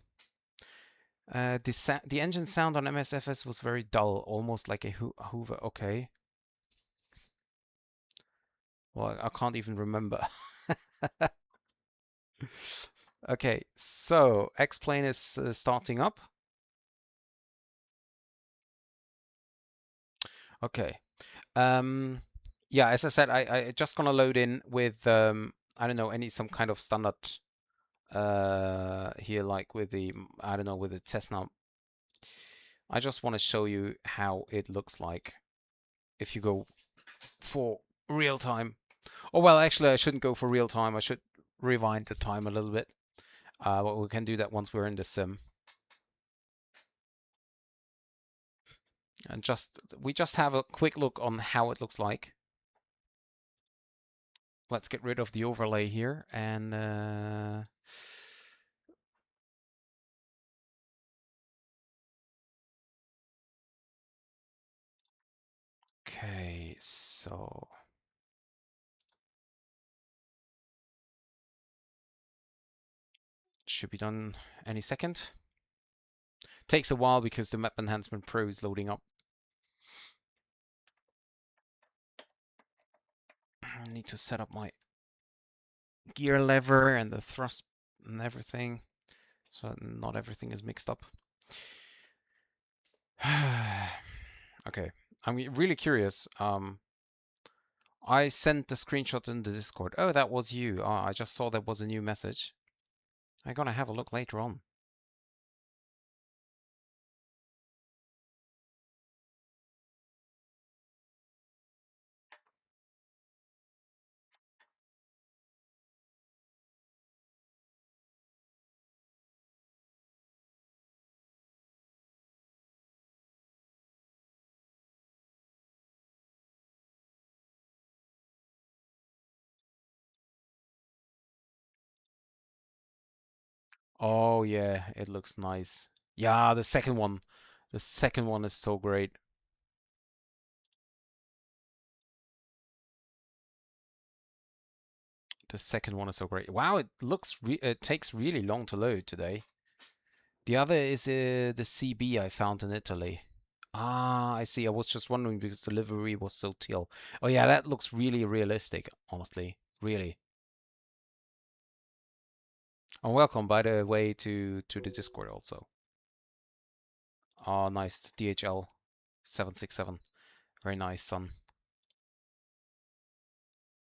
The engine sound on MSFS was very dull, almost like a Hoover. Okay. Well, I can't even remember. Okay, so X-Plane is starting up. Okay. Yeah, as I said, I just gonna load in with I don't know, some kind of standard here, like with the I don't know, with the Cessna. I just want to show you how it looks like if you go for real time. Oh well, actually I shouldn't go for real time. I should rewind the time a little bit. But we can do that once we're in the sim. And we just have a quick look on how it looks like. Let's get rid of the overlay here and okay, so should be done any second. Takes a while because the Map Enhancement Pro is loading up. I need to set up my gear lever and the thrust and everything, so not everything is mixed up. Okay, I'm really curious. I sent the screenshot in the Discord. Oh, that was you. I just saw there was a new message. I'm gonna have a look later on. Oh yeah, it looks nice. Yeah, the second one. The second one is so great. The second one is so great. Wow, it takes really long to load today. The other is the CB I found in Italy. Ah, I see. I was just wondering because the livery was so teal. Oh yeah, that looks really realistic, honestly. Really. And welcome, by the way, to the Discord also. Oh, nice. DHL 767. Very nice, son.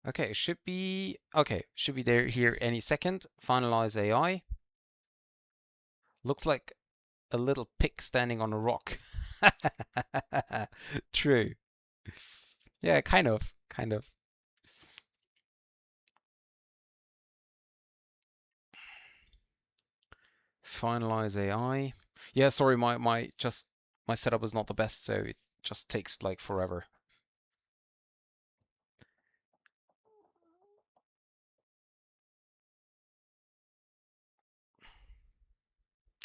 Okay, should be there here any second. Finalize AI. Looks like a little pig standing on a rock. True. Yeah, kind of. Finalize AI. Yeah, sorry, my setup is not the best, so it just takes like forever.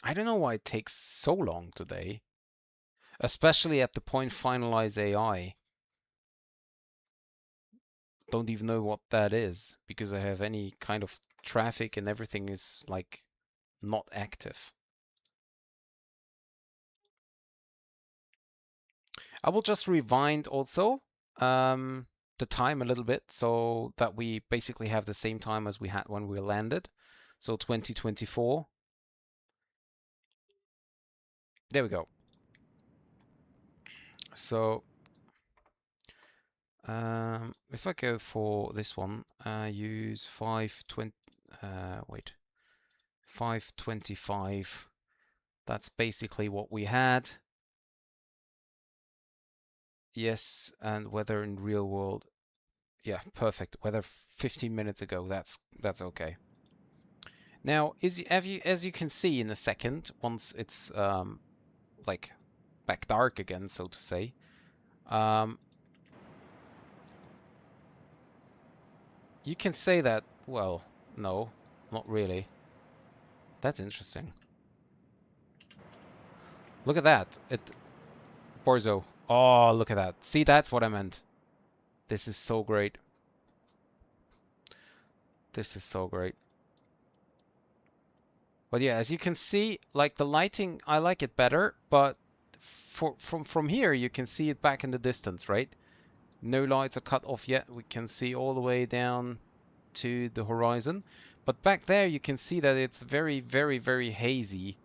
I don't know why it takes so long today, especially at the point finalize AI. Don't even know what that is because I have any kind of traffic and everything is like not active. I will just rewind also the time a little bit so that we basically have the same time as we had when we landed. So 2024. There we go. So if I go for this one, use 525. That's basically what we had. Yes, and weather in real world. Yeah, perfect. Weather 15 minutes ago. That's okay. Now, as you can see in a second, once it's like back dark again, so to say, you can say that. Well, no, not really. That's interesting. Look at that. Borzo. Oh, look at that. See, that's what I meant. This is so great. This is so great. But yeah, as you can see, like the lighting, I like it better, but from here you can see it back in the distance, right? No lights are cut off yet. We can see all the way down to the horizon. But back there you can see that it's very, very, very hazy.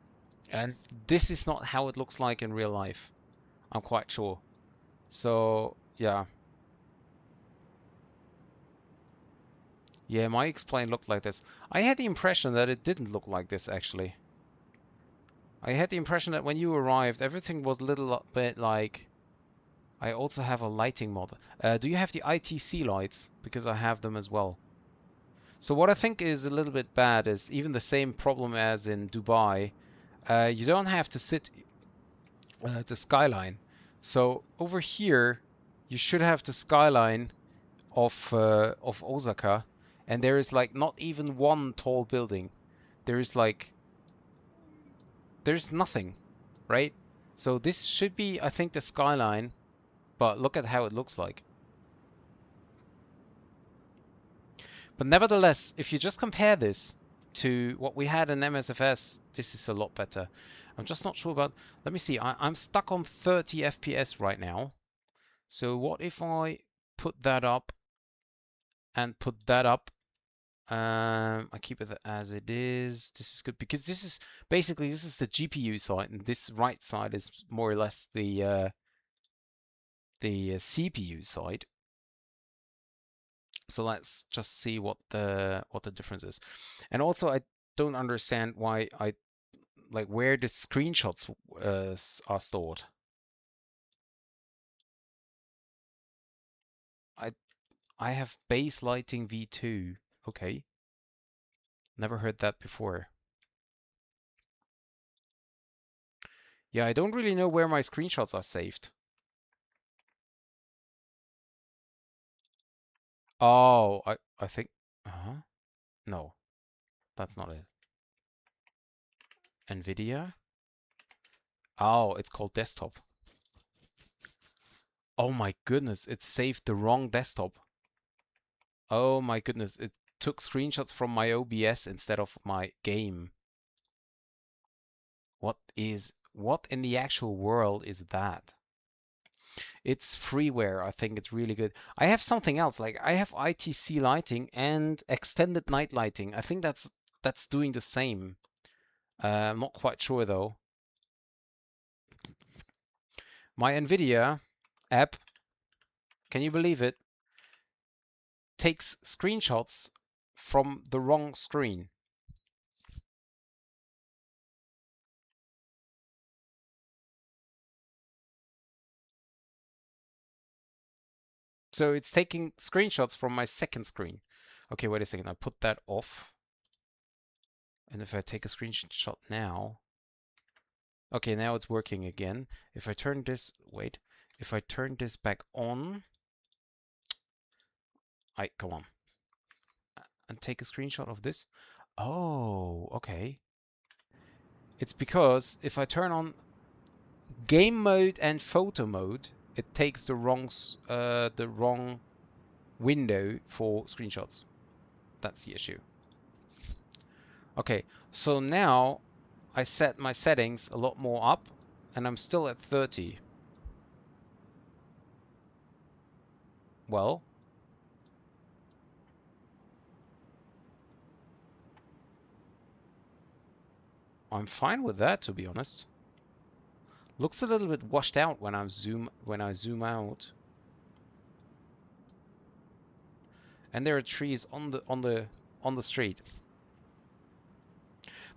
And this is not how it looks like in real life. I'm quite sure. So, yeah. Yeah, my X-Plane looked like this. I had the impression that it didn't look like this, actually. I had the impression that when you arrived, everything was a little bit like... I also have a lighting mod. Do you have the ITC lights? Because I have them as well. So what I think is a little bit bad is even the same problem as in Dubai. You don't have to sit the skyline. So over here, you should have the skyline of Osaka, and there is like not even one tall building. There is like there's nothing, right? So this should be, I think, the skyline, but look at how it looks like. But nevertheless, if you just compare this to what we had in MSFS, this is a lot better. I'm just not sure about... Let me see. I'm stuck on 30 FPS right now. So what if I put that up and put that up? I keep it as it is. This is good because this is basically this is the GPU side, and this right side is more or less the CPU side. So let's just see what the difference is. And also, I don't understand why where the screenshots are stored. I have base lighting V2. Okay. Never heard that before. Yeah, I don't really know where my screenshots are saved. Oh, I think... No, that's not it. NVIDIA? Oh, it's called desktop. Oh my goodness, it saved the wrong desktop. Oh my goodness, it took screenshots from my OBS instead of my game. What in the actual world is that? It's freeware. I think it's really good. I have something else, like I have ITC lighting and extended night lighting. I think that's doing the same. I'm not quite sure though. My NVIDIA app, can you believe it, takes screenshots from the wrong screen. So it's taking screenshots from my second screen. Okay, wait a second. I put that off. And if I take a screenshot now... Okay, now it's working again. If I turn this... Wait. If I turn this back on... Come on. And take a screenshot of this. Oh, okay. It's because if I turn on game mode and photo mode, it takes the wrong window for screenshots. That's the issue. Okay, so now I set my settings a lot more up, and I'm still at 30. Well, I'm fine with that, to be honest. Looks a little bit washed out when I zoom out. And there are trees on the street.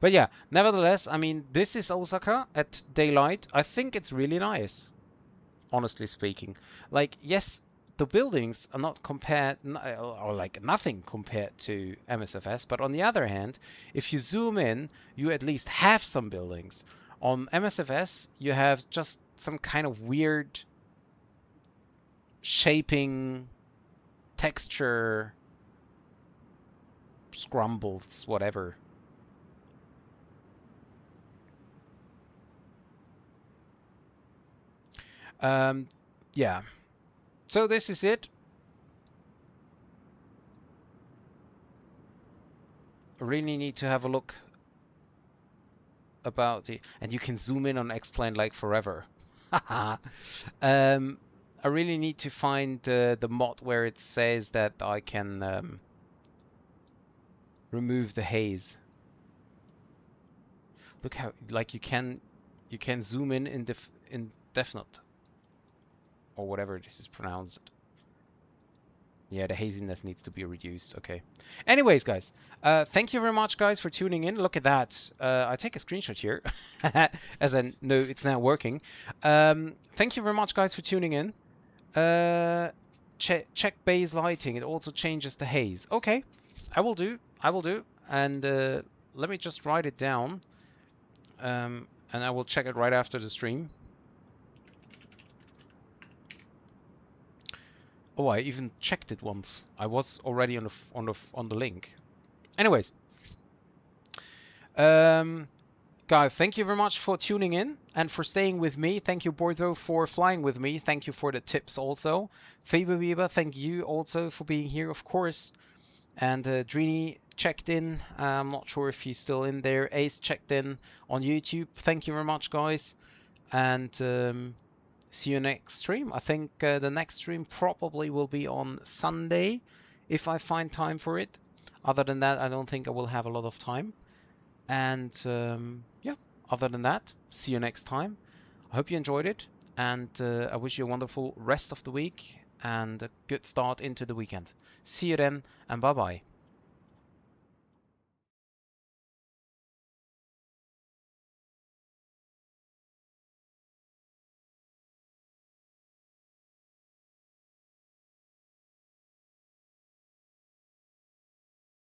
But yeah, nevertheless, I mean, this is Osaka at daylight. I think it's really nice, honestly speaking. Like, yes, the buildings are not compared, or like nothing compared to MSFS, but on the other hand, if you zoom in, you at least have some buildings. On MSFS, you have just some kind of weird shaping, texture, scrumbles, whatever. Yeah. So this is it. I really need to have a look about the... And you can zoom in on X-Plane like forever. I I really need to find the mod where it says that I can remove the haze. Look how like you can zoom in indefinite or whatever this is pronounced. Yeah, the haziness needs to be reduced. Okay. Anyways, guys, thank you very much, guys, for tuning in. Look at that. I take a screenshot here, as I know it's now working. Thank you very much, guys, for tuning in. Check base lighting. It also changes the haze. Okay, I will do. I will do. And let me just write it down. And I will check it right after the stream. Oh, I even checked it once. I was already on the link. Anyways, guys, thank you very much for tuning in and for staying with me. Thank you, Bordo, for flying with me. Thank you for the tips also. Faber Weber, thank you also for being here, of course. And Drini checked in. I'm not sure if he's still in there. Ace checked in on YouTube. Thank you very much, guys. And see you next stream. I think the next stream probably will be on Sunday, if I find time for it. Other than that, I don't think I will have a lot of time. And yeah, other than that, see you next time. I hope you enjoyed it, and I wish you a wonderful rest of the week and a good start into the weekend. See you then, and bye-bye.